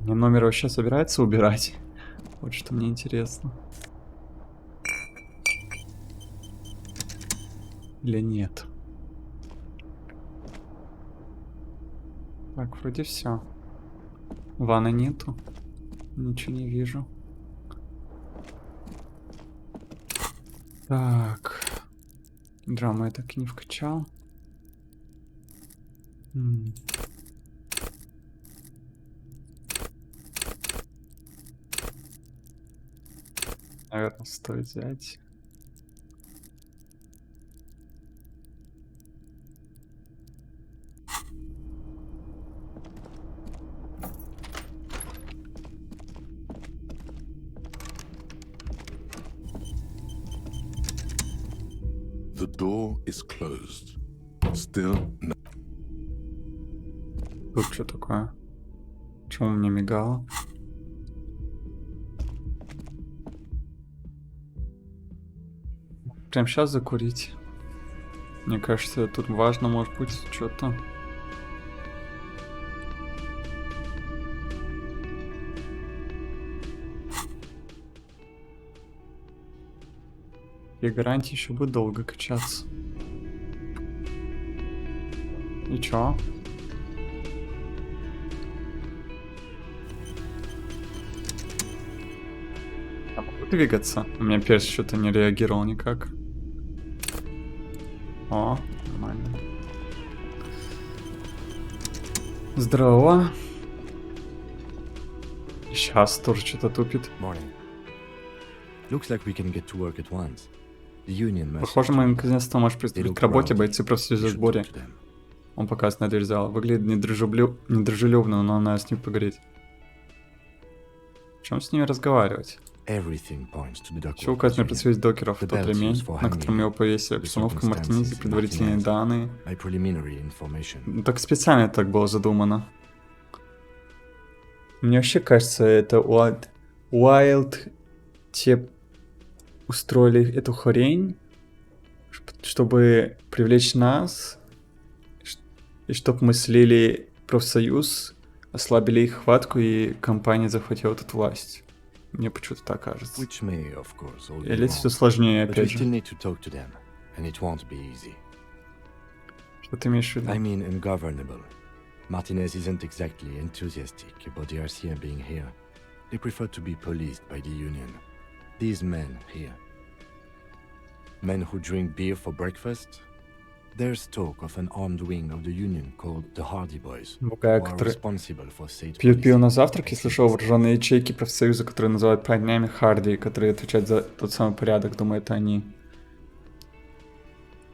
Мне номер вообще собирается убирать? Вот что мне интересно. Или нет? Так, вроде все. Ванны нету. Ничего не вижу. Так. Драму я так и не вкачал. Наверное, стоит взять. The door is closed. Still no. Тут что такое? Почему мне мигало? Прям сейчас закурить. Мне кажется, тут важно, может быть, что-то. И гарантии еще будет долго качаться. И чё? Я могу двигаться? У меня перс что-то не реагировал никак. О, нормально. Здорово. Сейчас тоже что-то тупит. Похоже, мы наконец-то можем приступить к работе. Бойцы профсоюза в сборе. Он показывает на дверь зала. Выглядит недружелюбно, но надо с ним поговорить. В чем с ними разговаривать? Все указано на представитель докеров, тот ремень, на котором его повесили, обстановка Мартинизи, предварительные данные. Ну, так специально так было задумано. Мне вообще кажется, это Wild те устроили эту хрень, чтобы привлечь нас, и чтобы мы слили профсоюз, ослабили их хватку, и компания захватила тут власть. Мне почему-то так кажется. Или все сложнее, опять же. Что ты имеешь в виду? Martinez isn't exactly enthusiastic about the RCM being here. They prefer to be policed by the Union. These men here. Men who drink beer for breakfast. There's talk of an armed wing of the Union called the Hardy Boys, who are responsible for state пьют пиво на завтрак, я слышал вооруженные ячейки профсоюза, которые называют парнями Харди, которые отвечают за тот самый порядок, думаю, это они.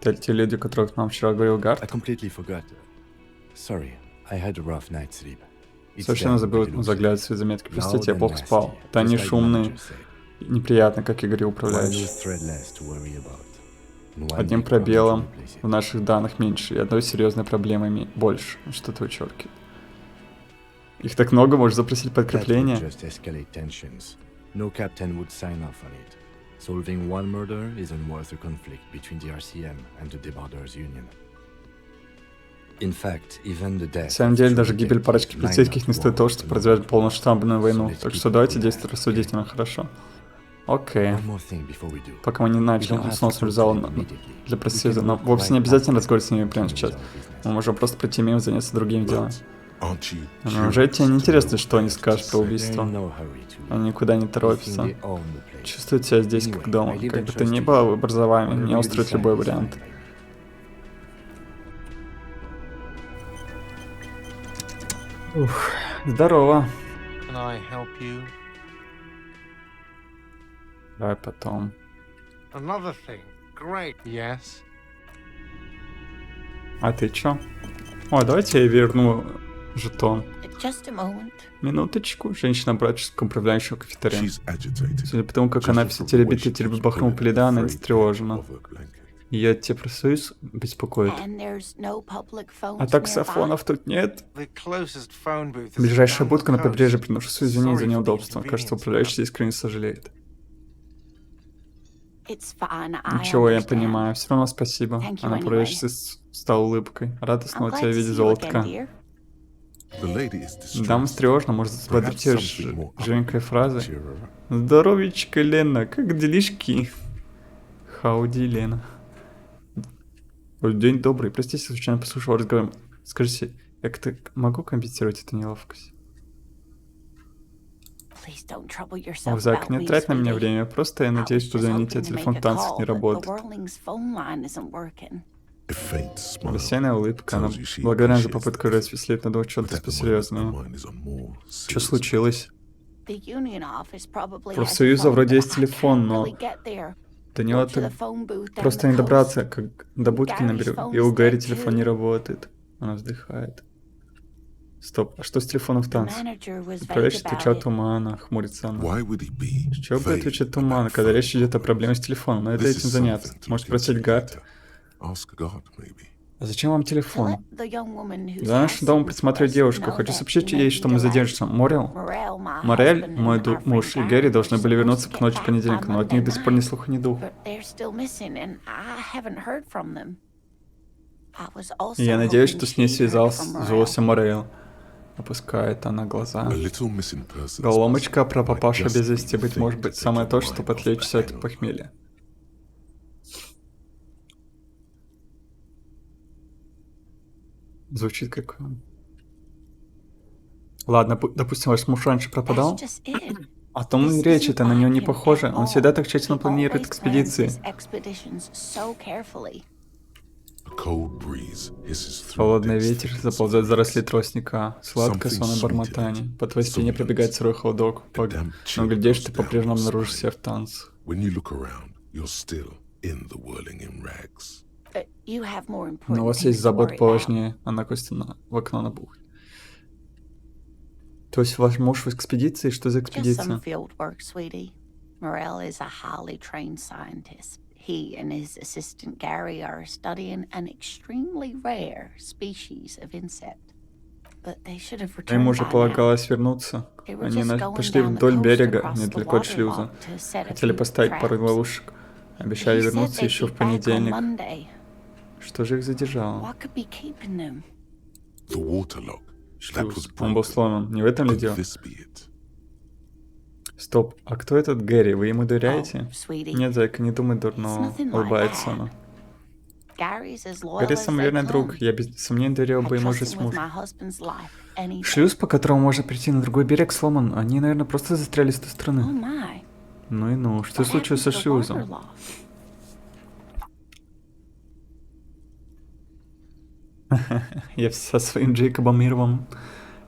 Это те люди, о которых нам вчера говорил Гард. Совершенно забыл заглядывать в свои заметки. Простите, я плохо спал. Да они шумные, неприятно, как игры управляющие. Одним пробелом в наших данных меньше, и одной серьезной проблемой больше. Что-то вычеркивает. Их так много, можешь запросить подкрепление. Solving one murder isn't worth a conflict between the RCM and the Debarders Union. In fact, even the death. На самом деле, даже гибель парочки полицейских не стоит того, чтобы развязать полномасштабную войну. Так что давайте действовать рассудительно, хорошо. Окей. Пока мы не начали снос зала для профсоюза, но вовсе не обязательно разговаривать с ними прямо сейчас. Мы можем просто пройти мимо, заняться другими делами. Неужели тебе не интересно, что они скажут про убийство? Они никуда не торопятся. Чувствую себя здесь как дома. Как бы то ни было, выбор за вами. Меня устроит любой вариант. Ух, здорово. Давай потом. Another thing. Great. Yes. А ты чё? Ой, давайте я верну жетон. Just a moment. Минуточку. Женщина браческого управляющего кафетерием. She's agitated. Судя по тому, как она все теребит и теребит бахром по льда, она встревожена. Ее те про союз беспокоит. And there's no public phones А таксофонов тут нет. The closest phone booth is Ближайшая down будка на the побережье, coast. приношу свои извинения за Sorry for the неудобство. Кажется, inconvenience, управляющий искренне сожалеет. It's fine. I Ничего, я understand. понимаю. Все равно спасибо. Thank you Она anyway. управляющий стал улыбкой. Рада I'm снова glad тебя to видеть, see you золотко. again, dear. The lady is distressed. Дама встревожена, может взбодрить ее Perhaps something more живенькой фразой. cheer her up. Здоровичка, Лена, как делишки? Хауди, Лена. Ой, день добрый. Простите, случайно послушал разговор. Скажите, я как-то могу компенсировать эту неловкость? Please don't trouble yourself Ох, Зак, about не me, трать на меня sweetie. время. Просто я I was надеюсь, что just звоните, а hoping to телефон make a танцев call, не but the работает. Whirling's phone line isn't working. A faint smile. Рассеянная улыбка. Она tells you she благодарна за appreciates попытку the развеселить, но думает, But что-то at the moment, her посерьезнее. mind is on more Что serious случилось? The union office probably has a Профсоюза phone, вроде but есть I телефон, can't но really get there. до него Go to the так phone booth down просто the не coast. добраться, как до будки на Gary's берегу. phone И у is Гэри dead телефон не too. работает. Она вздыхает. Стоп, а что с телефоном в The танце? manager was vague Управляющий about отвечает it. туманно, хмурится она. Why would he be Чего бы vague отвечать about туманно, когда phone речь идет о problems? проблеме с телефоном? Надо This этим is заняться. something to Может look спросить into Гард? later. Ask God, maybe. А зачем вам To телефон? let the young woman whose За нашим домом house присматривает sits девушка. know Хочу that сообщить he may ей, be что мы delayed. задержимся. Морел? Morel, my Морель, husband, мой and our муж и friend Гэри Gary должны были were вернуться supposed к to ночи get back понедельника, by но от них Monday до сих пор ни night, слуха, ни духа. but they're still missing, and I haven't heard from them. I was also И я надеюсь, hoping что с ней she heard связался from Morel. Зося Морел. Опускает она глаза. A little missing persons Головоломочка про might папаша just без be вести, быть the может thing быть, to take самое your то, mind что off отвлечься the от hangover. похмелья. Звучит как... Ладно, допустим, ваш муж раньше пропадал. That's just it. О том This и речь, isn't это на него не like him похоже. at Он всегда так all. тщательно He планирует always plans экспедиции. his expeditions so carefully. A cold breeze hisses through Холодный dense ветер thickets заползает в of заросли trees. тростника. Сладкое Something сонное sweet in бормотание. it. По твоей спине Somnolence. пробегает сырой холодок. A damp Но chill глядишь, goes ты down по-прежнему your обнаружишь spine. себя в танце. When you look around, you're still in the whirling in rags. You have more Но у important вас things есть to забот worry about. поважнее. Она костя в окно набухает. То есть ваш муж в экспедиции? Что за Just some экспедиция? field work, sweetie. Morel is a highly trained scientist. He and his assistant Gary are studying an extremely rare species of insect. But they should have returned Ему же by now. полагалось вернуться. They were Они just going пошли down the вдоль coast берега, across the недалеко от шлюза. waterlock to set a Хотели few поставить пару traps. ловушек. Обещали He said вернуться they'd еще be в back on понедельник. Monday. Что же их задержало? What could be keeping them? The waterlock. That was Шлюз. Он был broken. сломан. Не в этом ли Could дело? this be it? Стоп, а кто этот Гэри? Вы ему Oh, доверяете? sweetie. Нет, зайка, не думай дурного. It's nothing like Улыбается that. она. Gary's as loyal Гэри as самый they верный come. друг. Я без сомнений доверял I бы ему trust жить с him with мужем. my husband's life any day. Шлюз, по которому можно прийти на другой берег, сломан. Они, наверное, просто застряли с той Oh стороны. my. Ну и ну, что What случилось happened со to the шлюзом? waterlock? Я со своим Джейкобом Ирвом.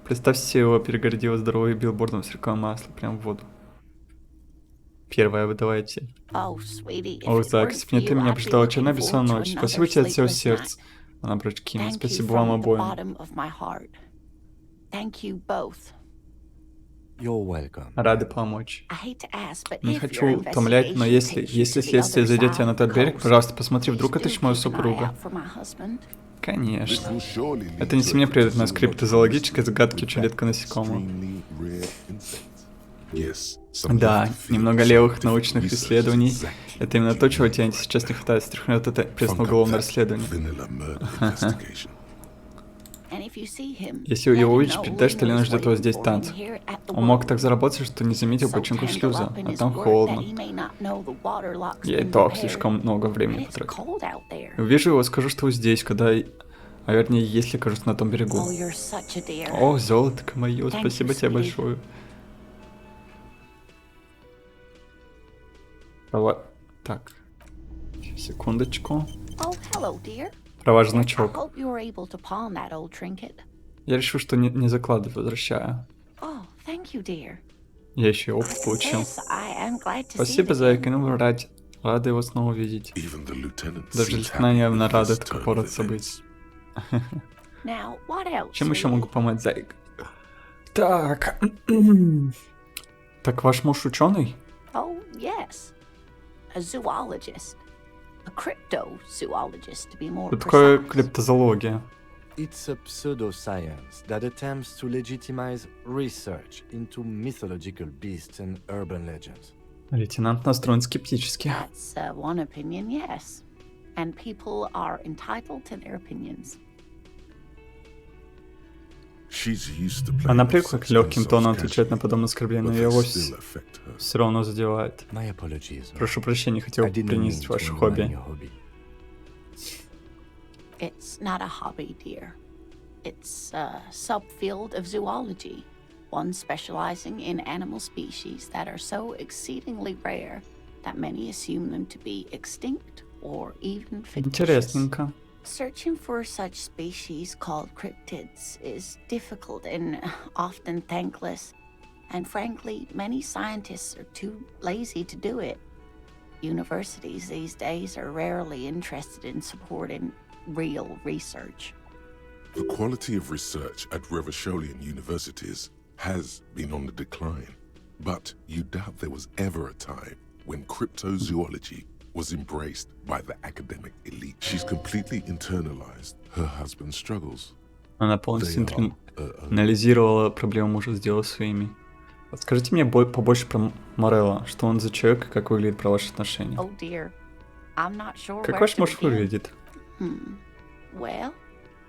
Представь себе, его перегородило здоровый билбордом с рекламой масла прямо в воду. Первое, вы давайте. Oh, sweetie, if О, it Зак, weren't если for бы не ты, you, меня I'd be прождала looking черная бессонная forward to ночь. another Спасибо тебе от всего sleepless night. сердца. Она брать Ким. Thank you Спасибо вам from the обоим. bottom of my heart. Thank you both. You're welcome. Рады помочь. I hate to ask, but Не if хочу your утомлять, но investigation если takes you to the следствие other зайдете side на of тот the берег, coast, пожалуйста, посмотри, please вдруг это do чмо keep an eye супруга. out for my husband. Конечно. This will surely lead Это не to a мне приведет на cryptozoological скриптозоологической mystery загадке with очень that редко насекомого. extremely rare insect. Yes, some Да, left field немного левых scientific научных research is исследований. exactly Это именно то, чего тебе сейчас не хватает. Стряхнет это пресное Funk up уголовное that расследование. vanilla murder investigation. And if you see him, Если let его him увидишь, know передай, что Lena Лена is ждет его waiting здесь в for him танце. here at the Он мог Whirlwind. так заработать, что не заметил So починку tangled шлюза, up in а his там work that холодно. he may not know the waterlock's Я и been так repaired. слишком много And времени it's потратил. cold out there. Увижу его, скажу, что вы здесь, когда... А вернее, если окажусь на том берегу. Oh, you're such a dear. О, золотко мое, Thank спасибо you, тебе sweetie. большое. Так, секундочку. Oh, hello, dear. Про ваш I значок. hope you were able to pawn that old trinket. Я решил, что не закладывать, возвращаю. Oh, thank you, dear. Я еще и опыт I получил. confess, I am glad to see Спасибо, it зайка, again. ну рад. Рада его снова видеть. Even the lieutenant Даже seems лейтенант happy явно with рада this turn такой of поворот events. событий. Now, what else? Чем еще really? могу помочь, зайка? Так. Так ваш муж ученый? Oh, yes. A zoologist. A cryptozoologist, to be more Что такое precise. криптозоология? It's a pseudoscience that attempts to legitimize research into mythological beasts and urban legends. Лейтенант настроен скептически. That's one opinion, yes. And people are entitled to their opinions. She's used to playing Она with привыкла к such легким insults тоном отвечать на casually, подобные оскорбления, but но they ее still вовсе affect her. все равно задевает. My apologies. Прошу прощения, хотел I didn't mean принизить to ваше undermine хобби. your hobby. It's not a hobby, dear. It's a subfield of zoology, one specializing in animal species that are so exceedingly rare that many assume them to be extinct or even fictitious. Интересненько. Searching for such species called cryptids is difficult and often thankless, and frankly, many scientists are too lazy to do it. Universities these days are rarely interested in supporting real research. The quality of research at Revacholian universities has been on the decline, but you doubt there was ever a time when cryptozoology was embraced by the academic elite. She's completely internalized her husband's struggles. Она полностью They are, анализировала проблемы мужа, сделала своими. Расскажите мне побольше про Морелла. Что он за человек и как выглядит про ваши отношения? Oh dear, I'm not sure Как where ваш to муж begin. выглядит? Well,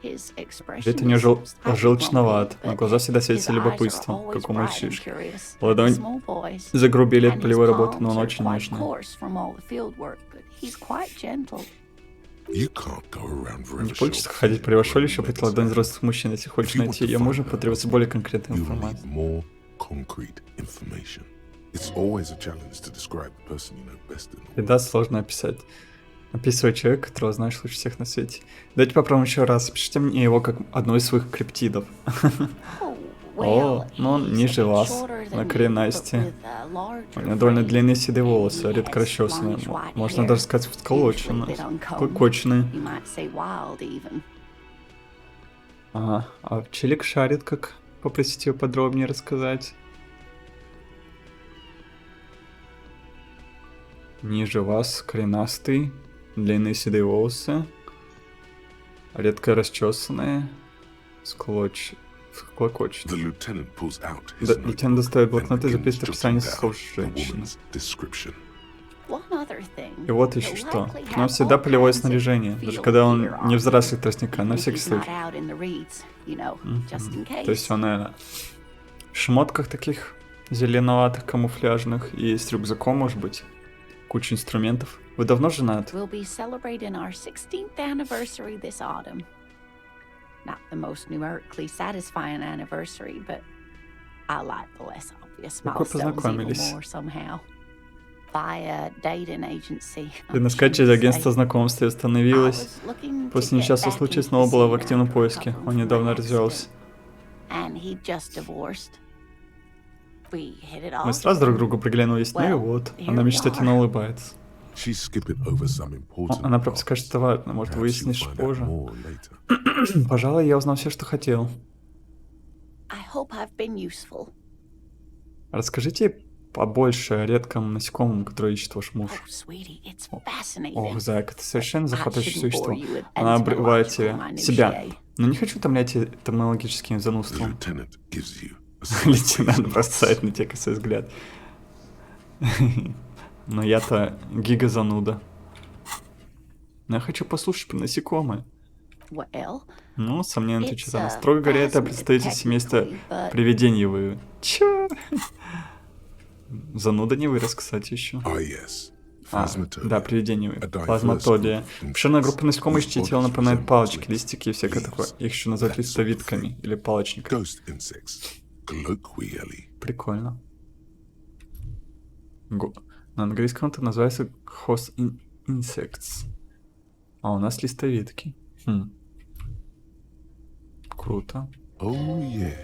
his expression Где-то у него is slightly желчноват, grumpy, но but глаза всегда светятся his eyes are любопытством, always как у bright and мальчишки. curious, Ладонь like a small boy's. загрубели And от his полевой работы, но palms он are очень quite нежный. coarse from all the field work, but he's quite gentle. You can't go around Не Revachol получится ходить по Ревашолищу, пойти ладонь взрослых мужчин. Если хочешь найти ее мужа, потребуется более конкретная You will need информация. more concrete information. It's always a challenge to describe the person you know best in the И world. да, сложно описать. Описывай человека, которого знаешь лучше всех на свете. Давайте попробуем еще раз. Пишите мне его как одну из своих криптидов. Well, ну он he's ниже a bit вас, shorter на than me, коренасти. but with a larger У него довольно frame, длинные седые and волосы, he редко has расчесанные. longish white Можно hair, даже сказать, usually a всколоченные, bit uncombed. клокоченные. You might say wild even. Ага, а Челик шарит, как попросить ее подробнее рассказать. Ниже вас, коренастый, длинные седые волосы, редко расчесанные, клокоченные. The lieutenant pulls out his Да, notebook лейтенант достает and блокнот и begins записывает jotting описание down слов the женщины. woman's description. One other thing. И вот еще You'll что. likely У него have всегда all полевое kinds of снаряжение, даже field когда он gear не on взрослый him, тростника, на even if всякий he's случай. not out in the reeds, you know, just in То есть case. он, наверное, в шмотках таких зеленоватых, камуфляжных и с рюкзаком, может быть. Куча инструментов. Вы давно женат? We'll be celebrating our 16th anniversary this autumn. Not the most numerically satisfying anniversary, but I like the less obvious Как вы milestones even познакомились? more somehow. By a dating agency. Видно, сказать, через агентство знакомств и остановилась. После несчастного случая снова была в активном поиске. Он недавно развелся. Мы сразу друг другу приглянулись, ну и вот. Она мечтательно улыбается. She's skipping over some important Она parts. пропускает что-то важное, может, Perhaps you'll выяснишь find out позже. more later. Пожалуй, я узнал все, что хотел. I hope I've been useful. Расскажите побольше о редком насекомом, которое ищет ваш муж. Oh, sweetie, it's fascinating. Ох, Зайка, это совершенно захватывающее I shouldn't существо. bore you with Она обрывает entomological себя. minutiae. Но не хочу утомлять этомологическим The занудством. lieutenant gives you a sideways Лейтенант glance. бросает на тебя косой взгляд. Но я-то гига-зануда. Но я хочу послушать про насекомые. Well, Ну, сомненно, it's отвечает она. a Строго говоря, это phasmid представитель семейства technically, but привидений вы. Чё? Зануда не вырос, кстати, еще. Ah, yes. А, Phasmatodea. да, привидение вы. A diverse Плазматодия. group of Обширная insects группа насекомых, whose чьи тела bodies напоминают resemble палочки, twigs, листики и всякое leaves, такое. Их еще называют that sort of листовидками thing. или палочниками. Ghost insects, colloquially. Прикольно. На английском это называется host insects. А у нас листовидки. Круто. Oh, yeah.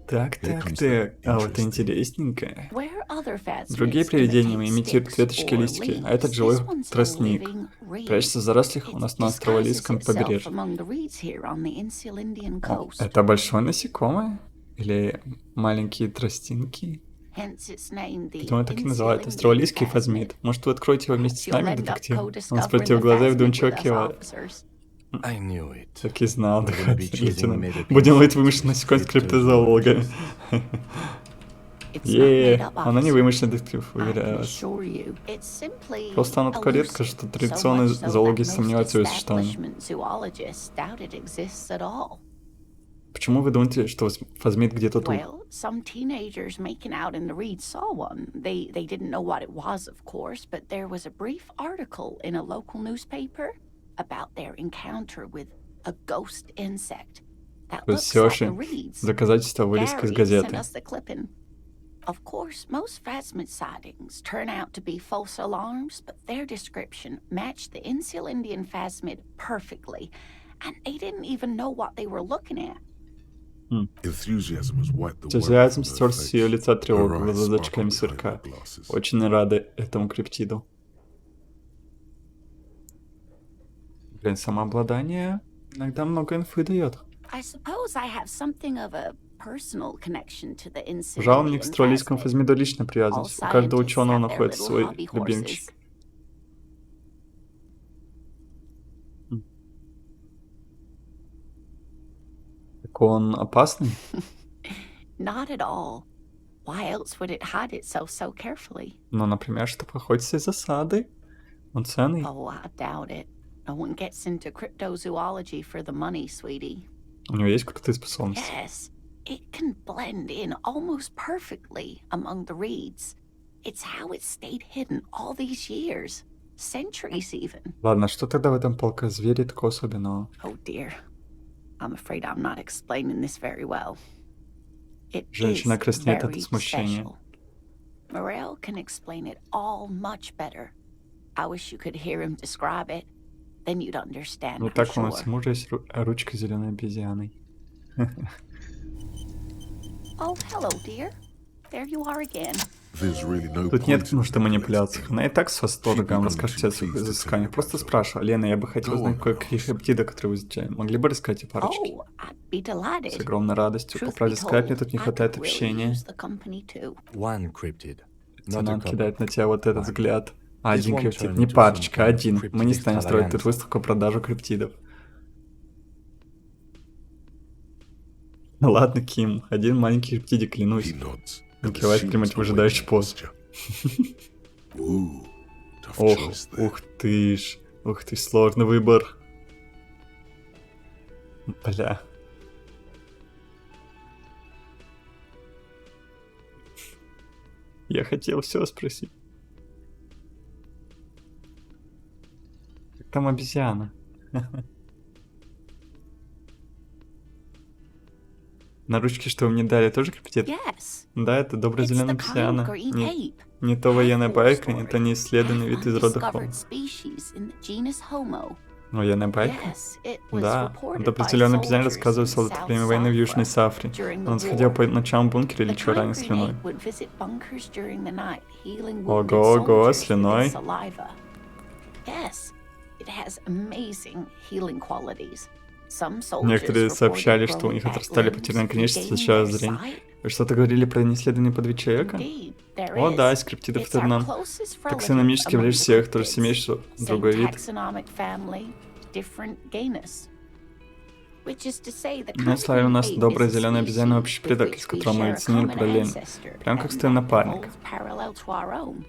Так. А вот interesting. интересненько. Where other phasmids Другие привидения imitate имитируют sticks клеточки or листики, а leaves, этот живой this one's a тростник. living reed. Прячется в зарослях у нас It на австралийском disguises itself побережье. among the reeds here on the Insular Indian О, coast. это большое насекомое? Или маленькие тростинки? Hence its name, the Видимо, так и Insular называют. Indian Австралийский phasmid. фазмид. Может, вы откроете его вместе с You'll нами, end up детектив? Он co-discovering спротив the глаза и phasmid вдумчиво with us кивает. officers. I knew it. Так и знал, We're gonna be догадался, choosing лейтенант. made-up Будем ловить insects, вымышленных насекомых с криптозоологами. It's not Е, made up, она не officer. вымышленный детектив, I can уверяю вас. assure you, it's simply Просто она такая редкая, elusive, что so традиционные much so that зоологи most сомневаются в ее существовании. establishment zoologists doubt it exists at all. Почему вы думаете, что фазмид где-то тут? Well, some teenagers making out in the reeds saw one. They didn't know what it was, of course, but there was a brief article in a local newspaper about their encounter with a ghost insect that То есть looks все like the ваши reeds. доказательства вырезка из Gary sent газеты. us the clipping. Of course, most phasmid sightings turn out to be false alarms, but their description matched the Insular Indian phasmid perfectly, and they didn't even know what they were looking at. Enthusiasm has wiped the Энтузиазм worry from стер her с ее face. лица тревогу, Her eyes глаза sparkle зрачками behind сверка. her glasses. Очень рады этому криптиду. Блин, самообладание иногда много инфы дает. I suppose I have something of a personal connection to the Insular Жаловник к Indian австралийскому phasmid. фазмиду личная привязанность. У каждого ученого находится свой любимчик. Так он опасный? Not at all. Why else would it hide itself so carefully? Ну, например, чтобы охотиться из засады. Он ценный. Oh, I doubt it. No one gets into cryptozoology for the money, sweetie. У него есть крутые способности. Yes, it can blend in almost perfectly among the reeds. It's how it stayed hidden all these years, centuries even. Ладно, что тогда в этом полка зверей такого особенного? Oh dear. I'm afraid I'm not explaining this very well. It Женщина is краснеет от very смущения. special. Morel can explain it all much better. I wish you could hear him describe it. Then you'd understand Не for так у нас sure. всему же есть ручка зеленой обезьяной. Oh, hello, dear. There you are again. There's really no Тут нет point in нужды манипуляций. manipulating. Она и так с восторгом расскажет о своих изысканиях. Просто спрашиваю. Лена, я бы хотел узнать кое-какие криптиды, которые вы изучаете. Могли бы рассказать о парочке? Oh, I'd be delighted. С огромной радостью. По Truth правде be сказать, мне told, тут не I хватает could really общения. use the company too. One cryptid. Not a Лейтенант couple. кидает на тебя вот этот One. взгляд. This Один won't криптид. turn Не into парочка, some один. cryptid Мы не станем строить тут extravaganza. выставку продажу криптидов. Ладно, Ким. Один маленький криптидик, клянусь. He nods. Он and кивает, assumes принимать a выжидающий waiting поз. posture. Ooh, tough Ох, choice there. ух ты, сложный выбор. Бля. Я хотел все спросить. Как там обезьяна? На ручке, что вы мне дали, тоже криптид? Yes. Да, это добрая It's зеленая the kind обезьяна. green Не, ape. не то военная Half байка, wolf не то неисследованный вид из рода Homo. undiscovered species in the genus Homo. Военная байка? Yes, it was Да, reported это by определенная обезьяна soldiers рассказывает in солдат во South время войны в Южной Safra Сафре. during Он the сходил war. по ночам в бункере или The чего ранен kind green слюной. ape would visit bunkers during the night, healing Ого, wounded ого, soldiers with слюной. its saliva. Yes, it has amazing healing qualities. Some soldiers Некоторые reported сообщали, что у growing них back отрастали limbs потерянные and конечности, gaining возвращая their зрение. sight. Вы что-то говорили про неисследованный подвид человека? Indeed, there О, да, is. из криптидов It's это our нам closest таксономически relative ближе among the всех, тоже cryptids. семейство, Same другой вид. taxonomic family, different genus. Which is to say, the Мы славим у нас kind green ape добрая is a зеленая обезьяна, species общий with предок, which из we которого мы share a оценили common параллельно. ancestor Прям как and стой that напарник. evolved parallel to our own,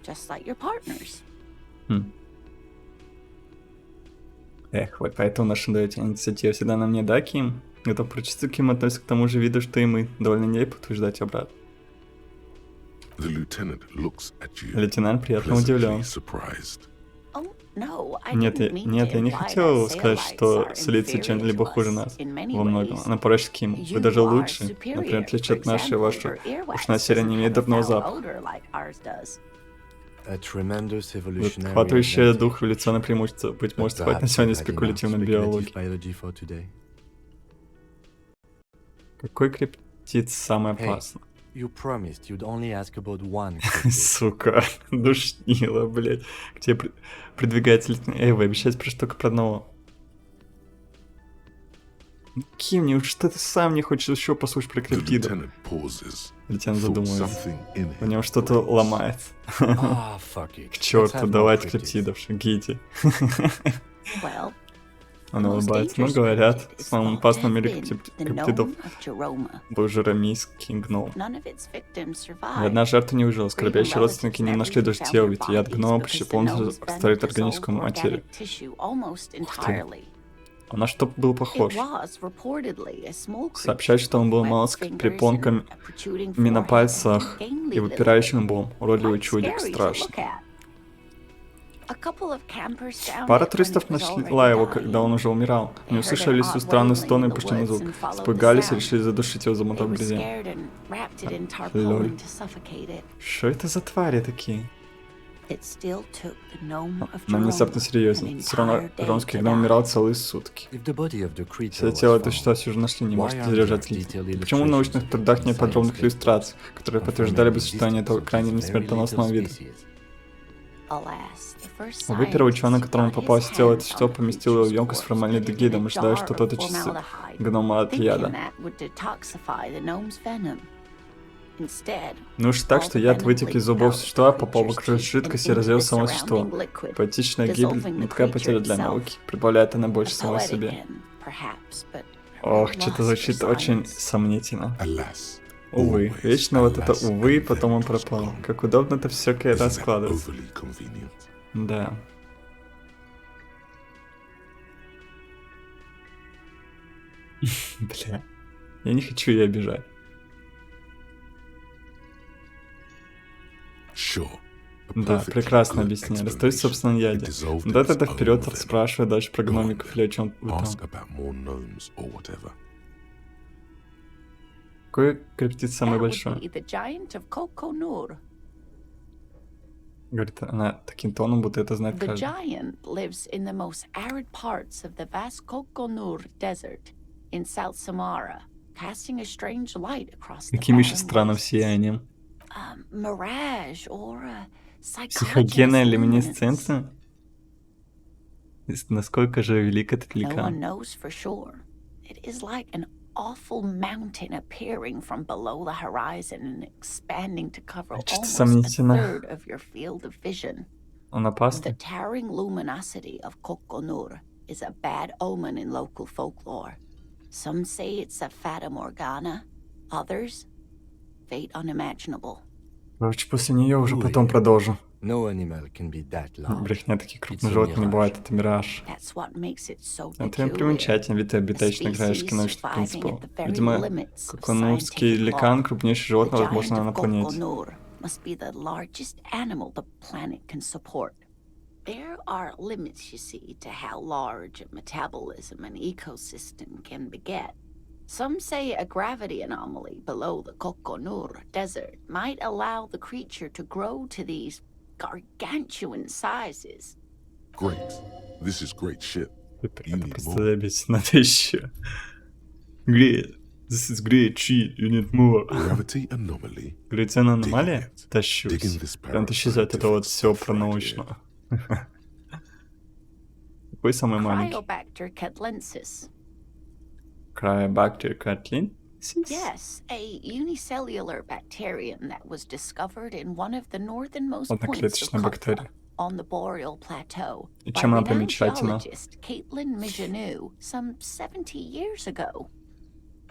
just like your partners. Эх, вот поэтому наша инициатива всегда на мне, да, Ким? Готов прочувствовать, Ким относится к тому же виду, что и мы. Довольно нелепо утверждать обратно. The lieutenant looks at you, Лейтенант приятно pleasantly удивлен. surprised. Oh, no, I Нет, didn't mean нет, to я не imply хотел that сказать, Sailites что are солицы inferior чем-либо to хуже us нас in many во многом. ways. Она порой с Ким. Вы You даже are лучше. superior. Например, в For отличие от нашей, example, ваша your earwax ушная серия не doesn't имеет have a дурного foul запаха. odor like ours does. A tremendous evolutionary Захватывающее advantage. дух революционное преимущество, быть может, But хватит на perhaps сегодня I've had enough спекулятивной speculative биологии. biology for today. Какой криптид птиц самый Hey, опасный. you promised you'd only ask about one cryptid. Сука, душнила, блядь. К тебе придвигается летний... Эй, вы обещаете про штуку про одного. Ким, неужто что ты сам не хочешь еще послушать про The криптидов? lieutenant pauses. Лейтенант Thought задумывается. something in У him него что-то breaks. ломается. Ah, fuck it. К Let's черту, have more давайте cryptids. криптидов, шагите. Well, Он the most улыбается, но dangerous говорят, cryptid в is самом thought to опасном have мире been the криптидов gnome of Jeroma. был жеремийский гном. None of its victims Ни survived. одна жертва не выжила, скорбящие родственники не нашли даже тела, ведь яд гнома почти полностью растворит органическую материю. А на что был похож? Сообщают, что он был мал с препонками на пальцах и выпирающим лбом. Уродливый чудик, страшный. Пара туристов нашла его, когда он уже умирал. Они услышали всю странную стоны и пошли звук. Испугались и решили задушить его, замотав грязем. Лоль. Что это за твари такие? Но внезапно серьезно. Все равно ромский гном умирал целые сутки. If the body of the creature Все was тело этой found, существа все же нашли, не why может aren't задержать there лица. detailed Почему в научных illustrations трудах of нет подробных scientific иллюстраций, которые подтверждали бы существование этого крайне несмертоносного вида? Увы, первый ученый, которому попалось в тело это существо, поместил его в емкость формальной дуги, ожидая, что тот очистит гнома от яда. Ну уж так, что яд вытек из зубов существа, попал в окружающую жидкость и разъел само существо. Поэтичная гибель, не такая потеря для науки, прибавляет она больше самой себе. Ох, что-то звучит очень сомнительно. Alas, Увы, always вечно вот это alas, увы, и потом он пропал. Как удобно это все isn't that раскладывается. overly convenient? Да. Бля. Я не хочу ее обижать. Sure. a Да, perfectly прекрасно good объяснение. Растуть в explanation. собственном It яде. dissolved in Да это its own вперед, venom. спрашивая дальше про Go on гномиков или о чем вы then. там. Ask about more gnomes or whatever. Какой криптид самый большой? Говорит она таким тоном, будто это знает The каждый. giant lives in the most arid parts of the vast Kokonur desert in South Samara, casting a strange light across the Каким еще barren странным wastes. сиянием? Mirage or a Психогенная psychogenous luminance. люминесценция? Насколько же велик этот No one великан? knows for sure. It is like an awful mountain appearing from below the horizon and expanding to cover Что-то almost a сомнительно. third of your field of vision. Он The опасный? towering luminosity of Kokonur is a bad omen in local folklore. Some say it's a fata morgana, others fate unimaginable. Короче, после нее уже потом продолжу. No animal can be that large. Брехня таких крупных It's a животных не mirage. бывает, это мираж. That's what makes it so Это peculiar. примечательно, ведь ты обитаешь на краешке научных принципов. Видимо, коконурский ликан, крупнейшее животное, The возможно, giant на of планете. Kokonur must be the largest animal the planet can support. There are limits, you see, to how large a metabolism an ecosystem can beget. Some say a gravity anomaly below the Kokonur desert might allow the creature to grow to these gargantuan sizes. Great. This is great shit. Это You need more. просто забить надо еще. Great. This is great shit. You need more. Gravity anomaly. Гравитационная аномалия? Digging it. Тащусь. Digging this Прям тащусь от этого вот parascientific всего stuff про right научного. Какой самый маленький? Cryobacter catlensis. Cryobacter catlensis? Yes, a unicellular bacterium that was discovered in one of the northernmost points of Одноклеточная Kaffa бактерия. on the Boreal Plateau И by чем она renowned примечательна? geologist Caitlin Mijanou some 70 years ago.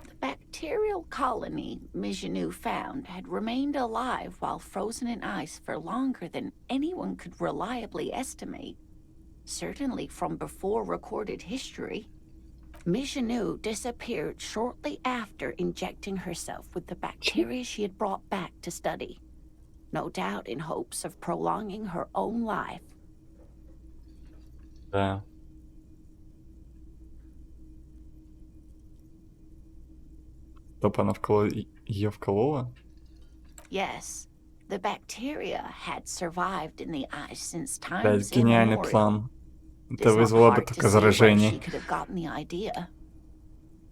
The bacterial colony Mijanou found had remained alive while frozen in ice for longer than anyone could reliably estimate, certainly from before recorded history. Mijanou disappeared shortly after injecting herself with the bacteria she had brought back to study, no doubt in hopes of prolonging her own life. Да. Топ, она ее вколола? Yes, the bacteria had survived in the ice since Блядь, times гениальный immemorial. план. It Это is not вызвало бы hard to только see where she заражение. could have gotten the idea.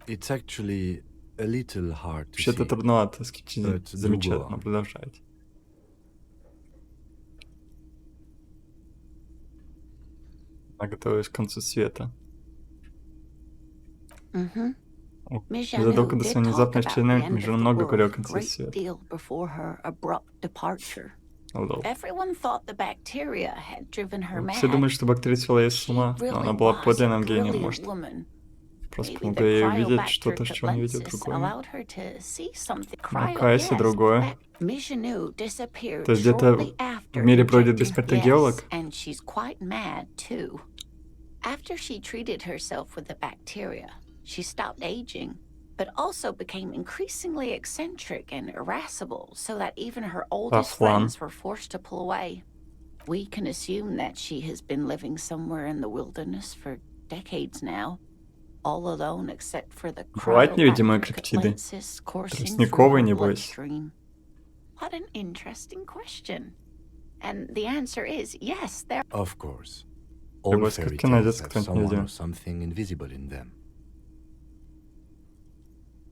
It's actually A little hard to Вообще-то see. трудновато, скептизм. Это Замечательно, другое. продолжайте. Она готовилась к концу света. Mm-hmm. О, Miss Задолго Janu до did своей talk внезапной about члена the end Между of the много говорил о world a конце great света. deal before her abrupt departure. Лол. Everyone thought the bacteria had driven her mad. Все думали, что бактерия свела ее с She ума, но она really была was a подлинным гением, brilliant может. woman. Просто Maybe помогла the ей увидеть что-то, cryobacter чего не видел lenses другой. allowed her to see something. Ну, Кайси Yes, другое. that Miss Janu disappeared То есть где-то shortly в after мире бродит injecting- бессмертный Yes, геолог? and she's quite mad too. After she treated herself with the bacteria, she stopped aging, but also became increasingly eccentric and irascible, so that even her oldest Флан. friends were forced to pull away. We can assume that she has been living somewhere in the wilderness for decades now, all alone except for the Бывают невидимые cryobacteric криптиды? lenses coursing Тростниковые, through her небось? bloodstream. What an interesting question. And the answer is yes, there. Of course. Любой All сказке fairy tales найдется have кто-нибудь someone невидимый. or something invisible in them.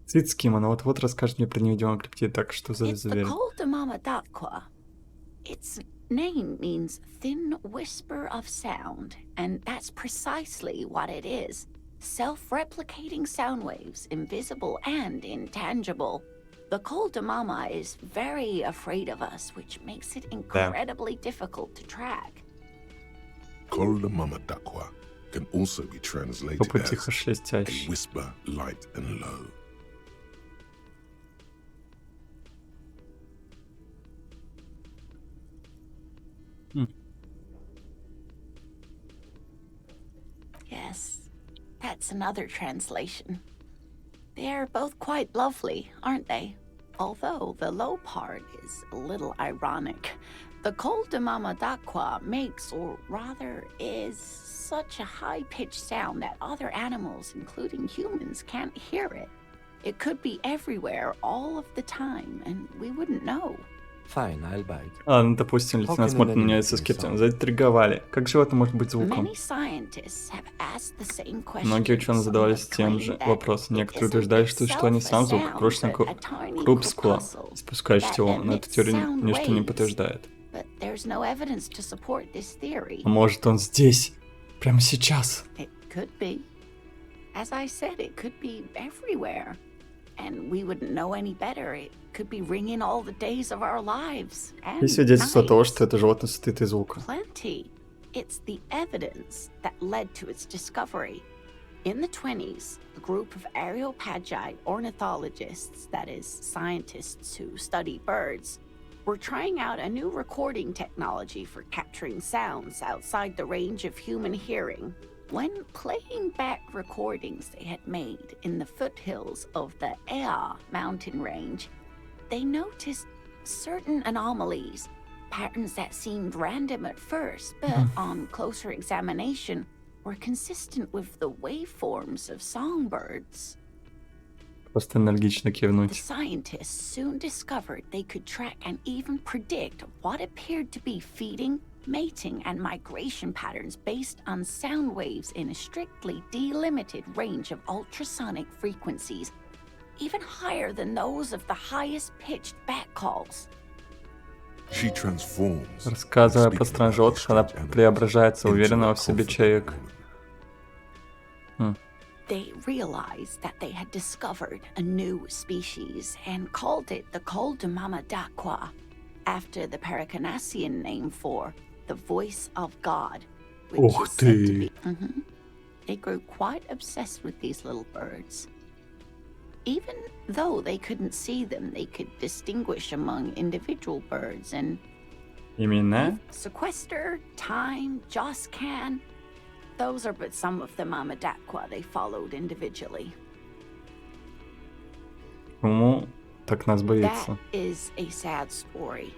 Цицким, она вот-вот расскажет мне про невидимого криптида, так что It's the заверь. Koldamama Dakwa. Its name means thin whisper of sound, and that's precisely what it is. Self-replicating sound waves, invisible and intangible. The Koldamama is very afraid of us, which makes it incredibly difficult to track. Kolda Mama Dakwa can also be translated Опыт as тихо a шелестящий. whisper light and low. Yes, that's another translation. They're both quite lovely, aren't they? Although the low part is a little ironic. The Koldamama Dakwa makes, or rather is, such a high-pitched sound that other animals, including humans, can't hear it. It could be everywhere all of the time, and we wouldn't know. Fine, I'll bite. Ладно, допустим, лейтенант смотрит на меня со скептиком. Заинтриговали. Как животное может быть звуком? Many scientists have asked the same question. Многие ученые задавались тем же вопросом. Некоторые утверждали, что существует не сам звук, а крошечный крупскула, спускающий его, но эту теорию ничто не подтверждает. But there's no evidence to support this theory. А может, он здесь? Прямо сейчас? It could be. As I said, it could be everywhere. And we wouldn't know any better. It could be ringing all the days of our lives. And Есть свидетельство того, nights. что это животное состоит из звука. Plenty. It's the evidence that led to its discovery. In the 20s, a group of Areopagite ornithologists, that is, scientists who study birds, were trying out a new recording technology for capturing sounds outside the range of human hearing. When playing back recordings they had made in the foothills of the Ea mountain range, they noticed certain anomalies, patterns that seemed random at first, but on closer examination were consistent with the waveforms of songbirds. Просто энергично The кивнуть. scientists soon discovered they could track and even predict what appeared to be feeding, mating, and migration patterns based on sound waves in a strictly delimited range of ultrasonic frequencies, even higher than those of the highest pitched bat calls. She transforms. Рассказывая when про speaking стран about животных, она strange animals преображается into уверенного a в себе confident человека. woman. They realized that they had discovered a new species and called it the Koldamama Dakwa, after the Paracanasian name for the voice of God, which Ух is said to ты! be. They grew quite obsessed with these little birds. Even though they couldn't see them, they could distinguish among individual birds and Имена? sequester, time, Joscan. Those are but some of the Mama Dakwa they followed individually. Почему так нас боится? That is a sad story.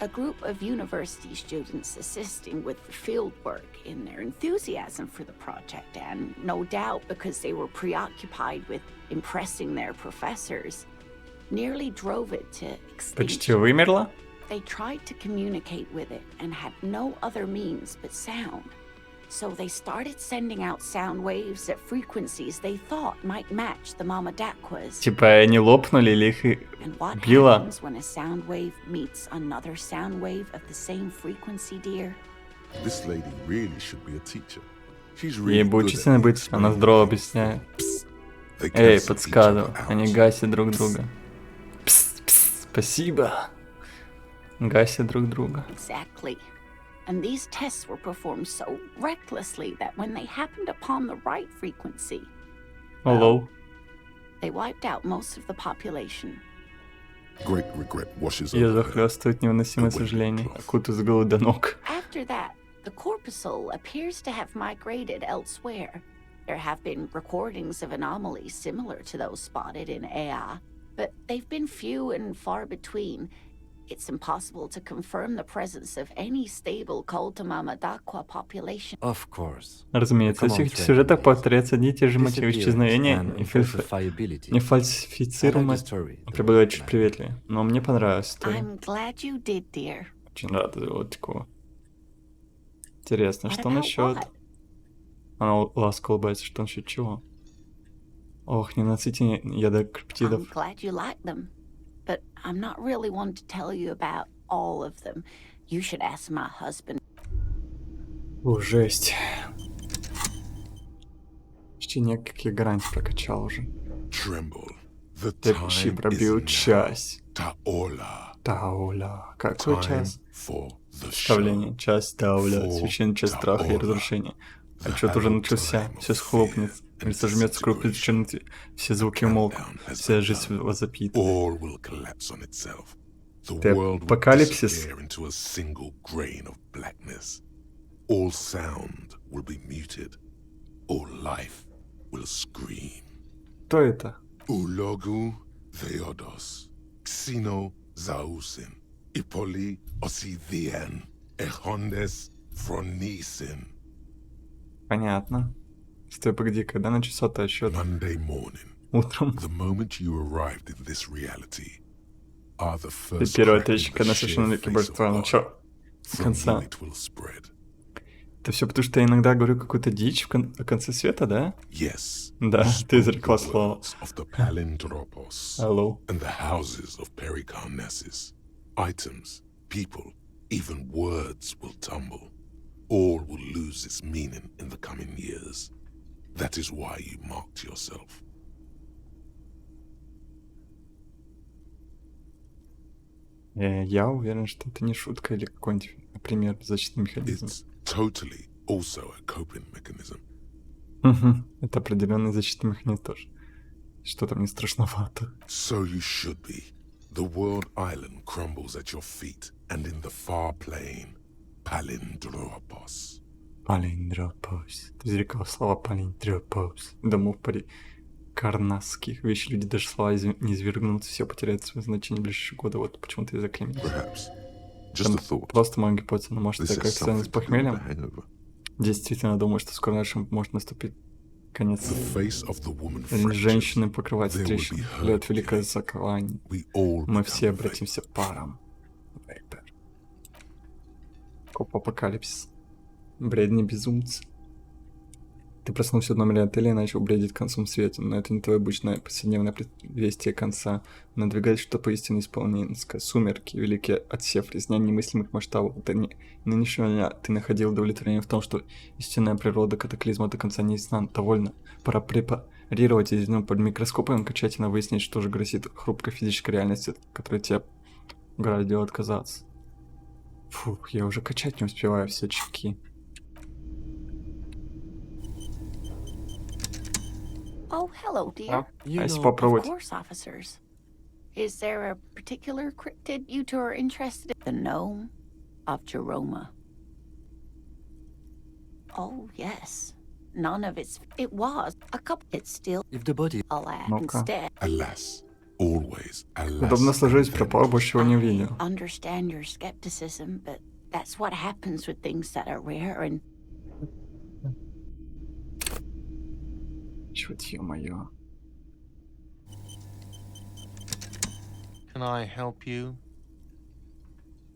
A group of university students assisting with the field work in their enthusiasm for the project, and no doubt because they were preoccupied with impressing their professors, nearly drove it to Почти extinction. вымерла? They tried to communicate with it and had no other means but sound. So they started sending out sound waves at frequencies they thought might match the Mama Dakwas. Типа они лопнули или их And what било? happens when a sound wave meets another sound wave of the same frequency, dear? This lady really should be a teacher. She's Ей really бы good учиться at быть, она explaining здорово things. объясняет. They Эй, cancel each подсказывай, other они out. гасят друг друга. Пс, пс, спасибо. Гасят друг друга. Exactly. And these tests were performed so recklessly that when they happened upon the right frequency, Лол. they wiped out most of the population. Great regret washes Ее over her. захлестывает невыносимое сожаление, окутывает с головы до ног. After that, the corpuscle appears to have migrated elsewhere. There have been recordings of anomalies similar to those spotted in AI, but they've been few and far between. It's impossible to confirm the presence of any stable Koltamama Dakwa population. Of course. Разумеется, Come on, в сюжетах friend, повторяются одни и те же мотивы Disappearance исчезновения and и falsifiability. нефальсифицируемое I like the story, though, прибывает чуть man. приветливее. Но мне понравилась история. I'm glad you did, dear. Очень рад вот такого. Интересно, What что about насчет... what? Она ласково улыбается, что насчет чего? Ох, не наците яда криптидов. I'm glad you like them, but I'm not really one to tell you about all of them. You should ask my husband. О, жесть. Чтение как я грань прокачал уже. Tremble. The Трепещи, time пробил is now. час. Ta'ola. Тауля. Какой Time час? for the Вставление. show. Час Тауля. For Священный час страха и Тауля. разрушения. The Отчет уже hallowed начался. time Все of схлопнется. fear Или and сожмется круг disintegration. черноты. Все звуки умолкнут. Countdown has Вся жизнь begun. возопит. All will collapse on itself. The The world will apocalypse. disappear into a single grain of blackness. All sound will be muted. All life will scream. Кто это? Ulogu Theodos, Xino Zausin, Ipoli Osithian, Echondes Fronisin. Понятно. Стой, погоди, когда начался-то отсчет? Monday morning, Утром. the moment you arrived in this reality, are the Ты first первая crack in трещинка the на sheer совершеннолетие face of божества. God. Начало. From Конца. you it will spread. Это все потому, что я иногда говорю какую-то дичь о конце света, да? Yes, Да, you ты spoke изрекла the слово. words of the palindropos Алло. and the houses of Pericarnassus. Items, people, even words will tumble. All will lose its meaning in the coming years. That is why you marked yourself. Я уверен, что это не шутка или какой-нибудь, например, защитный механизм. It's totally also a coping mechanism. Мгм. Это определенный защитный механизм тоже. Что-то мне страшновато. So you should be. The world island crumbles at your feet, and in the far plain, Palindropos. Палиндропос. Ты изрекал слова палиндропос. Домов карнасских. Вещи люди даже слова не извергнут, все потеряют свое значение в ближайшие годы. Вот почему ты заклемился. Perhaps. Just a thought. Просто моя гипотеза, но может This это has как связано с something to do with похмельем? the hangover. Действительно думаю, что скоро нашим может наступить конец. The face of the woman Женщины fractures. покрывать There will трещин. be hurt Лед великое feelings. закование. We all Мы become все vape. обратимся паром. Вейпер. Коп апокалипсис. Бредни безумцы. Ты проснулся в номере отеля и начал бредить концом света, но это не твое обычное повседневное предвестие конца. Надвигается что-то поистине исполненское. Сумерки, великий отсев, резня немыслимых масштабов. Это нынешнего дня ты находил удовлетворение в том, что истинная природа катаклизма до конца не ясна. Довольно. Пора препарировать измену под микроскопом и окончательно выяснить, что же грозит хрупкой физической реальности, от которой тебе угрожает дело отказаться. Фух, я уже качать не успеваю все очки. Oh, hello, dear. You Если know, Of попробовать. course, officers. Is there a particular cryptid you two are interested in? The gnome of Jeroma. Oh, yes. None of its... It was. A couple... It's still... if the body Alas, Ну-ка. instead... Alas, always alas. Удобно сложилось, and пропало, vengeance. больше его не I увидел. understand your skepticism, but that's what happens with things that are rare and... Чё-то, ё-моё. Can I help you?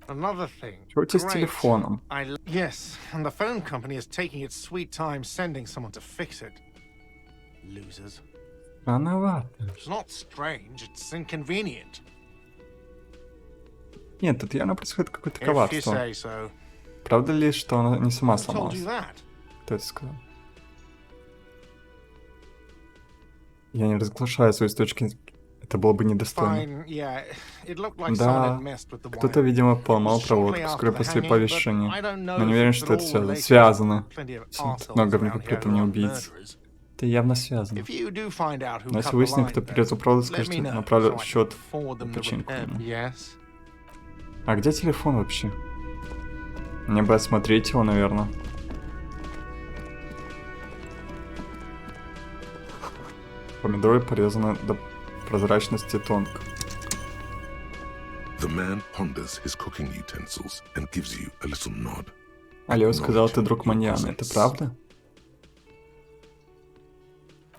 Another thing. Что у тебя с Great. телефоном? Yes, and the phone company is taking its sweet time sending someone to fix it. Losers. Рановато. It's not strange, it's inconvenient. Нет, тут явно происходит какое-то If you коварство. say so. Правда ли, что она не сама Who told сломалась? you that? Кто это сказал? Я не разглашаю свои точки. Это было бы недостойно. Fine, yeah. It looked like someone Да, had messed with the кто-то, wire. видимо, It was поломал shortly проводку after вскоре the после hanging, повешения. but I don't know Но не if уверен, it's что at это all связано. related. Связано. Plenty of Тут arseholes много around при этом here не who are убийц. murderers. Это явно связано. If you do find out who Но cut если the выясним, line, кто then перейдет правду, let скажите, me know, направлю so I счет can forward them the починку. repair. Yes. А где телефон вообще? Мне бы осмотреть его, наверное. Помидоры порезаны до прозрачности тонко. The man ponders his cooking utensils and gives you a little nod. Алло, сказал, ты друг Маньяна. Это правда?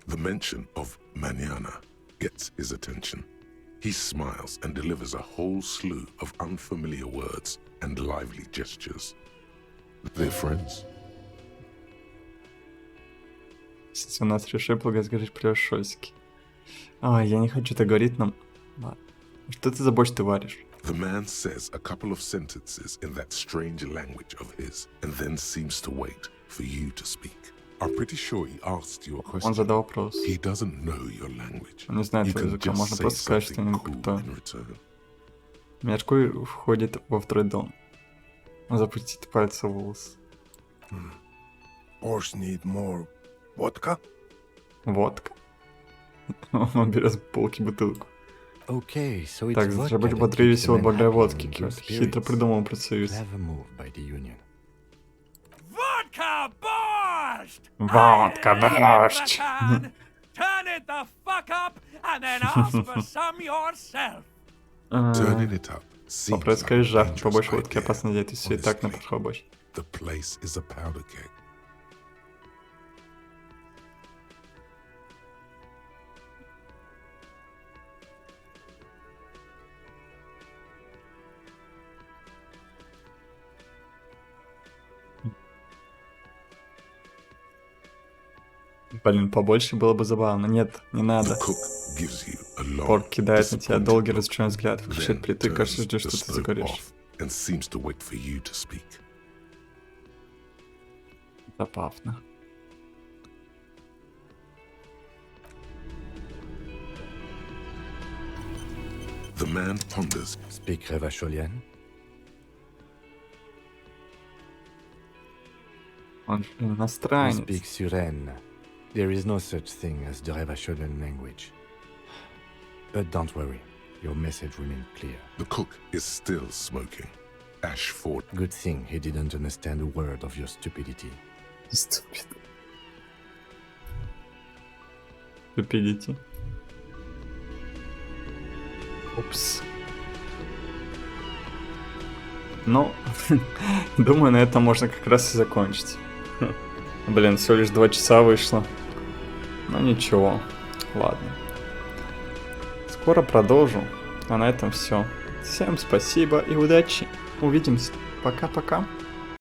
The mention of manana gets his attention. He smiles and delivers a whole slew of unfamiliar words and lively gestures. They're friends. Кстати, у нас решили благодарить превшойски. Я не хочу это говорить нам. Ладно. Что ты за борщ ты варишь? The man says a couple of sentences in that strange language of his and then seems to wait for you to speak. I'm pretty sure he asked you a question. Он задал вопрос. He doesn't know your language. Он не знает You твоего can языка, just можно say просто сказать something что-нибудь cool крутое. in return. Мешкой входит во второй дом. Он запустит пальцы в волос. Boss need more vodka? Водка? Он берет с полки бутылку. Okay, so it's Так, vodka забудь that бодрее keeps the весело men благодаря happy водке. and in good Хитро spirits. придумал профсоюз. Clever move by the union. Vodka borscht! Vodka borscht! Turn it the fuck up and then ask for some yourself. Turning it up seems Попробуй like a скажи жар, dangerous побольше водки, idea. опасно делать, и все и так на Honestly, прохобощ. the place is a powder keg. Блин, побольше было бы забавно. Нет, не The надо. cook gives you a long, Порк кидает на тебя disappointed долгий look, разочарованный взгляд. Включает then плиты, кажется, turns ждет, the что ты stove загоришь. off and seems to wait for you to speak. Забавно. The man ponders. Speak Revacholian? Он же We иностранец. speak Suren. There is no such thing as the Revacholian language. But don't worry, your message remained clear. The cook is still smoking. Ash falls. Good thing he didn't understand a word of your stupidity. Ступид. Ступидите. Упс. Ну, думаю, на этом можно как раз и закончить. Блин, всего лишь 2 часа вышло. Ну ничего. Ладно. Скоро продолжу. А на этом все. Всем спасибо и удачи. Увидимся. Пока-пока.